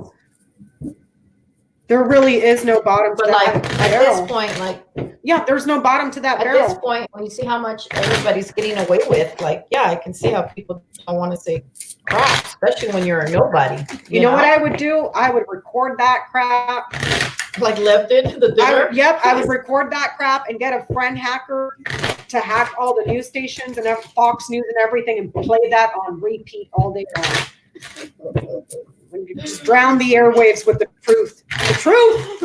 There really is no bottom to that barrel. This point, there's no bottom to that barrel. At this point, when you see how much everybody's getting away with, I can see how people don't want to say crap, especially when you're a nobody. You know what I would do? I would record that crap. Like Lev did the dinner? I would record that crap and get a friend hacker to hack all the news stations and have Fox News and everything and play that on repeat all day long. Just drown the airwaves with the truth. The truth!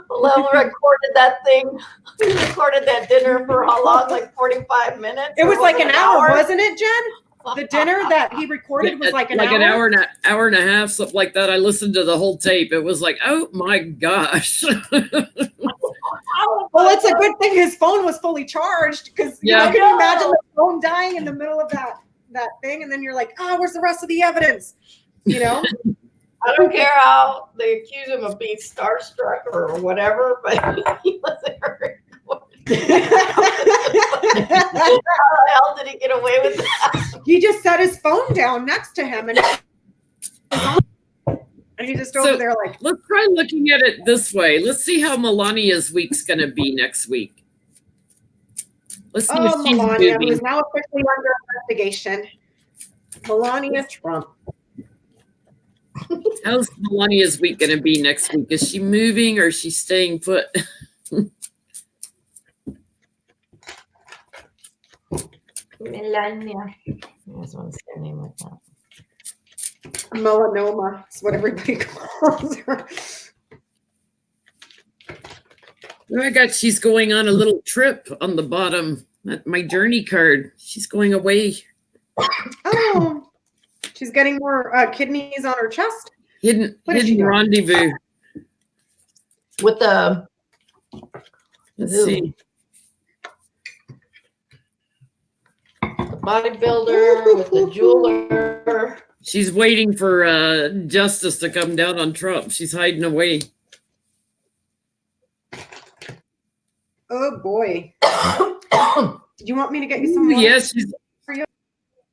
Lev recorded that thing. He recorded that dinner for how long? Like 45 minutes? It was like an hour, wasn't it, Jen? The dinner that he recorded was like an hour? An hour and a half, something like that. I listened to the whole tape. It was like, oh my gosh. Well, it's a good thing his phone was fully charged because can you imagine the phone dying in the middle of that thing? And then you're like, where's the rest of the evidence? I don't care how they accuse him of being starstruck or whatever, but he wasn't recording. How the hell did he get away with that? He just set his phone down next to him and he's just over there like. Let's try looking at it this way. Let's see how Melania's week's going to be next week. Let's see if she's Melania, moving. who is now officially under investigation. Melania Trump. How's Melania's week going to be next week? Is she moving or is she staying put? Melania. I just want to say her name like that. Melanoma is what everybody calls her. Oh, I got she's going on a little trip on the bottom. My journey card. She's going away. Oh, she's getting more kidneys on her chest. Hidden rendezvous. With the Let's see. bodybuilder, with the jeweler. She's waiting for justice to come down on Trump. She's hiding away. Oh boy. Do you want me to get you some water? Yes,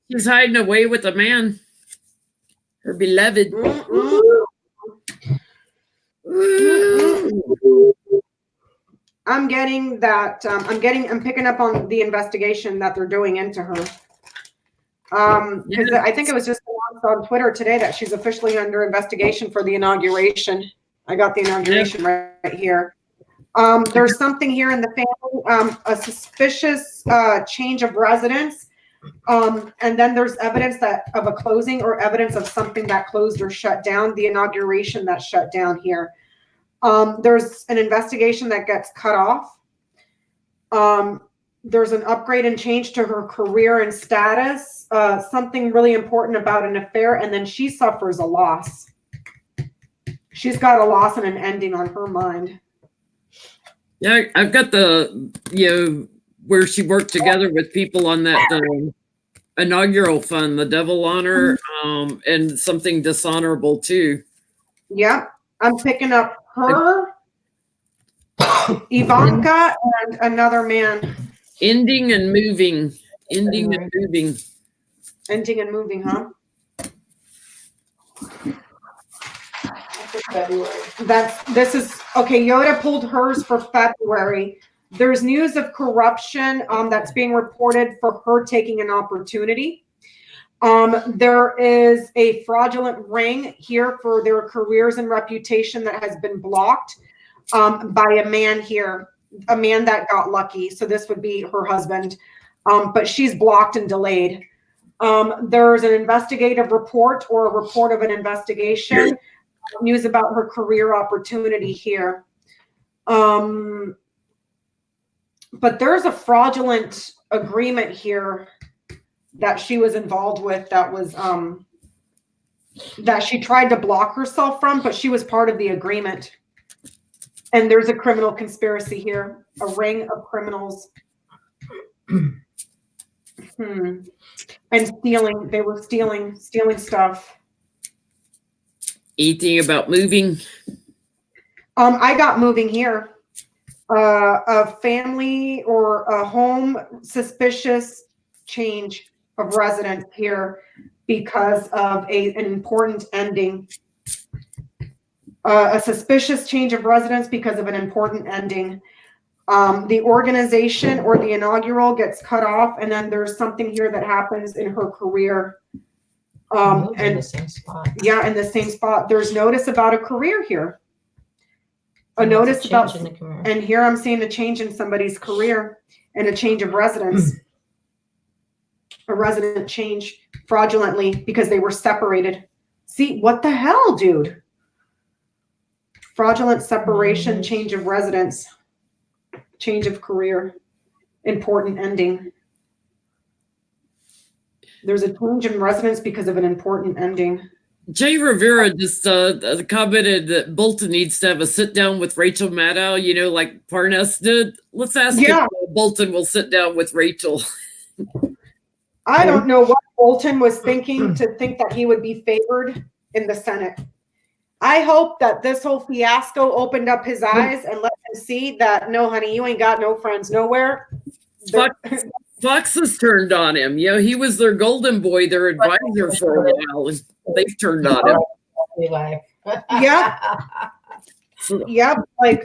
she's hiding away with a man. Her beloved. I'm getting that. I'm picking up on the investigation that they're doing into her. Because I think it was just announced on Twitter today that she's officially under investigation for the inauguration. I got the inauguration right here. There's something here in the family, a suspicious change of residence. And then there's evidence of a closing or evidence of something that closed or shut down, the inauguration that shut down here. There's an investigation that gets cut off. there's an upgrade and change to her career and status, something really important about an affair, and then she suffers a loss. She's got a loss and an ending on her mind. Yeah, I've got the, where she worked together with people on that inaugural fund, the devil honor, and something dishonorable too. Yep. I'm picking up her, Ivanka, and another man. Ending and moving. Ending and moving. Ending and moving, huh? February. This is okay. Yoda pulled hers for February. There's news of corruption that's being reported for her taking an opportunity. There is a fraudulent ring here for their careers and reputation that has been blocked by a man here, a man that got lucky. So this would be her husband, but she's blocked and delayed. There's an investigative report or a report of an investigation. News about her career opportunity here. But there's a fraudulent agreement here that she was involved with that was that she tried to block herself from, but she was part of the agreement. And there's a criminal conspiracy here, a ring of criminals. And stealing, they were stealing stuff. Anything about moving? I got moving here. A family or a home suspicious change of residence here because of an important ending. A suspicious change of residence because of an important ending. The organization or the inaugural gets cut off, and then there's something here that happens in her career. And in the same spot. Yeah, in the same spot. There's notice about a career here. A notice about, and here I'm seeing a change in somebody's career and a change of residence. A resident change fraudulently because they were separated. See, what the hell, dude? Fraudulent separation, change of residence, change of career, important ending. There's a change in residence because of an important ending. Jay Rivera just commented that Bolton needs to have a sit down with Rachel Maddow, like Parnas did. Let's ask if Bolton will sit down with Rachel. I don't know what Bolton was thinking to think that he would be favored in the Senate. I hope that this whole fiasco opened up his eyes and let him see that, no, honey, you ain't got no friends nowhere. Fox has turned on him. He was their golden boy, their advisor for a while, and they've turned on him. Yeah, like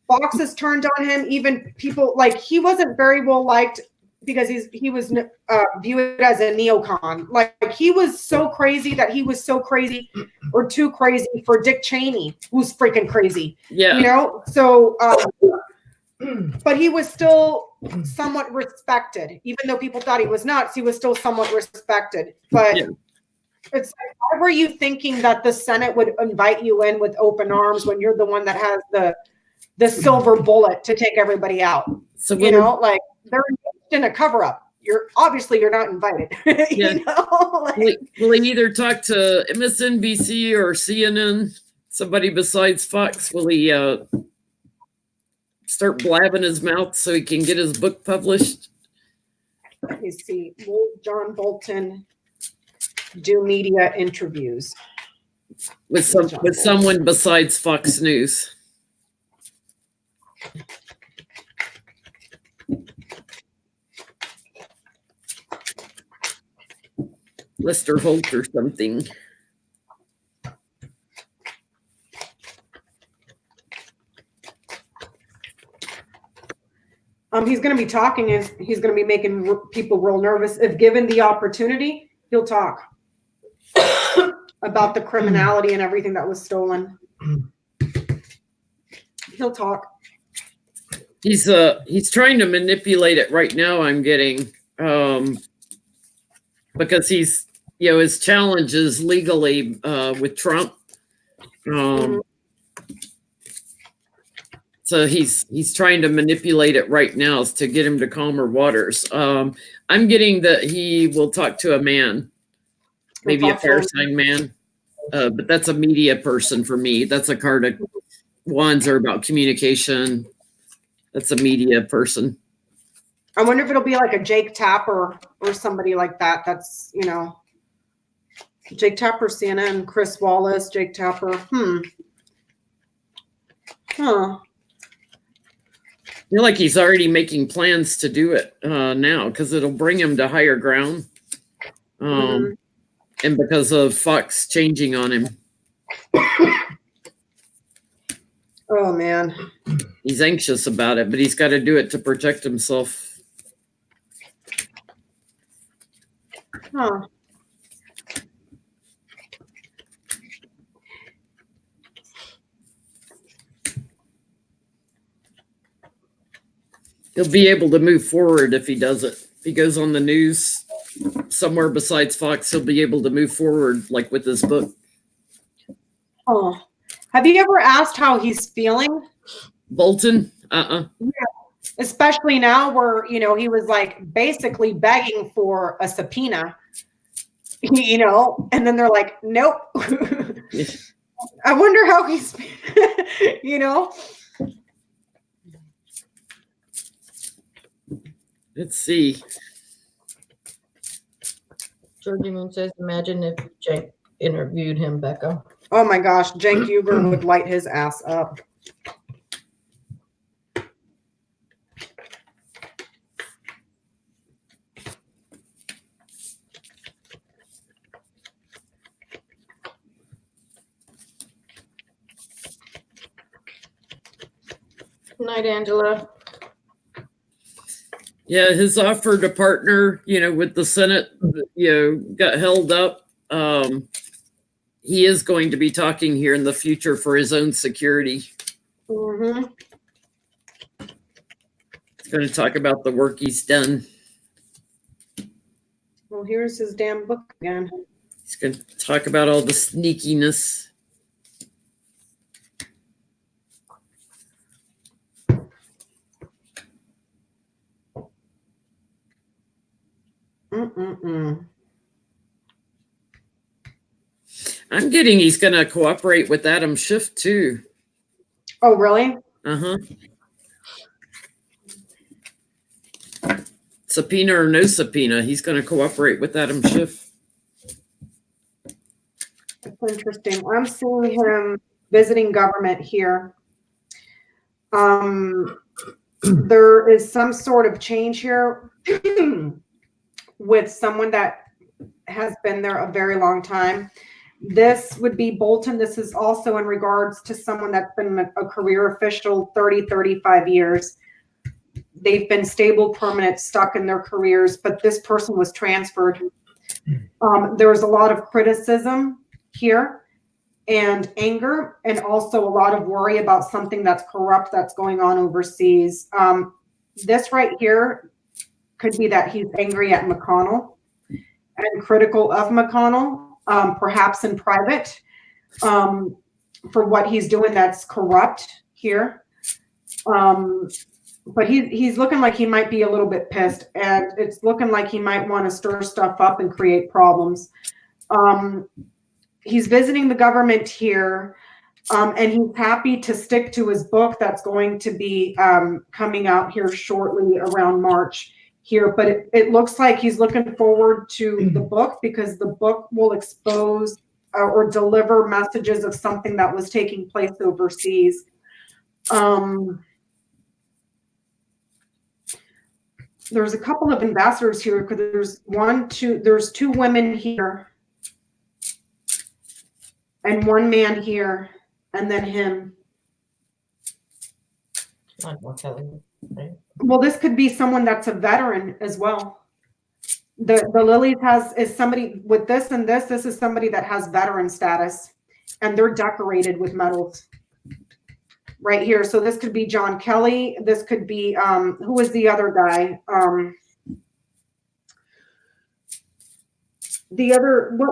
Fox has turned on him. Even people he wasn't very well liked because he was viewed as a neocon. Like he was so crazy that he was so crazy or too crazy for Dick Cheney, who's freaking crazy. Yeah, So, but he was still somewhat respected, even though people thought he was nuts. He was still somewhat respected. But it's like, why were you thinking that the Senate would invite you in with open arms when you're the one that has the silver bullet to take everybody out? So they're in a cover up. You're not invited. Will he either talk to MSNBC or CNN, somebody besides Fox? Will he start blabbing his mouth so he can get his book published? Let me see. Will John Bolton do media interviews with someone besides Fox News? Lester Holt or something. He's going to be talking, and he's going to be making people real nervous. If given the opportunity, he'll talk about the criminality and everything that was stolen. He'll talk. He's trying to manipulate it right now, I'm getting, because he's, his challenge is legally with Trump. So he's trying to manipulate it right now to get him to calmer waters. I'm getting that he will talk to a man, maybe a fair sign man, but that's a media person for me. That's a card of wands are about communication. That's a media person. I wonder if it'll be like a Jake Tapper or somebody like that. That's, Jake Tapper, CNN, Chris Wallace, Jake Tapper. Huh. I feel like he's already making plans to do it now because it'll bring him to higher ground. And because of Fox changing on him. Oh, man. He's anxious about it, but he's got to do it to protect himself. Huh. He'll be able to move forward if he does it. If he goes on the news somewhere besides Fox, he'll be able to move forward, like with this book. Oh, have you ever asked how he's feeling? Bolton? Yeah. Especially now where, he was like basically begging for a subpoena, and then they're like, nope. I wonder how he's, Let's see. Georgie Moon says, imagine if Jake interviewed him, Becca. Oh my gosh, Cenk Uygur would light his ass up. Good night, Angela. Yeah, his offer to partner, with the Senate, got held up. He is going to be talking here in the future for his own security. Mm-hmm. He's going to talk about the work he's done. Well, here's his damn book again. He's going to talk about all the sneakiness. I'm getting he's going to cooperate with Adam Schiff too. Oh, really? Uh-huh. Subpoena or no subpoena, he's going to cooperate with Adam Schiff. That's interesting. I'm seeing him visiting government here. There is some sort of change here with someone that has been there a very long time. This would be Bolton. This is also in regards to someone that's been a career official 30, 35 years. They've been stable, permanent, stuck in their careers, but this person was transferred. There was a lot of criticism here and anger, and also a lot of worry about something that's corrupt that's going on overseas. This right here could be that he's angry at McConnell and critical of McConnell, perhaps in private, for what he's doing that's corrupt here. But he's looking like he might be a little bit pissed, and it's looking like he might want to stir stuff up and create problems. He's visiting the government here, and he's happy to stick to his book that's going to be coming out here shortly around March here. But it looks like he's looking forward to the book because the book will expose or deliver messages of something that was taking place overseas. There's a couple of ambassadors here because there's two women here and one man here, and then him. Well, this could be someone that's a veteran as well. The Lilies is somebody with this and this. This is somebody that has veteran status, and they're decorated with medals right here. So this could be John Kelly. This could be who was the other guy? What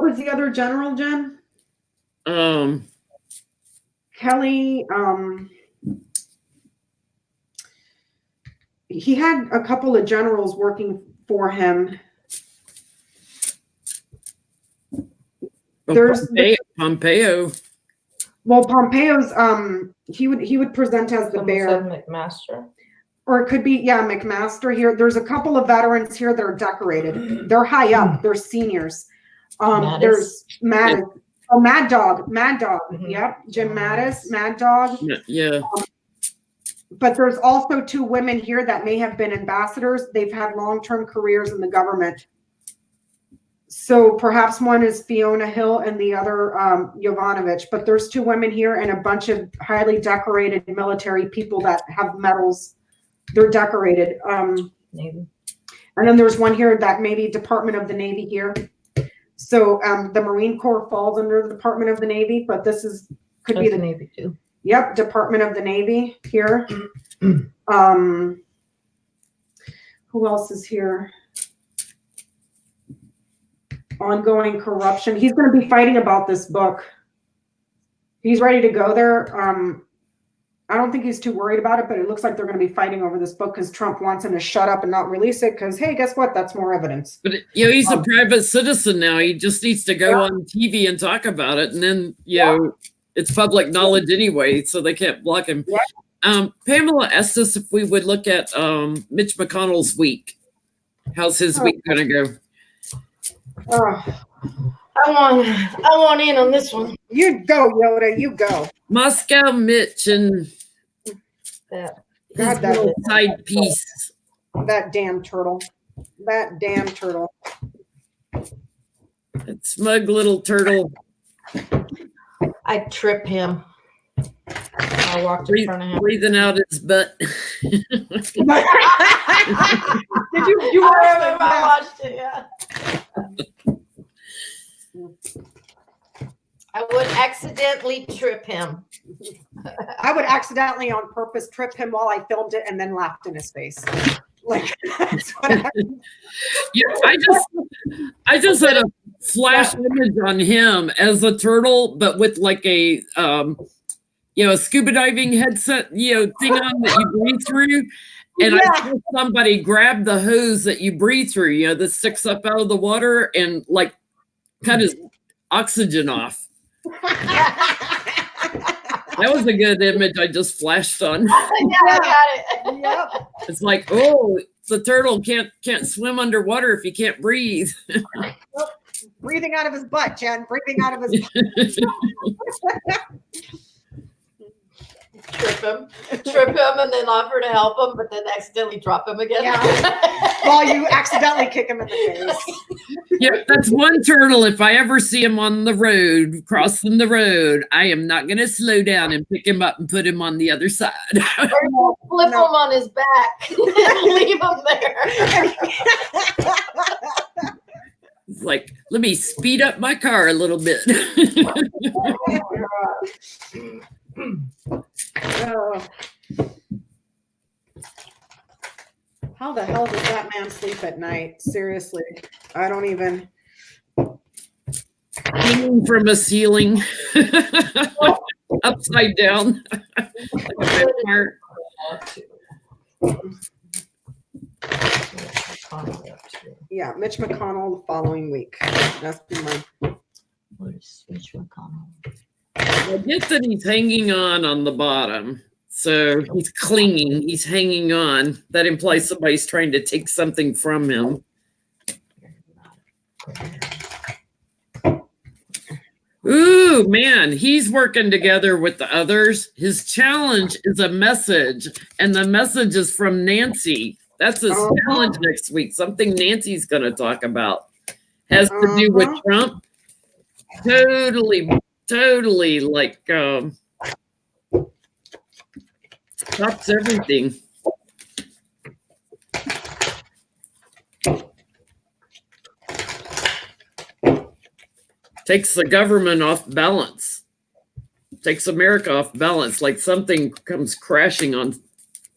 was the other general, Jen? Kelly. he had a couple of generals working for him. There's Pompeo. Well, Pompeo's he would present as the Someone bear. said McMaster. Or it could be, yeah, McMaster here. There's a couple of veterans here that are decorated. They're high up. They're seniors. There's Mattis. Oh, Mad Dog. Mm-hmm. Yep. Jim Mattis, Mad Dog. Yeah. But there's also 2 women here that may have been ambassadors. They've had long-term careers in the government. So perhaps one is Fiona Hill and the other Yovanovitch. But there's 2 women here and a bunch of highly decorated military people that have medals. They're decorated. Navy. And then there's one here that maybe Department of the Navy here. So the Marine Corps falls under the Department of the Navy, but this could be the Navy too. Yep, Department of the Navy here. Who else is here? Ongoing corruption. He's going to be fighting about this book. He's ready to go there. I don't think he's too worried about it, but it looks like they're going to be fighting over this book because Trump wants him to shut up and not release it because, hey, guess what? That's more evidence. But he's a private citizen now. He just needs to go on TV and talk about it, and then it's public knowledge anyway, so they can't block him. Yeah. Pamela asked us if we would look at Mitch McConnell's week. How's his week going to go? I want in on this one. You go, Yoda. You go. Moscow Mitch and That his little side piece. That damn turtle. That damn turtle. That smug little turtle. I trip him. I walked in front of him. Breathing out his butt. Did you I watched it, yeah. I would accidentally trip him. I would accidentally on purpose trip him while I filmed it and then laughed in his face. Like that's what I just had a flash image on him as a turtle, but with like a a scuba diving headset, thing on that you breathe through. And I saw somebody grab the hose that you breathe through, that sticks up out of the water and like cut his oxygen off. That was a good image I just flashed on. Yeah, I got it. Yep. It's like, oh, the turtle can't swim underwater if he can't breathe. Breathing out of his butt, Jen. Breathing out of his butt. Trip him, and then offer to help him, but then accidentally drop him again. Yeah. While you accidentally kick him in the face. Yeah, that's one turtle. If I ever see him on the road, crossing the road, I am not going to slow down and pick him up and put him on the other side. Or flip him on his back and leave him there. It's like, let me speed up my car a little bit. How the hell does that man sleep at night? Seriously, I don't even. Hanging from a ceiling, upside down. Yeah, Mitch McConnell the following week. That's been my. What is Mitch McConnell? I get that he's hanging on the bottom. So he's clinging, he's hanging on. That implies somebody's trying to take something from him. Ooh, man, he's working together with the others. His challenge is a message, and the message is from Nancy. That's his challenge next week. Something Nancy's going to talk about. Has to do with Trump. Totally like stops everything. Takes the government off balance. Takes America off balance, like something comes crashing on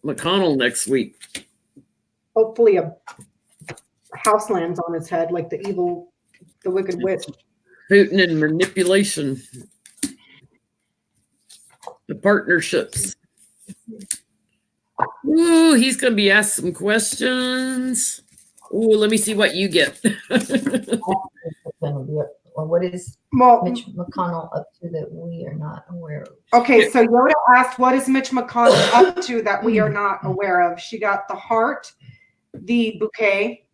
McConnell next week. Hopefully a house lands on his head like the wicked witch. Putin and manipulation. The partnerships. Ooh, he's going to be asked some questions. Ooh, let me see what you get. What is Well, Mitch McConnell up to that we are not aware of? okay, so Yoda asked, what is Mitch McConnell up to that we are not aware of? She got the heart, the bouquet,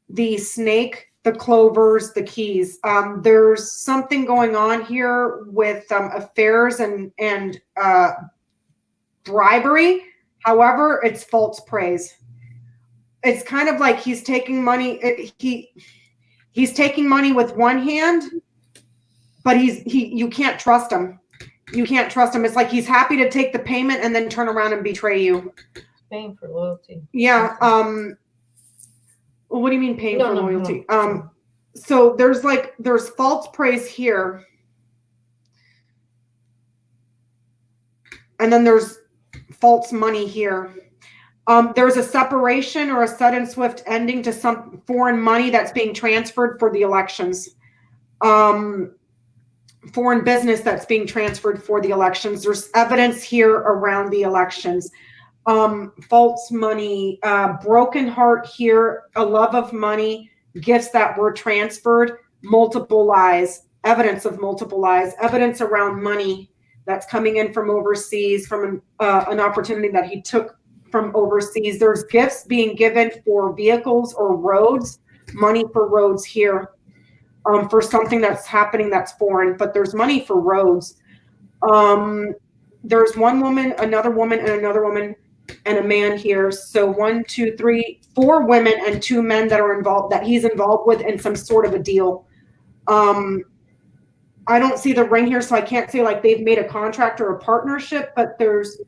the snake, the clovers, the keys. There's something going on here with affairs and bribery. However, it's false praise. It's kind of like he's taking money. He's taking money with one hand, but you can't trust him. You can't trust him. It's like he's happy to take the payment and then turn around and betray you. Paying for loyalty. Yeah. What do you mean paying for loyalty? So there's false praise here. And then there's false money here. There's a separation or a sudden swift ending to some foreign money that's being transferred for the elections. Foreign business that's being transferred for the elections. There's evidence here around the elections. False money, broken heart here, a love of money, gifts that were transferred, multiple lies, evidence of multiple lies, evidence around money that's coming in from overseas, from an opportunity that he took from overseas. There's gifts being given for vehicles or roads, money for roads here, for something that's happening that's foreign, but there's money for roads. There's one woman, another woman, and another woman, and a man here. So 1, 2, 3, 4 women and 2 men that are involved, that he's involved with in some sort of a deal. I don't see the ring here, so I can't say like they've made a contract or a partnership, but there's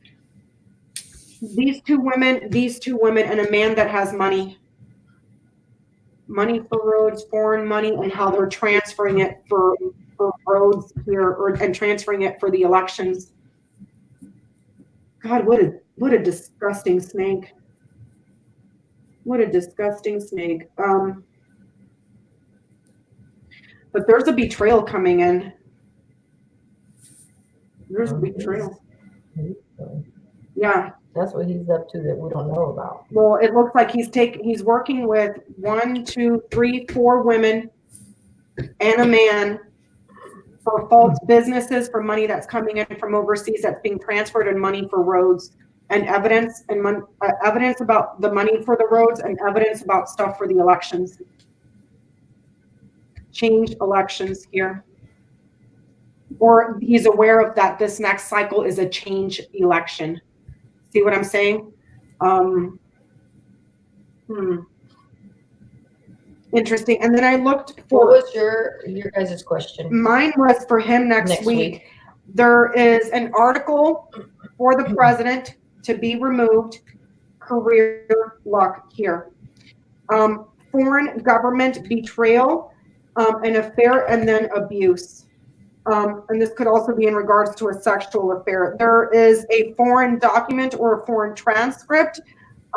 these two women, and a man that has money for roads, foreign money, and how they're transferring it for roads here, and transferring it for the elections. God, what a disgusting snake. What a disgusting snake. But there's a betrayal coming in. There's a betrayal. Yeah. That's what he's up to that we don't know about. Well, it looks like he's working with 1, 2, 3, 4 women and a man for false businesses, for money that's coming in from overseas that's being transferred, and money for roads, and evidence about the money for the roads, and evidence about stuff for the elections. Change elections here. Or he's aware of that this next cycle is a change election. See what I'm saying? Interesting. And then I looked for. What was your guys' question? Mine was for him next week. There is an article for the president to be removed. Career luck here. Foreign government betrayal, an affair, and then abuse. And this could also be in regards to a sexual affair. There is a foreign document or a foreign transcript,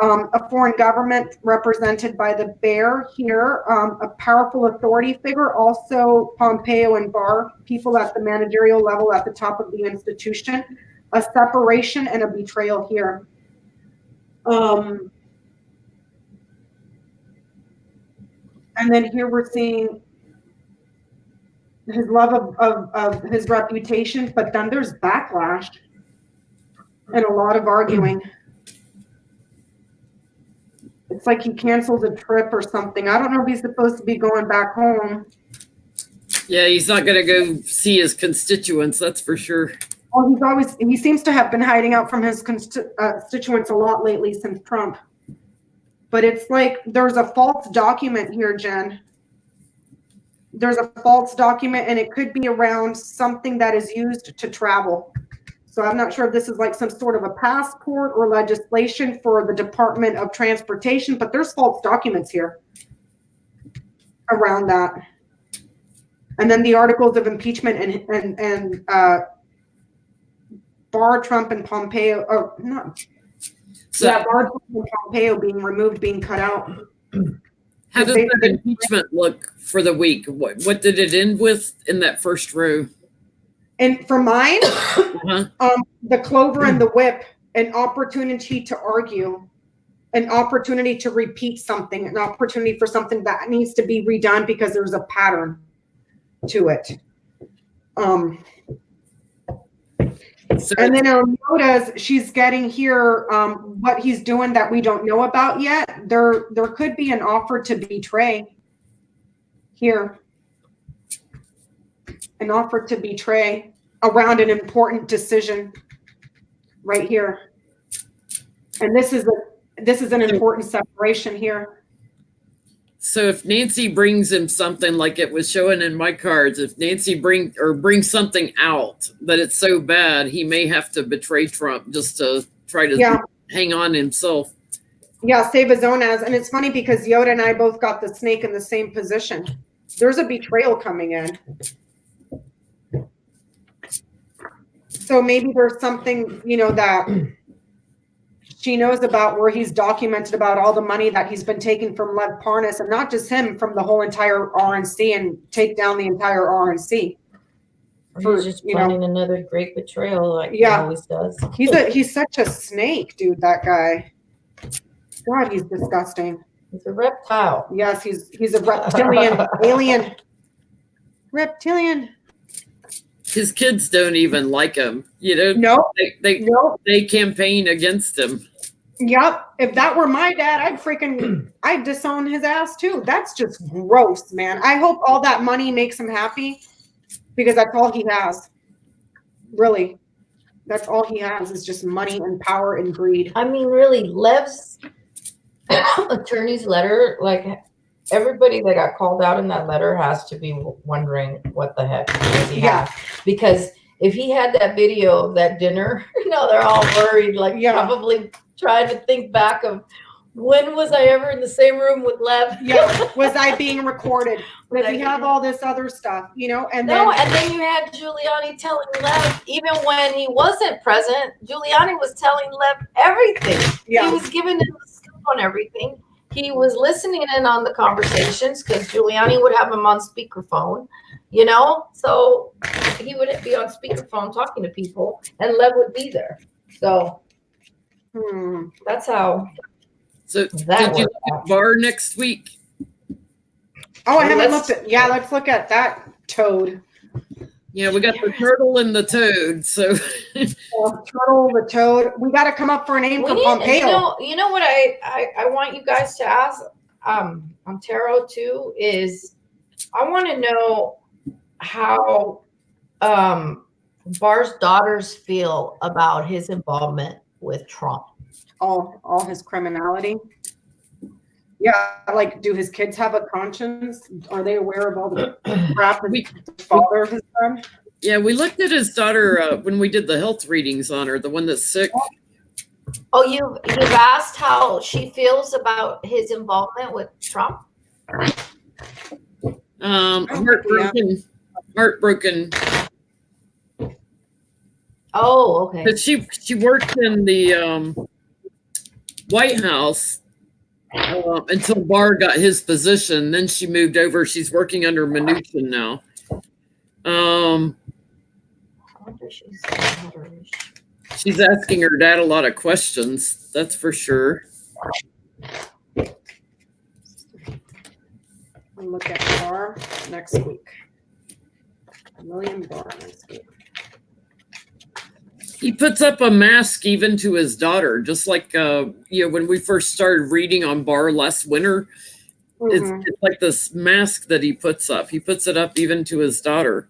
a foreign government represented by the bear here, a powerful authority figure, also Pompeo and Barr, people at the managerial level at the top of the institution, a separation and a betrayal here. And then here we're seeing his love of his reputation, but then there's backlash and a lot of arguing. It's like he canceled a trip or something. I don't know if he's supposed to be going back home. Yeah, he's not going to go see his constituents, that's for sure. Well, he seems to have been hiding out from his constituents a lot lately since Trump. But it's like there's a false document here, Jen. There's a false document, and it could be around something that is used to travel. So I'm not sure if this is like some sort of a passport or legislation for the Department of Transportation, but there's false documents here around that. And then the articles of impeachment and Barr, Trump, and Pompeo, or not. So, yeah, Barr, Trump, and Pompeo being removed, being cut out. How does that impeachment look for the week? What did it end with in that first row? And for mine, the clover and the whip, an opportunity to argue, an opportunity to repeat something, an opportunity for something that needs to be redone because there's a pattern to it. And then notice she's getting here what he's doing that we don't know about yet. There could be an offer to betray here. An offer to betray around an important decision right here. And this is an important separation here. So if Nancy brings him something like it was showing in my cards, if Nancy brings something out that it's so bad, he may have to betray Trump just to try to hang on himself. Yeah, save his own ass. And it's funny because Yoda and I both got the snake in the same position. There's a betrayal coming in. So maybe there's something, that she knows about where he's documented about all the money that he's been taking from Lev Parnas, and not just him, from the whole entire RNC, and take down the entire RNC. He's just planning another great betrayal like he always does. He's such a snake, dude, that guy. God, he's disgusting. He's a reptile. Yes, he's a reptilian, alien. Reptilian. His kids don't even like him. No. They campaign against him. Yep. If that were my dad, I'd disown his ass too. That's just gross, man. I hope all that money makes him happy, because that's all he has. Really. That's all he has is just money and power and greed. I mean, really, Lev's attorney's letter, like everybody that got called out in that letter has to be wondering what the heck does he have. Because if he had that video of that dinner, they're all worried, probably trying to think back of, when was I ever in the same room with Lev? Yeah, was I being recorded? Does he have all this other stuff, and then you had Giuliani telling Lev, even when he wasn't present, Giuliani was telling Lev everything. Yeah. He was giving him the scoop on everything. He was listening in on the conversations because Giuliani would have him on speakerphone, so he would be on speakerphone talking to people, and Lev would be there. So that's how. So did you look at Barr next week? Oh, I haven't looked at. Yeah, let's look at that toad. Yeah, we got the turtle and the toad. So turtle, the toad. We got to come up for a name for Pompeo. You know what I want you guys to ask on tarot too is, I want to know how Barr's daughters feel about his involvement with Trump. All his criminality. Yeah, do his kids have a conscience? Are they aware of all the crap his father has done? Yeah, we looked at his daughter when we did the health readings on her, the one that's sick. Oh, you've asked how she feels about his involvement with Trump? Heartbroken. Oh, okay. But she worked in the White House until Barr got his position. Then she moved over. She's working under Mnuchin now. I wonder she's asking her dad a lot of questions. That's for sure. I'll look at Barr next week. William Barr next week. He puts up a mask even to his daughter, just like when we first started reading on Barr last winter. It's like this mask that he puts up. He puts it up even to his daughter.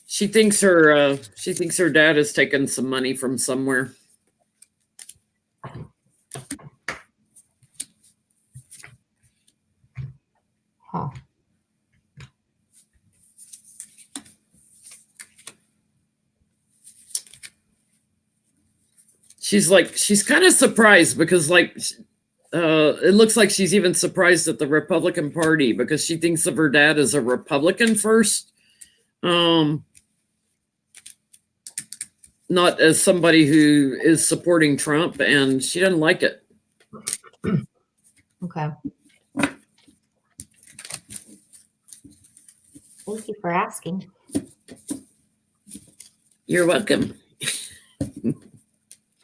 She thinks her dad has taken some money from somewhere. Huh. She's kind of surprised because it looks like she's even surprised at the Republican Party because she thinks of her dad as a Republican first. not as somebody who is supporting Trump, and she doesn't like it. Okay. Thank you for asking. You're welcome.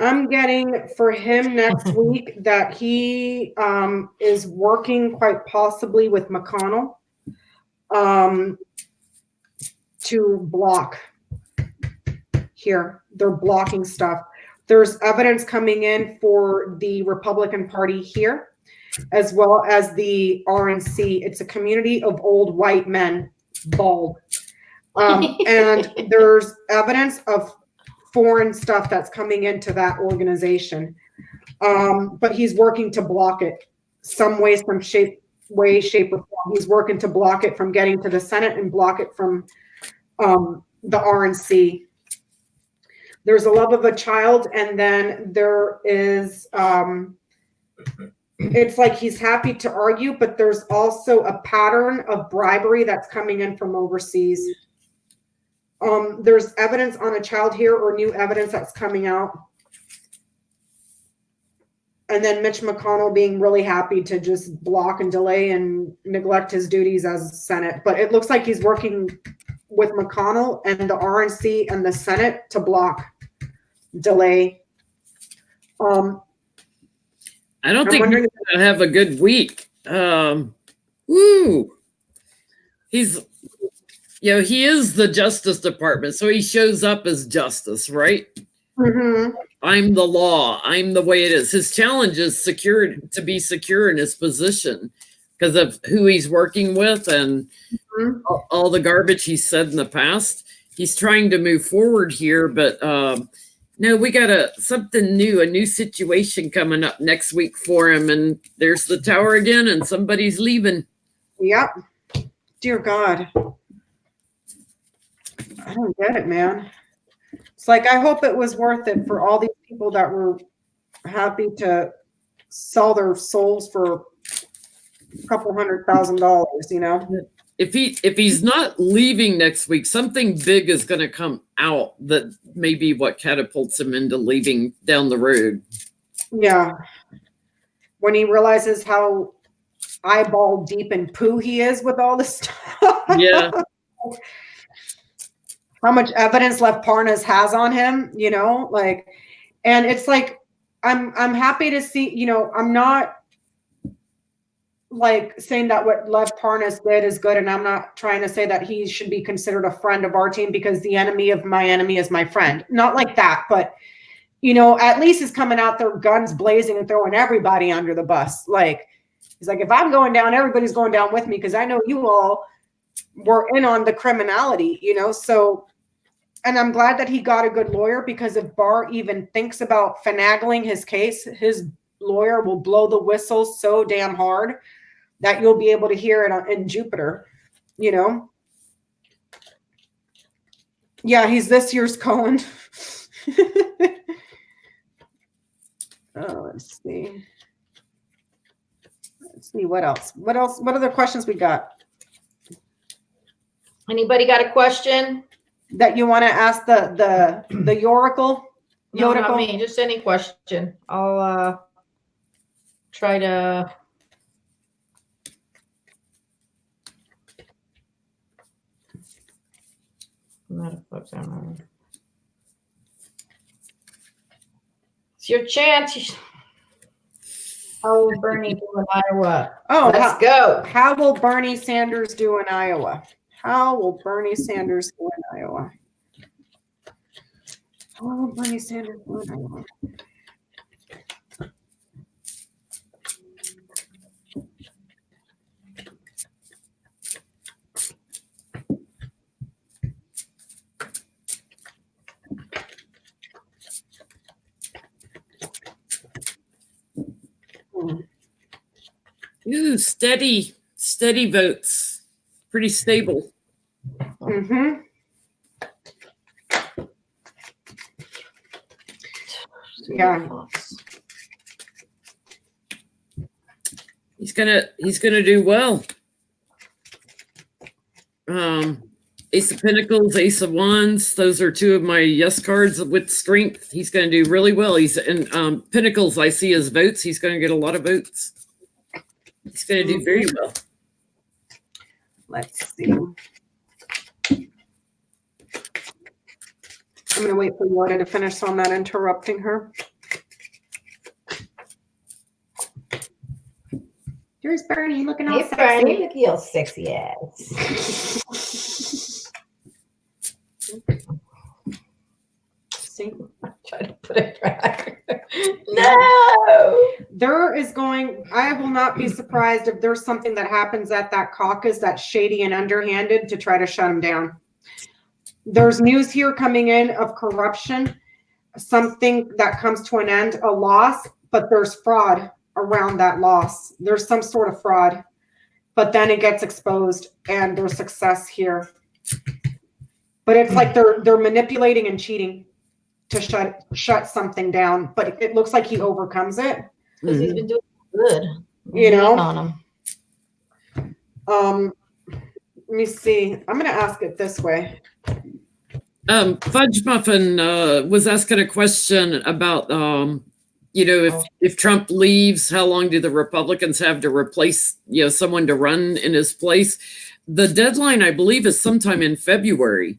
I'm getting for him next week that he is working quite possibly with McConnell to block here. They're blocking stuff. There's evidence coming in for the Republican Party here, as well as the RNC. It's a community of old white men, bald. And there's evidence of foreign stuff that's coming into that organization. But he's working to block it some way, some shape or form. He's working to block it from getting to the Senate and block it from the RNC. There's a love of a child, and then there is it's like he's happy to argue, but there's also a pattern of bribery that's coming in from overseas. There's evidence on a child here, or new evidence that's coming out. And then Mitch McConnell being really happy to just block and delay and neglect his duties as Senate. But it looks like he's working with McConnell and the RNC and the Senate to block, delay. I don't think he's gonna have a good week. He's, he is the Justice Department, so he shows up as justice, right? Mm-hmm. I'm the law. I'm the way it is. His challenge is to be secure in his position because of who he's working with and all the garbage he said in the past. He's trying to move forward here, but no, we got something new, a new situation coming up next week for him. And there's the tower again, and somebody's leaving. Yep. Dear God. I don't get it, man. It's like, I hope it was worth it for all these people that were happy to sell their souls for a couple $100,000, If he's not leaving next week, something big is going to come out that may be what catapults him into leaving down the road. Yeah. When he realizes how eyeball deep in poo he is with all this stuff. Yeah. How much evidence Lev Parnas has on him, and it's like, I'm happy to see, I'm not like saying that what Lev Parnas did is good. And I'm not trying to say that he should be considered a friend of our team because the enemy of my enemy is my friend. Not like that, but at least he's coming out there guns blazing and throwing everybody under the bus. Like, he's like, if I'm going down, everybody's going down with me because I know you all were in on the criminality, so. And I'm glad that he got a good lawyer, because if Barr even thinks about finagling his case, his lawyer will blow the whistle so damn hard that you'll be able to hear it in Jupiter, Yeah, he's this year's Cohen. Oh, let's see. Let's see what else. What other questions we got? Anybody got a question that you want to ask the Yoracle? No, not me. Just any question. I'll try to. It's your chance. How will Bernie do in Iowa? Oh, let's go. How will Bernie Sanders do in Iowa? How will Bernie Sanders do in Iowa? How will Bernie Sanders do in Iowa? Ooh, steady votes. Pretty stable. Mm-hmm. Yeah. He's gonna do well. Ace of Pentacles, Ace of Wands. Those are two of my yes cards with strength. He's going to do really well. He's in Pentacles. I see his votes. He's going to get a lot of votes. He's going to do very well. Let's see. I'm going to wait for Yoda to finish so I'm not interrupting her. Here's Bernie looking all sexy. Bernie, look at your sexy ass. See? Try to put it back. No. There is going, I will not be surprised if there's something that happens at that caucus that's shady and underhanded to try to shut him down. There's news here coming in of corruption, something that comes to an end, a loss, but there's fraud around that loss. There's some sort of fraud, but then it gets exposed and there's success here. But it's like they're manipulating and cheating to shut something down, but it looks like he overcomes it. Because he's been doing good. You know? On him. Let me see. I'm going to ask it this way. Fudge Muffin was asking a question about, if Trump leaves, how long do the Republicans have to replace, someone to run in his place? The deadline, I believe, is sometime in February.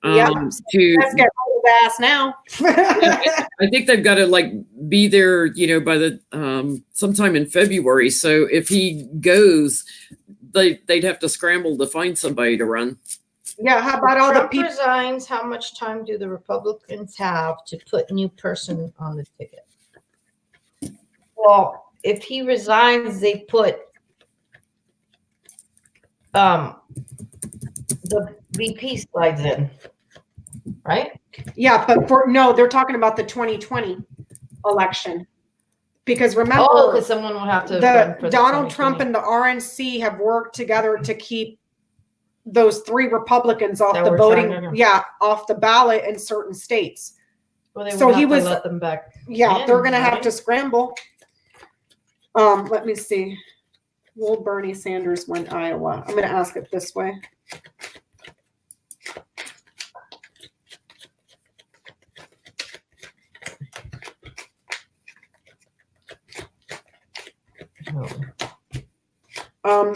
Let's get rid of ass now. I think they've got to be there, by the sometime in February. So if he goes, they'd have to scramble to find somebody to run. Yeah, how about all the people resigns? How much time do the Republicans have to put a new person on the ticket? Well, if he resigns, they put the VP slides in, right? Yeah, but they're talking about the 2020 election. Because remember, because someone will have to. Donald Trump and the RNC have worked together to keep those 3 Republicans off the voting, off the ballot in certain states. Well, they so he was let them back. Yeah, they're going to have to scramble. Let me see. Will Bernie Sanders win Iowa? I'm going to ask it this way.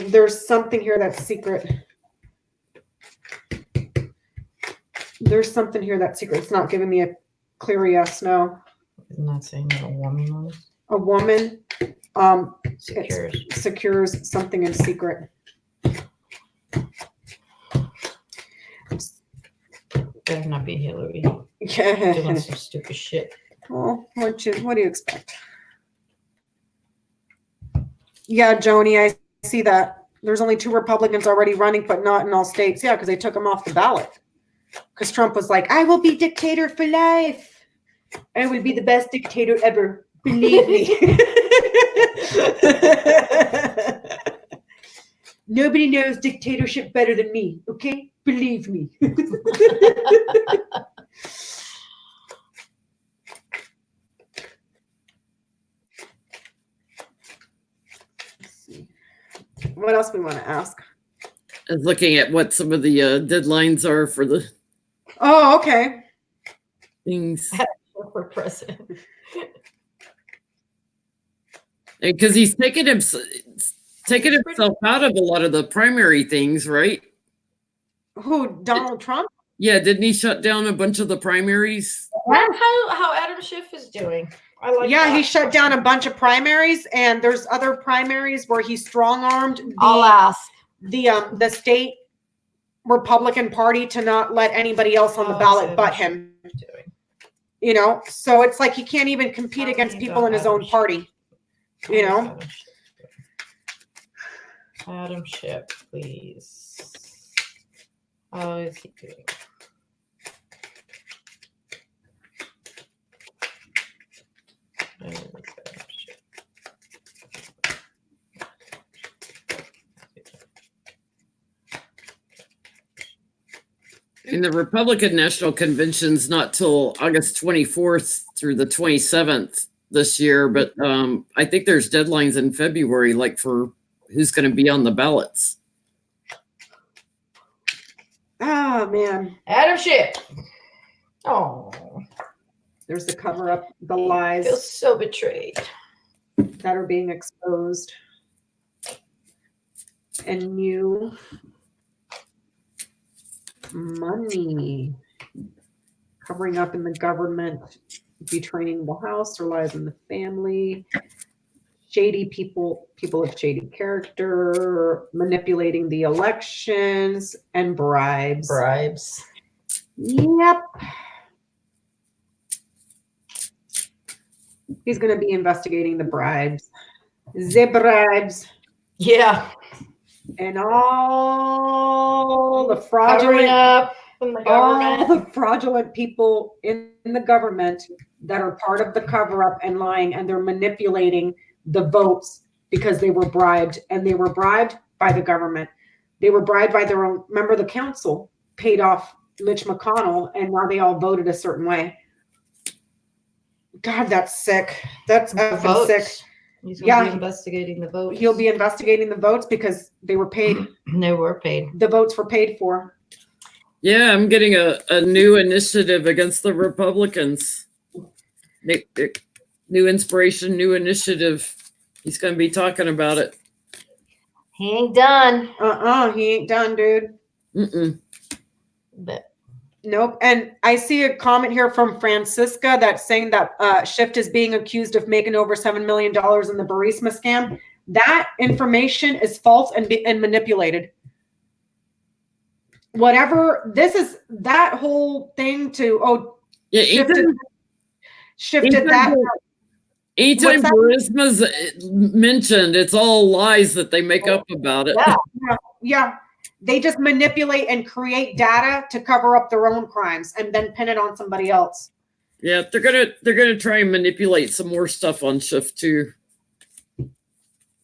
There's something here that's secret. There's something here that's secret. It's not giving me a clear yes, no. I'm not saying that a woman was. A woman secures something in secret. Better not be Hillary. Yeah. Doing some stupid shit. Well, what do you expect? Yeah, Joni, I see that. There's only 2 Republicans already running, but not in all states. Yeah, because they took them off the ballot. Because Trump was like, I will be dictator for life. I will be the best dictator ever. Believe me. Nobody knows dictatorship better than me. Okay? Believe me. What else we want to ask? I was looking at what some of the deadlines are for the. Oh, okay. Things for president. Because he's taken himself out of a lot of the primary things, right? Who, Donald Trump? Yeah, didn't he shut down a bunch of the primaries? How Adam Schiff is doing. I like that. He shut down a bunch of primaries, and there's other primaries where he strong-armed the state Republican Party to not let anybody else on the ballot but him. So it's like he can't even compete against people in his own party. Adam Schiff, please. How is he doing? And the Republican National Convention's not till August 24th through the 27th this year, but I think there's deadlines in February, for who's going to be on the ballots. Oh man, Adam Schiff. Oh, there's the cover up, the I feel lies so betrayed. that are being exposed, and new money covering up in the government, betraying the House, or lies in the family. Shady people of shady character, manipulating the elections, and bribes. Bribes. Yep. He's going to be investigating the bribes. The bribes. Yeah. And all the Covering fraudulent, up in the government. all the fraudulent people in the government that are part of the cover-up and lying, and they're manipulating the votes because they were bribed, and they were bribed by the government. They were bribed by their own. Remember, the council paid off Mitch McConnell, and now they all voted a certain way. God, that's sick. That's effing sick. He's going to be investigating the votes. He'll be investigating the votes because they were paid. They were paid. The votes were paid for. Yeah, I'm getting a new initiative against the Republicans. New inspiration, new initiative. He's going to be talking about it. He ain't done. He ain't done, dude. Mm-mm. But Nope. And I see a comment here from Francisca that's saying that Schiff is being accused of making over $7 million in the Burisma scam. That information is false and manipulated. Whatever this is, that whole thing to shifted that. Anytime Burisma's mentioned, it's all lies that they make up about it. Yeah. They just manipulate and create data to cover up their own crimes and then pin it on somebody else. Yeah, they're gonna try and manipulate some more stuff on Schiff too.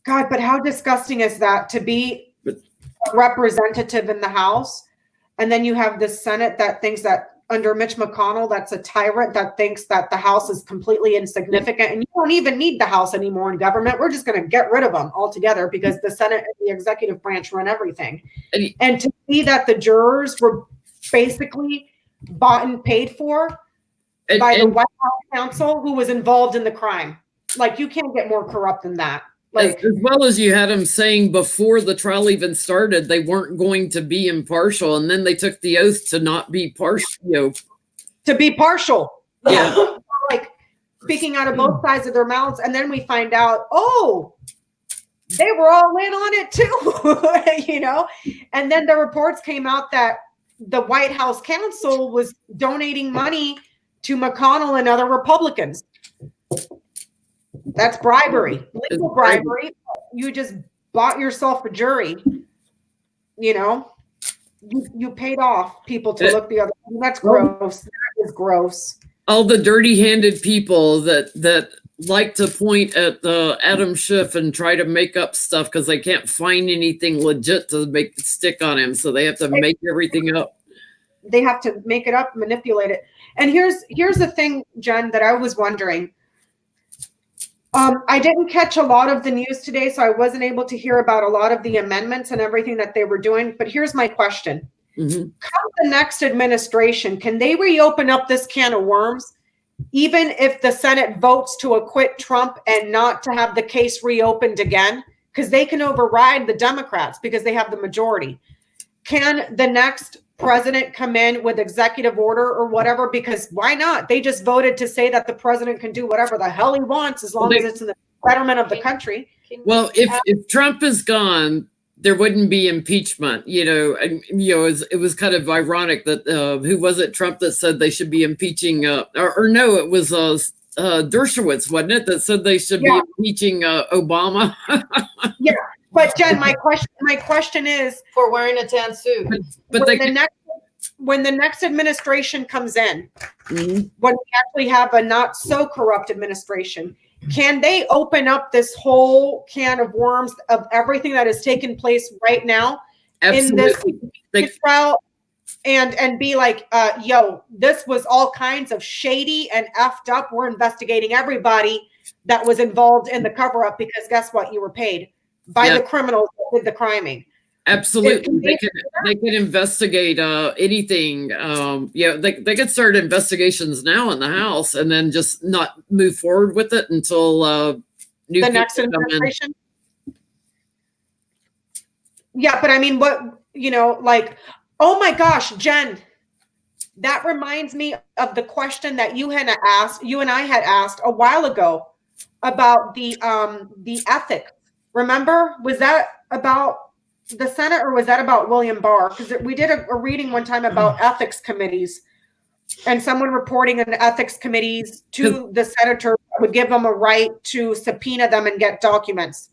God, but how disgusting is that to be a representative in the House, and then you have the Senate that thinks that under Mitch McConnell, that's a tyrant that thinks that the House is completely insignificant, and you don't even need the House anymore in government. We're just going to get rid of them altogether because the Senate and the executive branch run everything. And to see that the jurors were basically bought and paid for by the White House counsel who was involved in the crime. Like, you can't get more corrupt than that. Like, as well as you had them saying before the trial even started, they weren't going to be impartial, and then they took the oath to not be partial. To be partial. Yeah. Like, speaking out of both sides of their mouths, and then we find out, they were all in on it too, And then the reports came out that the White House counsel was donating money to McConnell and other Republicans. That's bribery, legal bribery. You just bought yourself a jury. You paid off people to look the other way. That's gross. That is gross. All the dirty-handed people that like to point at Adam Schiff and try to make up stuff because they can't find anything legit to make stick on him, so they have to make everything up. They have to make it up, manipulate it. And here's the thing, Jen, that I was wondering. I didn't catch a lot of the news today, so I wasn't able to hear about a lot of the amendments and everything that they were doing. But here's my question. Mm-hmm. Come the next administration, can they reopen up this can of worms, even if the Senate votes to acquit Trump and not to have the case reopened again? Because they can override the Democrats because they have the majority. Can the next president come in with executive order or whatever? Because why not? They just voted to say that the president can do whatever the hell he wants as long as it's in the betterment of the country. Well, if Trump is gone, there wouldn't be impeachment. It was kind of ironic that who was it? Trump that said they should be impeaching, or no, it was Dershowitz, wasn't it? That said they should be impeaching Obama. Yeah. But Jen, my question is, for wearing a tan suit. But when the next administration comes in, mm-hmm. when we actually have a not so corrupt administration, can they open up this whole can of worms of everything that has taken place right now Absolutely. in this trial and be like, this was all kinds of shady and effed up. We're investigating everybody that was involved in the cover up because guess what? You were paid by the criminals that did the criming. Absolutely, they can investigate anything. They could start investigations now in the House and then just not move forward with it until new The next people come in. administration. Yeah, but I mean, oh my gosh, Jen, that reminds me of the question that you and I had asked a while ago about the ethics. Remember, was that about the Senate or was that about William Barr? Because we did a reading one time about ethics committees and someone reporting in ethics committees to the senator would give them a right to subpoena them and get documents.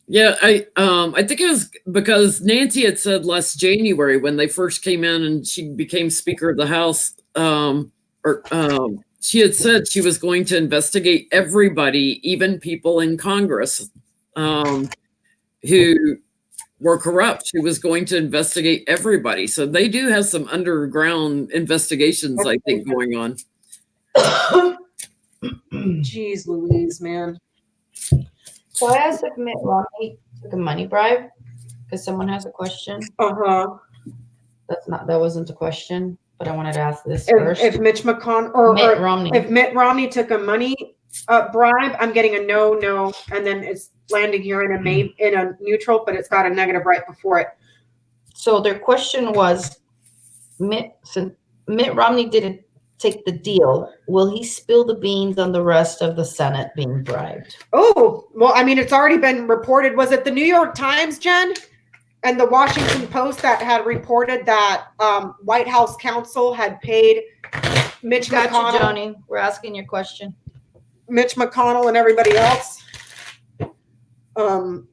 Yeah, I think it was because Nancy had said last January when they first came in and she became Speaker of the House, she had said she was going to investigate everybody, even people in Congress who were corrupt. She was going to investigate everybody. So they do have some underground investigations, I think, going on. Jeez Louise, man. So I asked if Mitt Romney took a money bribe because someone has a question. Uh-huh. That wasn't a question, but I wanted to ask this If, first. if Mitch McConnell or Mitt Romney. If Mitt Romney took a money bribe, I'm getting a no, and then it's landing here in a neutral, but it's got a negative right before it. So their question was, since Mitt Romney didn't take the deal, will he spill the beans on the rest of the Senate being bribed? Oh, well, I mean, it's already been reported. Was it the New York Times, Jen? And the Washington Post that had reported that White House counsel had paid Mitch McConnell. Johnny. We're asking your question. Mitch McConnell and everybody else. Let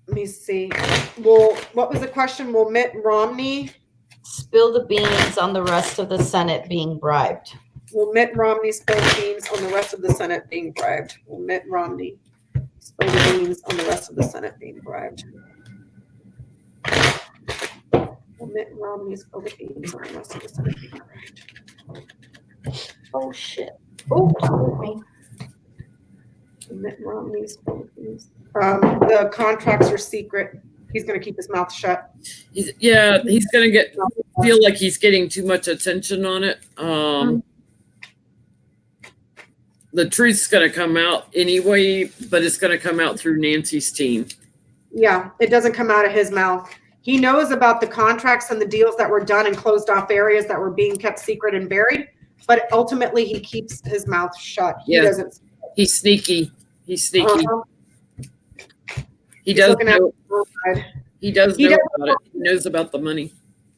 me see. Well, what was the question? Will Mitt Romney spill the beans on the rest of the Senate being bribed? Will Mitt Romney spill the beans on the rest of the Senate being bribed? Will Mitt Romney spill the beans on the rest of the Senate being bribed? Will Mitt Romney spill the beans on the rest of the Senate being bribed? Oh shit. Oh, excuse me. Will Mitt Romney spill the beans. The contracts are secret. He's going to keep his mouth shut. He's going to feel like he's getting too much attention on it. The truth's going to come out anyway, but it's going to come out through Nancy's team. Yeah, it doesn't come out of his mouth. He knows about the contracts and the deals that were done in closed off areas that were being kept secret and buried, but ultimately he keeps his mouth shut. He doesn't. He's sneaky. He's sneaky. Uh-huh. He does know. He does know about it. He knows about the money.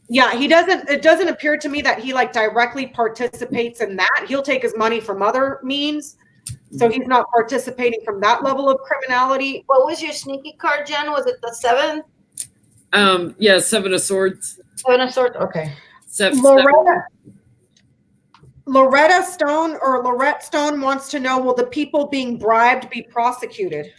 Yeah, he doesn't. It doesn't appear to me that he directly participates in that. He'll take his money from other means, so he's not participating from that level of criminality. What was your sneaky card, Jen? Was it the 7? Yeah, 7 of Swords. 7 of Swords. Okay. Loretta Stone wants to know: will the people being bribed be prosecuted?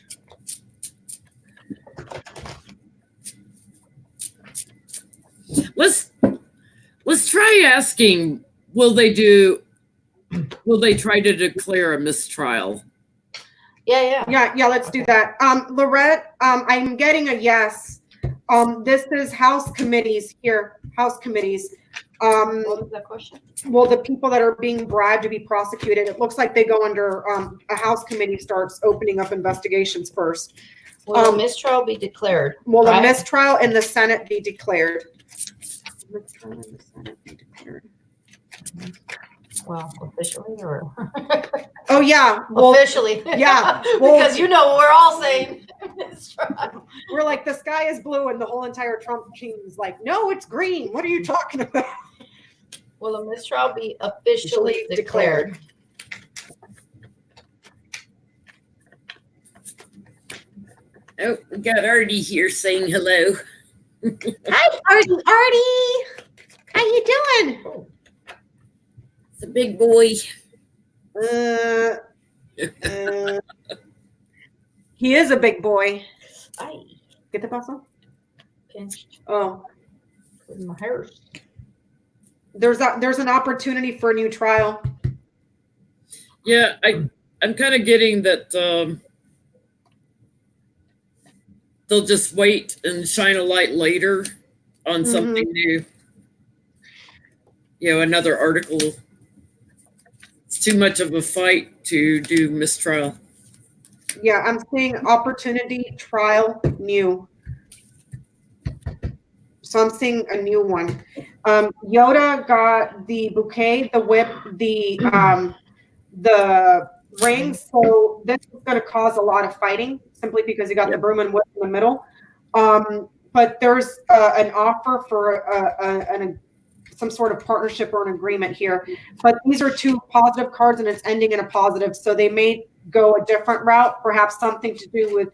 Let's try asking, will they try to declare a mistrial? Yeah, let's do that. Lorette, I'm getting a yes. This is House committees here. House committees. What was that question? Well, the people that are being bribed to be prosecuted, it looks like they go under a House committee starts opening up investigations first. Will a mistrial be declared? Will a mistrial in the Senate be declared? Mistrial in the Senate be declared. Well, officially or? Oh yeah, well, officially. Yeah, because we're all saying mistrial. We're like, the sky is blue, and the whole entire Trump team is like, no, it's green. What are you talking about? Will a mistrial be officially declared? Oh, we got Artie here saying hello. Hi, Artie. How you doing? It's a big boy. He is a big boy. Hi. Get the paso? Pinched. Oh. My hair. There's an opportunity for a new trial. Yeah, I'm kind of getting that they'll just wait and shine a light later on something new. You know, another article. It's too much of a fight to do mistrial. Yeah, I'm seeing opportunity, trial, new. So I'm seeing a new one. Yoda got the bouquet, the whip, the rings. So this is going to cause a lot of fighting simply because you got the broom and whip in the middle. But there's an offer for some sort of partnership or an agreement here. But these are two positive cards and it's ending in a positive. So they may go a different route, perhaps something to do with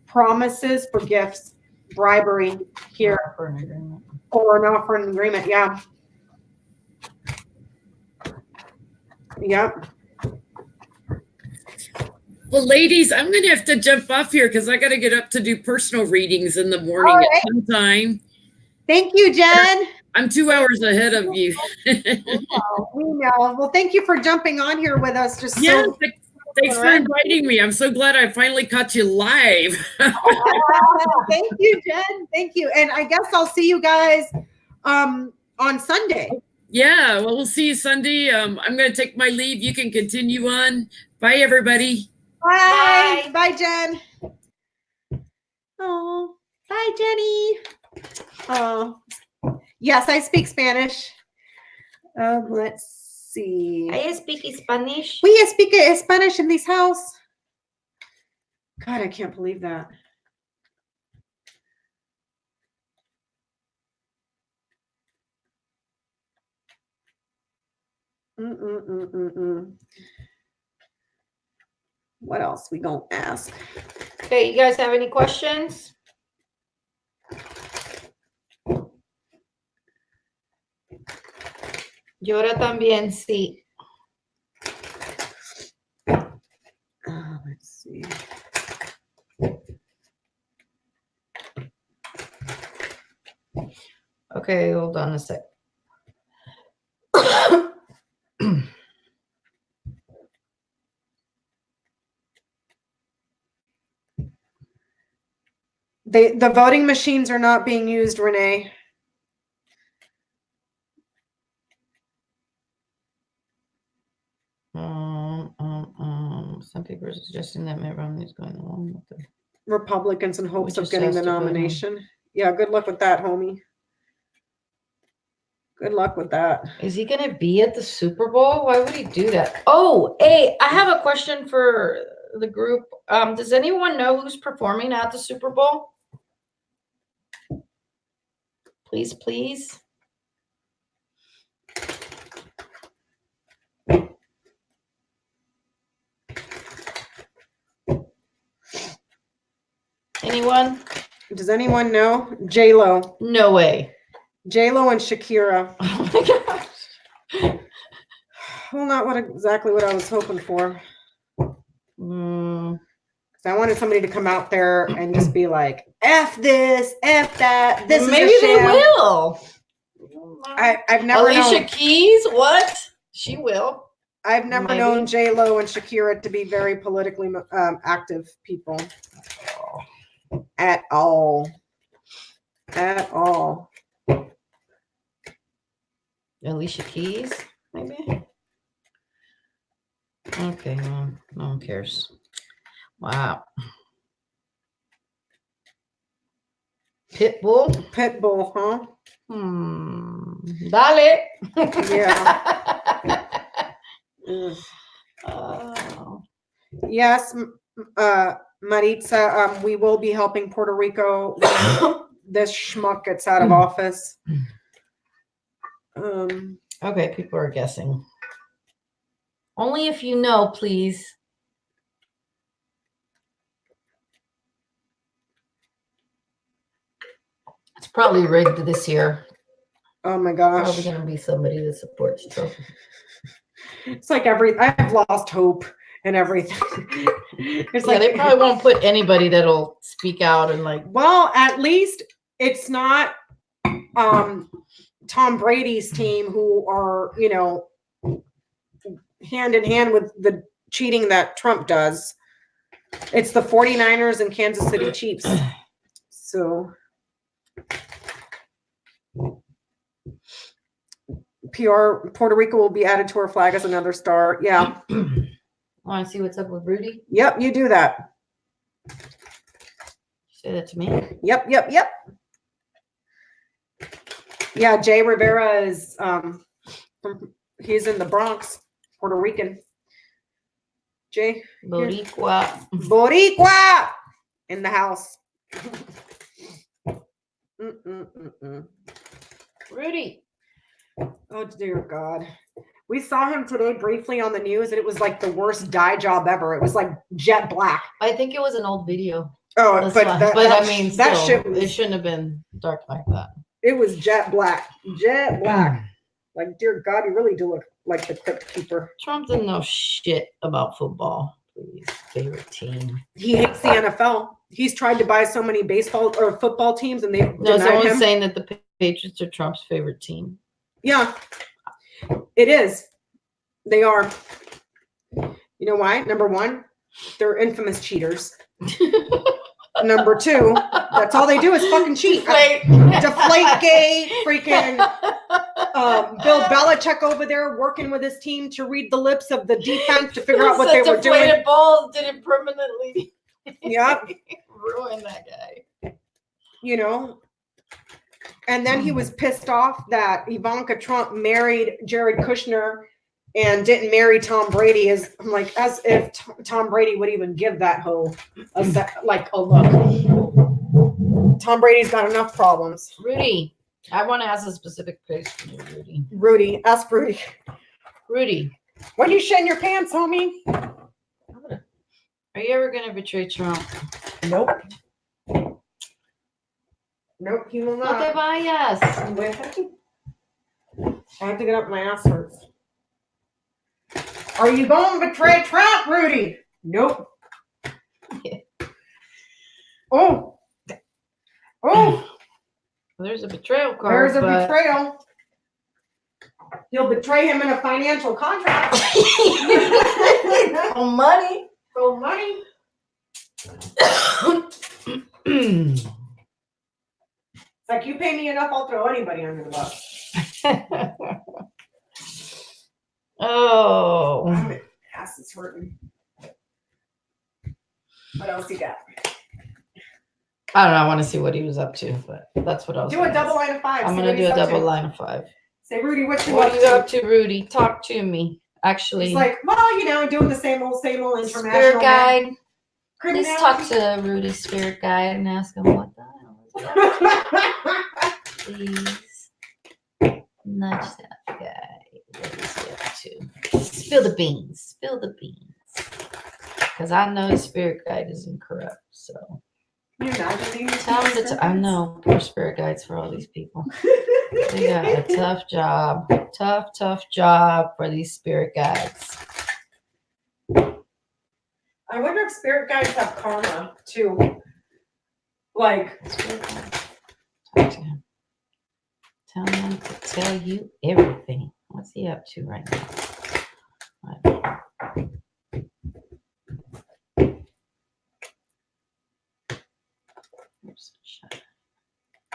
promises for gifts, bribery here. For an agreement. Or an offer and agreement, yeah. Yep. Well, ladies, I'm going to have to jump off here because I got to get up to do personal readings in the morning at some time. Thank you, Jen. I'm 2 hours ahead of you. We know. Well, thank you for jumping on here with us. Just yeah, thanks for inviting me. I'm so glad I finally caught you live. Thank you, Jen. Thank you. And I guess I'll see you guys on Sunday. Yeah, well, we'll see you Sunday. I'm going to take my leave. You can continue on. Bye, everybody. Bye. Bye, Jen. Oh, bye, Jenny. Oh, yes, I speak Spanish. Let's see. I speak Spanish. We speak Spanish in this house. God, I can't believe that. What else we gonna ask? Okay, you guys have any questions? Yo ahora también sí. Let's see. Okay, hold on a sec. The voting machines are not being used, Renee. Some people are suggesting that Mitt Romney is going along with the Republicans in hopes We of just getting the has to vote, huh? nomination. Yeah, good luck with that, homie. Good luck with that. Is he going to be at the Super Bowl? Why would he do that? Oh, hey, I have a question for the group. Does anyone know who's performing at the Super Bowl? Please, please. Anyone? Does anyone know? J-Lo. No way. J-Lo and Shakira. Oh my gosh. Well, not exactly what I was hoping for. Because I wanted somebody to come out there and just be like, F this, F that. This Maybe is a they sham. will. I've never Alicia known. Keys? What? She will. I've never Maybe. known J-Lo and Shakira to be very politically active people. At all. At all. Alicia Keys, maybe? Okay, well, no one cares. Wow. Pitbull? Pitbull, huh? Dale. Yeah. Oh. Yes, Maritza, we will be helping Puerto Rico when this schmuck gets out of office. Okay, people are guessing. Only if you know, please. It's probably rigged this year. Oh my gosh. Probably going to be somebody that supports Trump. It's like I've lost hope and everything. It's Yeah, they probably won't put anybody that'll speak out and like. Well, at least it's not Tom Brady's team who are, hand in hand with the cheating that Trump does. It's the 49ers and Kansas City Chiefs. So Puerto Rico will be added to our flag as another star. Yeah. Want to see what's up with Rudy? Yep, you do that. Say that to me. Yep. Yeah, Jay Rivera is he's in the Bronx, Puerto Rican. Jay Boricua in the house. Rudy. Oh dear God. We saw him today briefly on the news, and it was like the worst dye job ever. It was like jet black. I think it was an old video. Oh, That's but why. that, But that, I mean, that still, shit was, it shouldn't have been dark like that. it was jet black. Jet black. Like, dear God, you really do look like the crypt keeper. Trump didn't know shit about football. Please, favorite team. He hates the NFL. He's tried to buy so many baseball or football teams, and they've No, denied someone's him. saying that the Patriots are Trump's favorite team. Yeah, it is. They are. You know why? Number one, they're infamous cheaters. Number two, that's all they do is fucking cheat. Deflate gate, freaking Bill Belichick over there working with his team to read the lips of the defense to figure out what they were doing. Deflated balls didn't permanently Yep. ruin that guy. You know? And then he was pissed off that Ivanka Trump married Jared Kushner and didn't marry Tom Brady. I'm like, as if Tom Brady would even give that hoe a look. Tom Brady's got enough problems. Rudy, I want to ask a specific question, Rudy. Rudy, ask Rudy. Rudy, When you shit in your pants, homie? are you ever going to betray Trump? Nope. Nope, he will No not. te vayas. I have to get up. My ass hurts. Are you going to betray Trump, Rudy? Nope. Yeah. Oh. There's a betrayal card. There's a betrayal. You'll betray him in a financial contract. For money. For money. It's like, you pay me enough, I'll throw anybody under the bus. Oh. My ass is hurting. What else you got? I don't know. I want to see what he was up to, but that's what I was Do a double line of five. I'm going to do a double line of 5. Say, Rudy, what you What up are you up to, Rudy? Talk to me. Actually, He's like, well, you know, doing the same old international. Spirit guide. Please criminality. talk to Rudy's spirit guide and ask him what the hell is that? Please nudge that guy. What is he up to? Spill the beans. Spill the beans. Because I know the spirit guide is incorrupt. So Can you imagine these tell him people that I know poor spirit guides for all these people. They got a tough job. Tough job for these spirit guides. I wonder if spirit guides have karma too. Like, Talk to him. Tell him to tell you everything. What's he up to right now?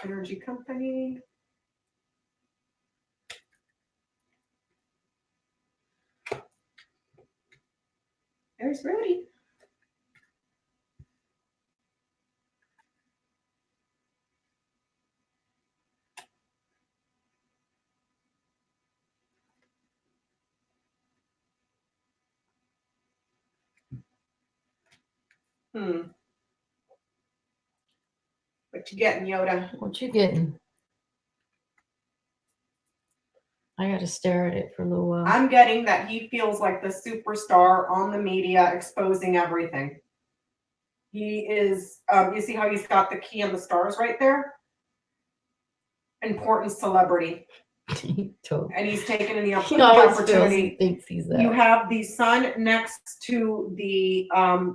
energy company. There's Rudy. What you getting, Yoda? What you getting? I gotta stare at it for a little while. I'm getting that he feels like the superstar on the media exposing everything. He is, you see how he's got the key and the stars right there? Important celebrity. Totally. And he's taken in the He always feels opportunity. he thinks he's that. You have the sun next to the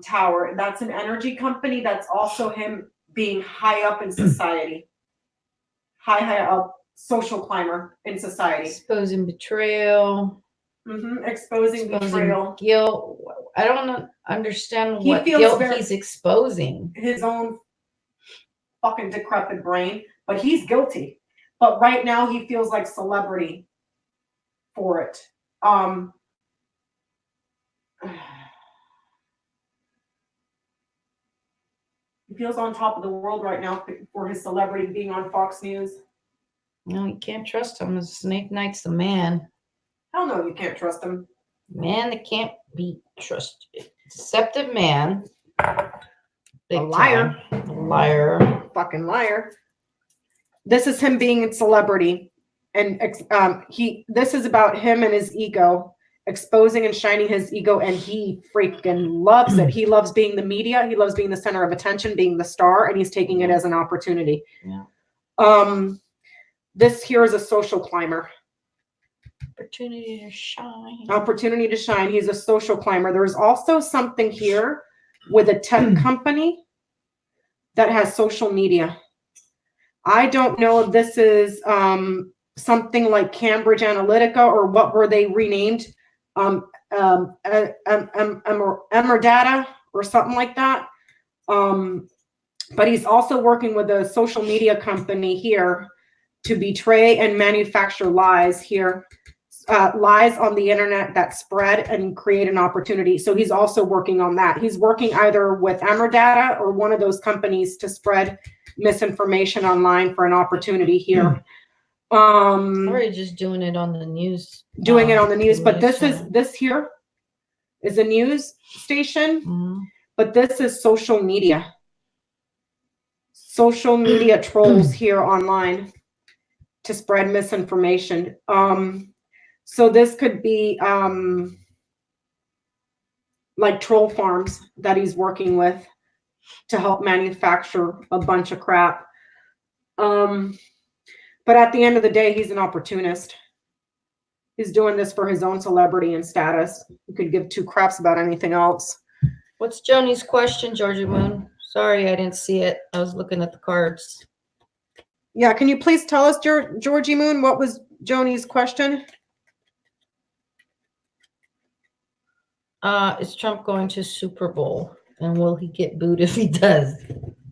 tower. That's an energy company. That's also him being high up in society. High up, social climber in society. Exposing betrayal. Exposing betrayal. Guilt. I don't understand He what feels guilt very- he's exposing. His own fucking decrepit brain, but he's guilty. But right now he feels like celebrity for it. He feels on top of the world right now for his celebrity being on Fox News. No, you can't trust him. Snake Knight's the man. Hell no, you can't trust him. Man that can't be trusted. Deceptive man. Big A liar. time. A liar. Fucking liar. This is him being a celebrity. And this is about him and his ego, exposing and shining his ego, and he freaking loves it. He loves being the media. He loves being the center of attention, being the star, and he's taking it as an opportunity. Yeah. This here is a social climber. Opportunity to shine. Opportunity to shine. He's a social climber. There's also something here with a tech company that has social media. I don't know if this is something like Cambridge Analytica, or what were they renamed? Emerdata or something like that. But he's also working with a social media company here to betray and manufacture lies here. Lies on the internet that spread and create an opportunity. So he's also working on that. He's working either with Emerdata or one of those companies to spread misinformation online for an opportunity here. Or just doing it on the news. Doing it on the news. But this here is a news station, but this is social media. Social media trolls here online to spread misinformation. So this could be like troll farms that he's working with to help manufacture a bunch of crap. But at the end of the day, he's an opportunist. He's doing this for his own celebrity and status. He could give two craps about anything else. What's Joni's question, Georgia Moon? Sorry, I didn't see it. I was looking at the cards. Yeah, can you please tell us, Georgie Moon, what was Joni's question? Is Trump going to Super Bowl? And will he get booed if he does?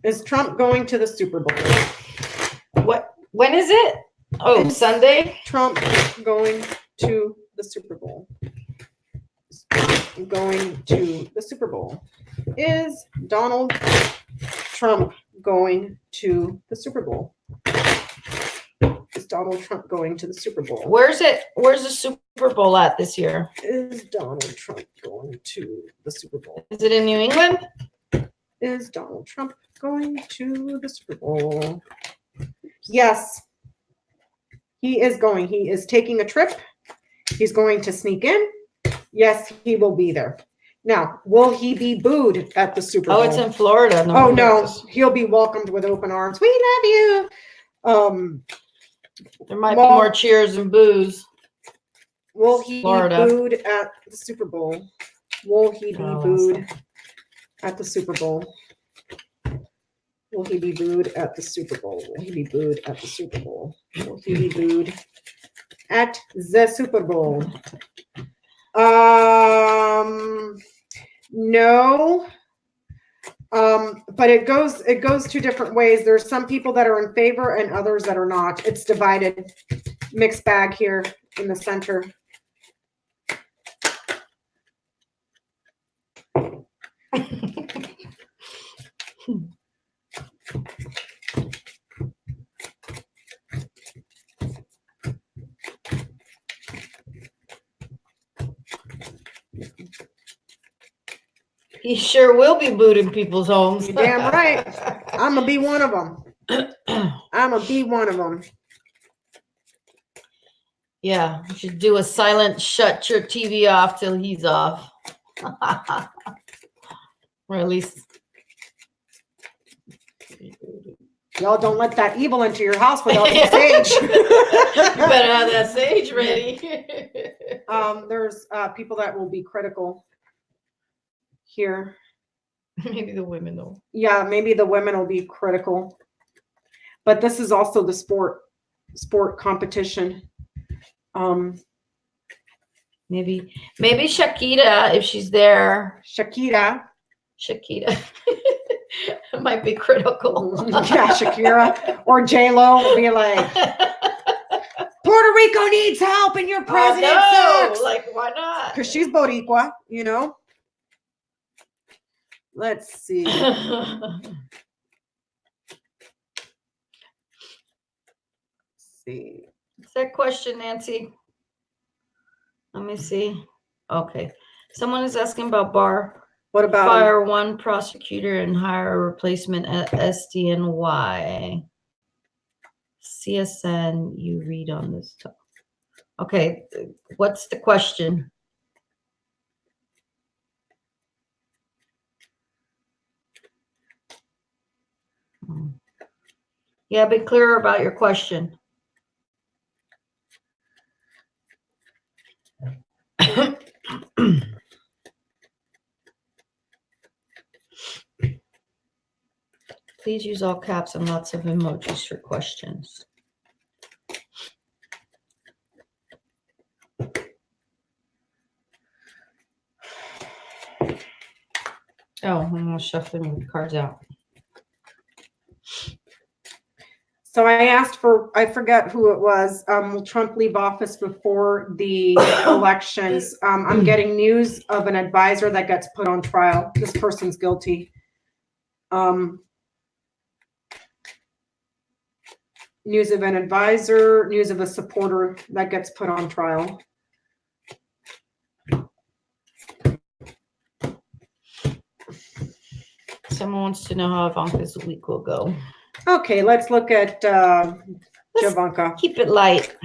Is Trump going to the Super Bowl? What? When is it? Oh, It's Sunday? Trump going to the Super Bowl. Is Trump going to the Super Bowl? Is Donald Trump going to the Super Bowl? Is Donald Trump going to the Super Bowl? Where's it? Where's the Super Bowl at this year? Is Donald Trump going to the Super Bowl? Is it in New England? Is Donald Trump going to the Super Bowl? Yes, he is going. He is taking a trip. He's going to sneak in. Yes, he will be there. Now, will he be booed at the Super Bowl? Oh, it's in Florida. Oh, no. He'll be welcomed with open arms. We love you. There might be more cheers and boos. Will he Florida. be booed at the Super Bowl? Will he be booed at the Super Bowl? Will he be booed at the Super Bowl? Will he be booed at the Super Bowl? Will he be booed at the Super Bowl? No. But it goes two different ways. There's some people that are in favor and others that are not. It's divided, mixed bag here in the center. He sure will be booed in people's homes. You're damn right. I'm gonna be one of them. I'm gonna be one of them. Yeah, you should do a silent shut your TV off till he's off. Or at least Y'all don't let that evil into your house without the sage. you better have that sage ready. There's people that will be critical here. Maybe the women though. Yeah, maybe the women will be critical. But this is also the sport competition. Maybe Shakira, if she's there. Shakira. I It might be critical. Yeah, Shakira or J-Lo will be like, Puerto Rico needs help and your president sucks. Like, why not? Because she's Boricua, you know? Let's see. See. What's that question, Nancy? Let me see. Okay. Someone is asking about Barr. What about fire one prosecutor and hire a replacement at SDNY. CSN, you read on this stuff. Okay, what's the question? Yeah, be clearer about your question. Please use all caps and lots of emojis for questions. Oh, I'm gonna shuffle the cards out. So I asked for, I forget who it was. Will Trump leave office before the elections? I'm getting news of an advisor that gets put on trial. This person's guilty. News of an advisor, news of a supporter that gets put on trial. Someone wants to know how Ivanka's week will go. Okay, let's look at Jovanka. Keep it light.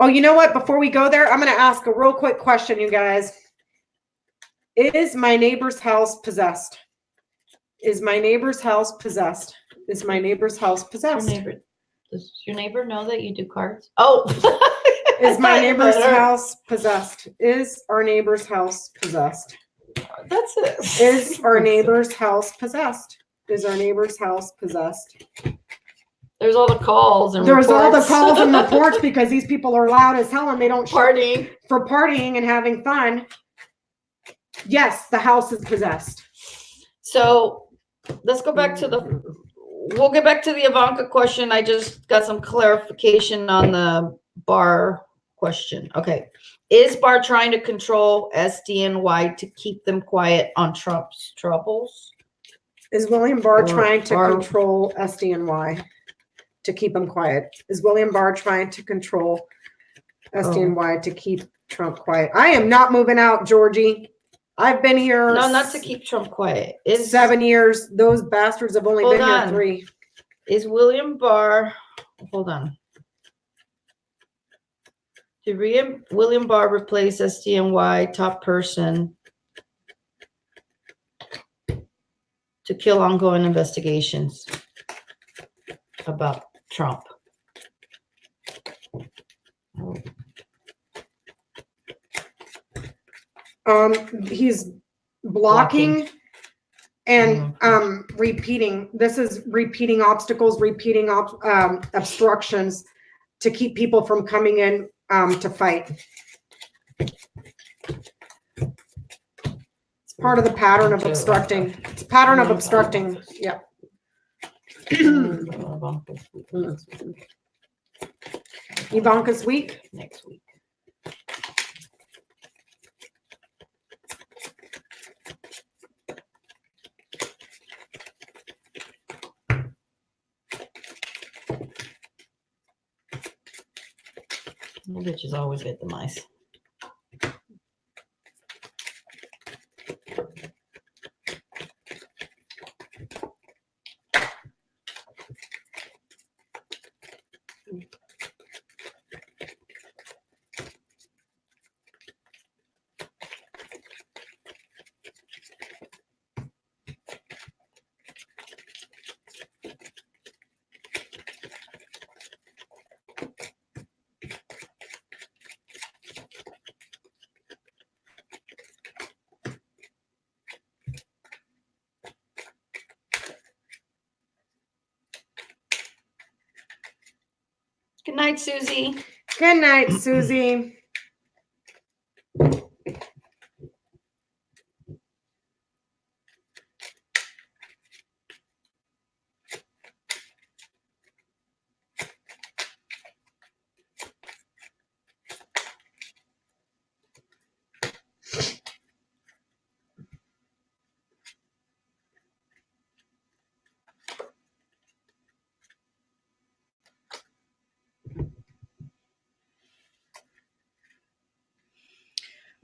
Oh, you know what? Before we go there, I'm going to ask a real quick question, you guys. Is my neighbor's house possessed? Is my neighbor's house possessed? Is my neighbor's house possessed? Does your neighbor know that you do cards? Oh. Is my neighbor's house possessed? Is our neighbor's house possessed? That's it. Is our neighbor's house possessed? Is our neighbor's house possessed? There's all the calls and There's all the reports. calls and reports because these people are loud as hell and they don't Partying. for partying and having fun. Yes, the house is possessed. So let's go back to we'll get back to the Ivanka question. I just got some clarification on the Barr question. Okay. Is Barr trying to control SDNY to keep them quiet on Trump's troubles? Is William Barr Or trying to Barr- control SDNY to keep him quiet? Is William Barr trying to control SDNY to keep Trump quiet? I am not moving out, Georgie. I've been here. No, not to keep Trump quiet. Is 7 years. Those bastards have only Hold been on. here 3. Is William Barr, hold on. Did William Barr replace SDNY top person to kill ongoing investigations about Trump? He's blocking and repeating. This is repeating obstacles, repeating obstructions to keep people from coming in to fight. It's part of the pattern of obstructing. It's a pattern of obstructing. Yeah. Ivanka's week. Next week. The bitches always get the mice. Good night, Susie. Good night, Susie.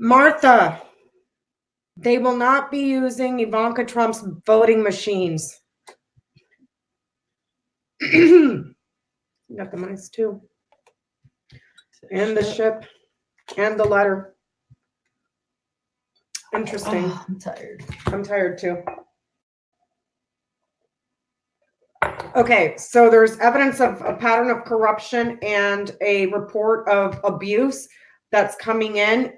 Martha, they will not be using Ivanka Trump's voting machines. Got the mice too. And the ship. And the letter. Interesting. Oh, I'm tired. I'm tired too. Okay, so there's evidence of a pattern of corruption and a report of abuse that's coming in.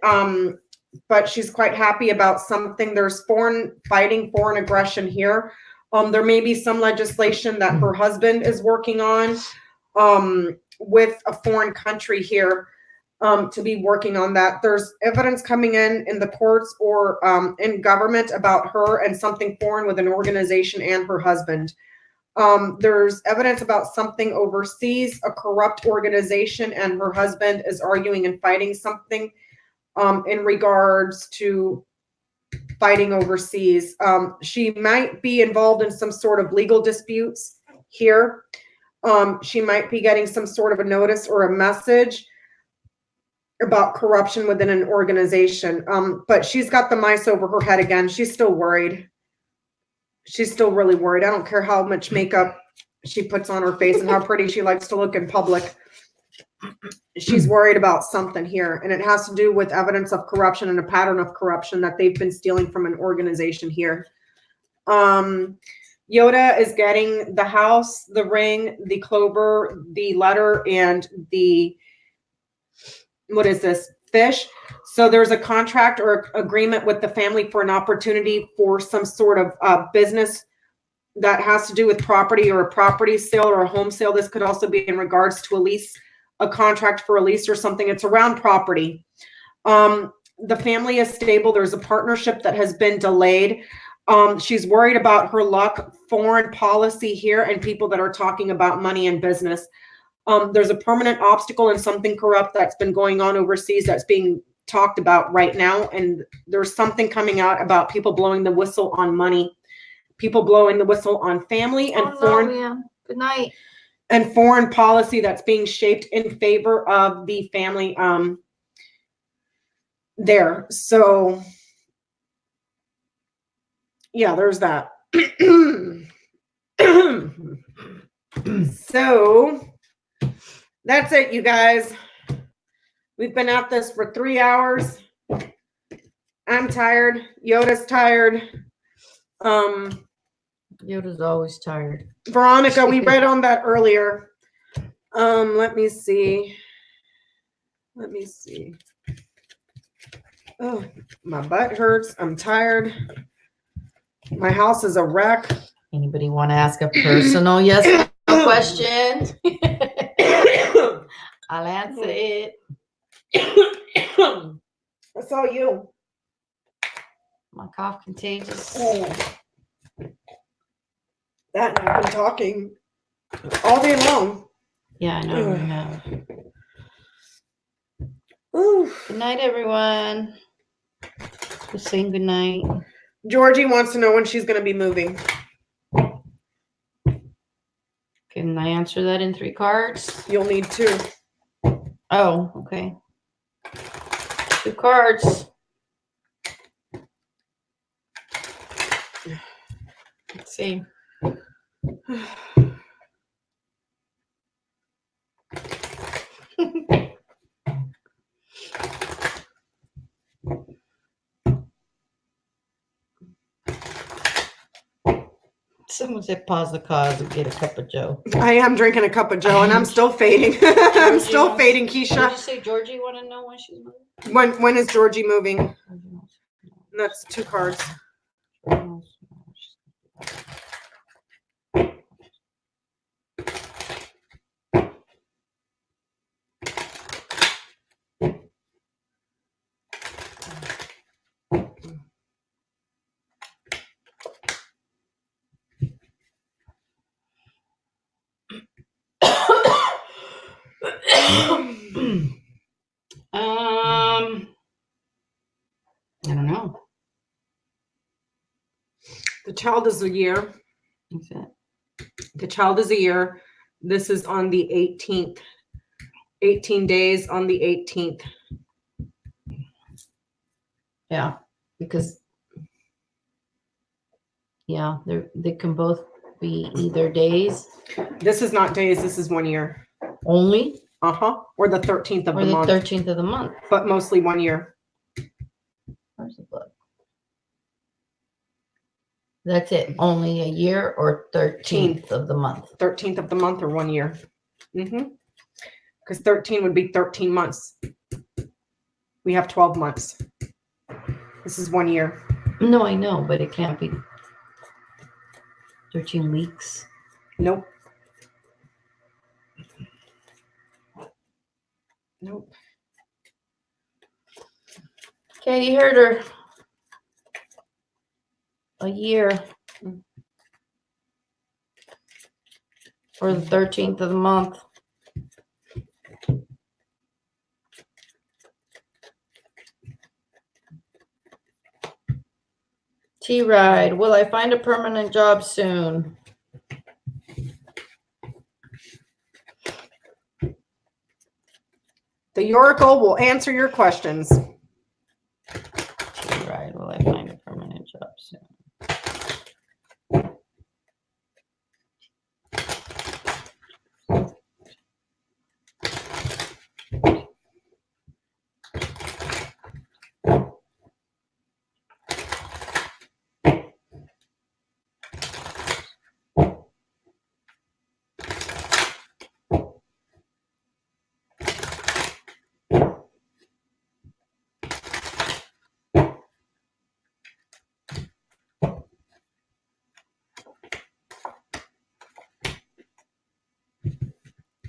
But she's quite happy about something. There's foreign aggression here. There may be some legislation that her husband is working on with a foreign country here to be working on that. There's evidence coming in the courts or in government about her and something foreign with an organization and her husband. There's evidence about something overseas, a corrupt organization, and her husband is arguing and fighting something in regards to fighting overseas. She might be involved in some sort of legal disputes here. She might be getting some sort of a notice or a message about corruption within an organization. But she's got the mice over her head again. She's still worried. She's still really worried. I don't care how much makeup she puts on her face and how pretty she likes to look in public. She's worried about something here, and it has to do with evidence of corruption and a pattern of corruption that they've been stealing from an organization here. Yoda is getting the house, the ring, the clover, the letter, and the, what is this, fish. So there's a contract or agreement with the family for an opportunity for some sort of business that has to do with property or a property sale or a home sale. This could also be in regards to a lease, a contract for a lease or something. It's around property. The family is stable. There's a partnership that has been delayed. She's worried about her luck, foreign policy here, and people that are talking about money and business. There's a permanent obstacle and something corrupt that's been going on overseas that's being talked about right now. And there's something coming out about people blowing the whistle on money, people blowing the whistle on family and foreign. Good night. And foreign policy that's being shaped in favor of the family there. So, yeah, there's that. So, that's it, you guys. We've been at this for 3 hours. I'm tired. Yoda's tired. Yoda's always tired. Veronica, we read on that earlier. Let me see. Oh, my butt hurts. I'm tired. My house is a wreck. Anybody want to ask a personal yes no question? I'll answer it. That's all you. My cough contagious. That and I've been talking all day long. Yeah, I know. Oof. Good night, everyone. Just saying good night. Georgie wants to know when she's going to be moving. Can I answer that in 3 cards? You'll need 2. Oh, okay. 2 cards. Let's see. Someone said pause the cause and get a cup of Joe. I am drinking a cup of Joe and I'm still fading. I'm still fading, Did you Keisha. say Georgie want to know when she's moving? When is Georgie moving? That's 2 cards. I don't know. The child is a year. What's that? The child is a year. This is on the 18th. 18 days on the 18th. Yeah, because they can both be either days This is not days. This is 1 year. only Or the 13th of or the the month, 13th of the month. but mostly 1 year. Where's the book? That's it. Only a year or 13th of the month. 13th of the month or 1 year. Because 13 would be 13 months. We have 12 months. This is 1 year. No, I know, but it can't be 13 weeks. Nope. Katie heard her. A year. Or the 13th of the month. T-Ride, will I find a permanent job soon? The Oracle will answer your questions. T-Ride, will I find a permanent job soon?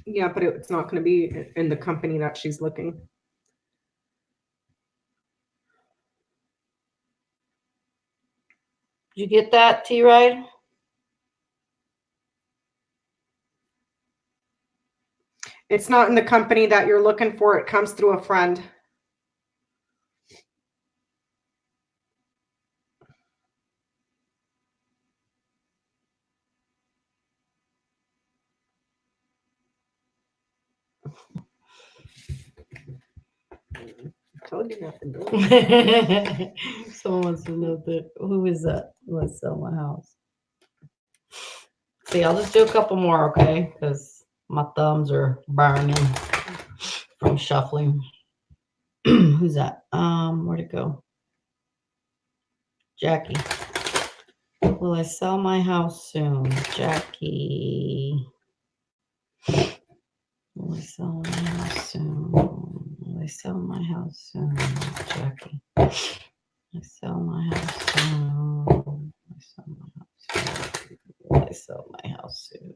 Yeah, but it's not going to be in the company that she's looking. Did you get that, T-Ride? It's not in the company that you're looking for. It comes through a friend. Told you not to do it. Someone wants to know that. Who is that? Let's sell my house. See, I'll just do a couple more, okay? Because my thumbs are burning from shuffling. Who's that? Where'd it go? Jackie. Will I sell my house soon? Jackie. Will I sell my house soon? Will I sell my house soon? Jackie. I sell my house soon. I sell my house soon. Will I sell my house soon?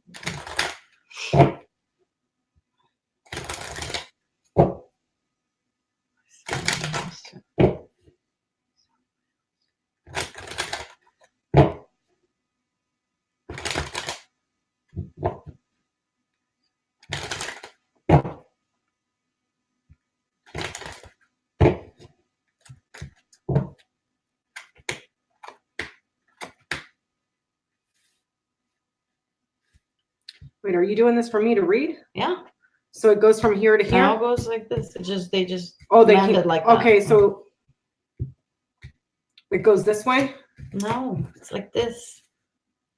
Wait, are you doing this for me to read? Yeah. So it goes from here to here? Now it goes like this. It just they just they landed like that. Okay, so it goes this way? No, it's like this.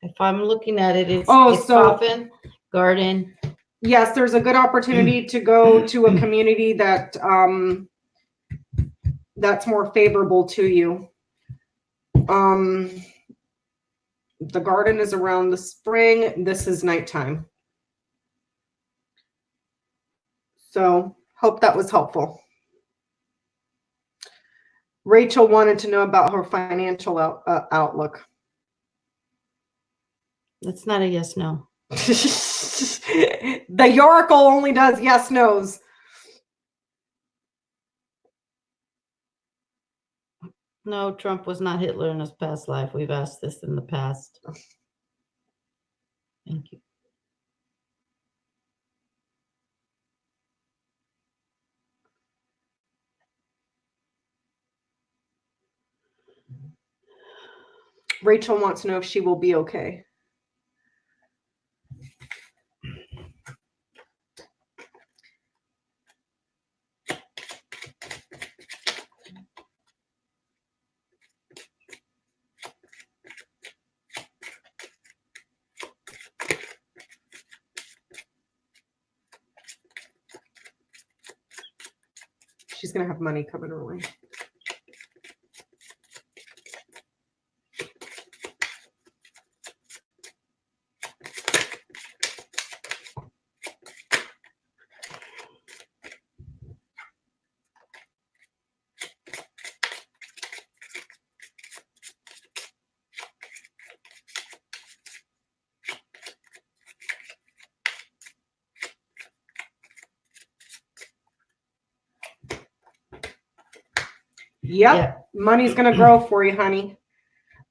If I'm looking at it, it's coffin, garden. Yes, there's a good opportunity to go to a community that that's more favorable to you. The garden is around the spring. This is nighttime. So hope that was helpful. Rachel wanted to know about her financial outlook. That's not a yes, no. The Oracle only does yes, no's. No, Trump was not Hitler in his past life. We've asked this in the past. Thank you. Rachel wants to know if she will be okay. she's going to have money coming her way. Yep. Yeah. Money's going to grow for you, honey.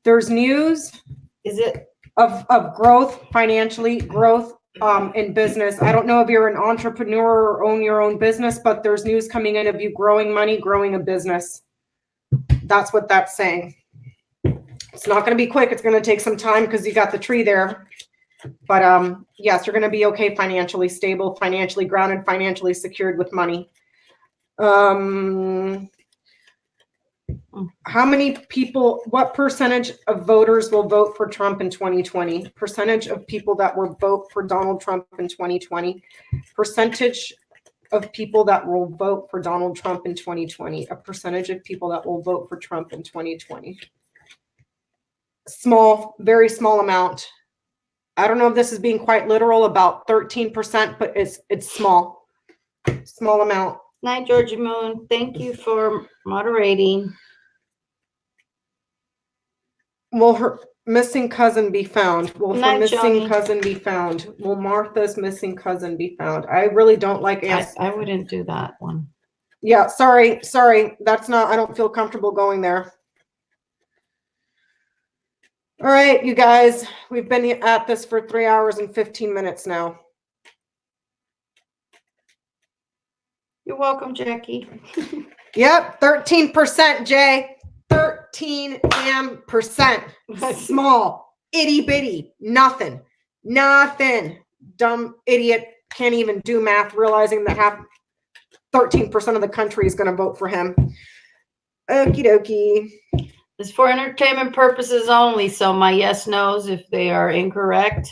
There's news Is it? of growth financially, growth in business. I don't know if you're an entrepreneur or own your own business, but there's news coming in of you growing money, growing a business. That's what that's saying. It's not going to be quick. It's going to take some time because you got the tree there. But yes, you're going to be okay, financially stable, financially grounded, financially secured with money. How many people, what percentage of voters will vote for Trump in 2020? Percentage of people that will vote for Donald Trump in 2020. Percentage of people that will vote for Donald Trump in 2020. A percentage of people that will vote for Trump in 2020. Small, very small amount. I don't know if this is being quite literal, about 13%, but it's small. Small amount. Night, Georgie Moon. Thank you for moderating. Will her missing cousin be found? Will her Night, missing Johnny. cousin be found? Will Martha's missing cousin be found? I really don't like I wouldn't do that one. Yeah, sorry. That's not, I don't feel comfortable going there. All right, you guys, we've been at this for 3 hours and 15 minutes now. You're welcome, Jackie. Yep, 13%, Jay. 13 damn percent. Small, itty bitty, nothing. Dumb idiot can't even do math, realizing that 13% of the country is going to vote for him. Okie dokie. It's for entertainment purposes only, so my yes knows, if they are incorrect,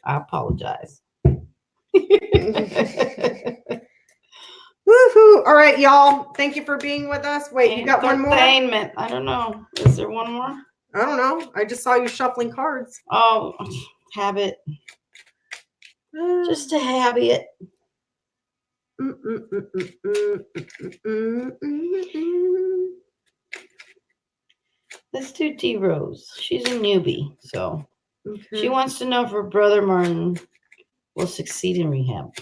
I apologize. Woohoo! All right, y'all. Thank you for being with us. Wait, you got one more? Entertainment. I don't know. Is there one more? I don't know. I just saw you shuffling cards. Oh, habit. Just a habit. Let's do T Rose. She's a newbie, so she wants to know if her brother Martin will succeed in rehab.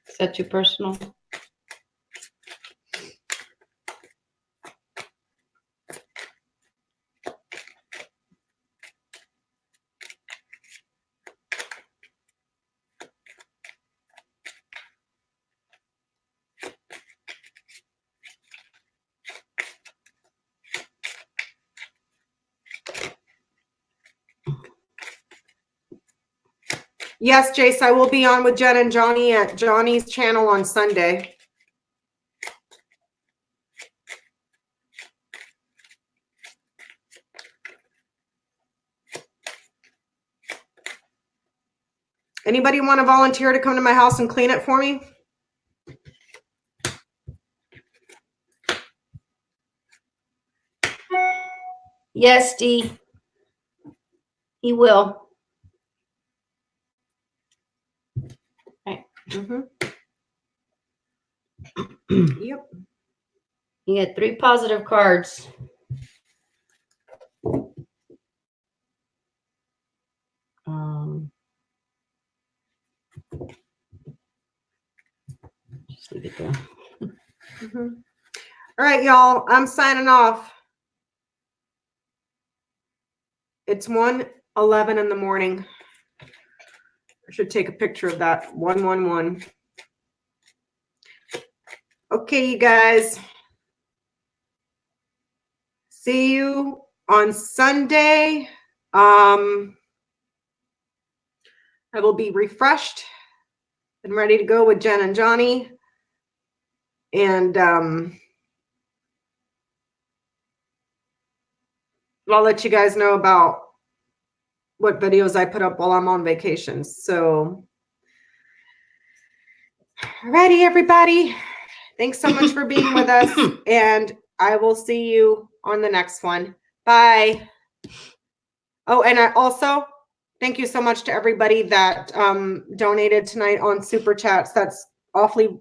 Is that too personal? Yes, Jace, I will be on with Jen and Johnny at Johnny's channel on Sunday. Anybody want to volunteer to come to my house and clean it for me? Yes, Dee. He will. Yep. You get 3 positive cards. Just leave it there. All right, y'all. I'm signing off. It's 1:11 in the morning. I should take a picture of that. 111. Okay, you guys. See you on Sunday. I will be refreshed and ready to go with Jen and Johnny. And I'll let you guys know about what videos I put up while I'm on vacation. So, alrighty, everybody. Thanks so much for being with us, and I will see you on the next one. Bye. Oh, and I also thank you so much to everybody that donated tonight on Super Chats. That's awfully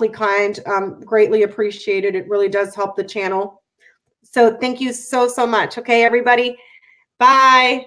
kind. Greatly appreciated. It really does help the channel. So thank you so much. Okay, everybody. Bye.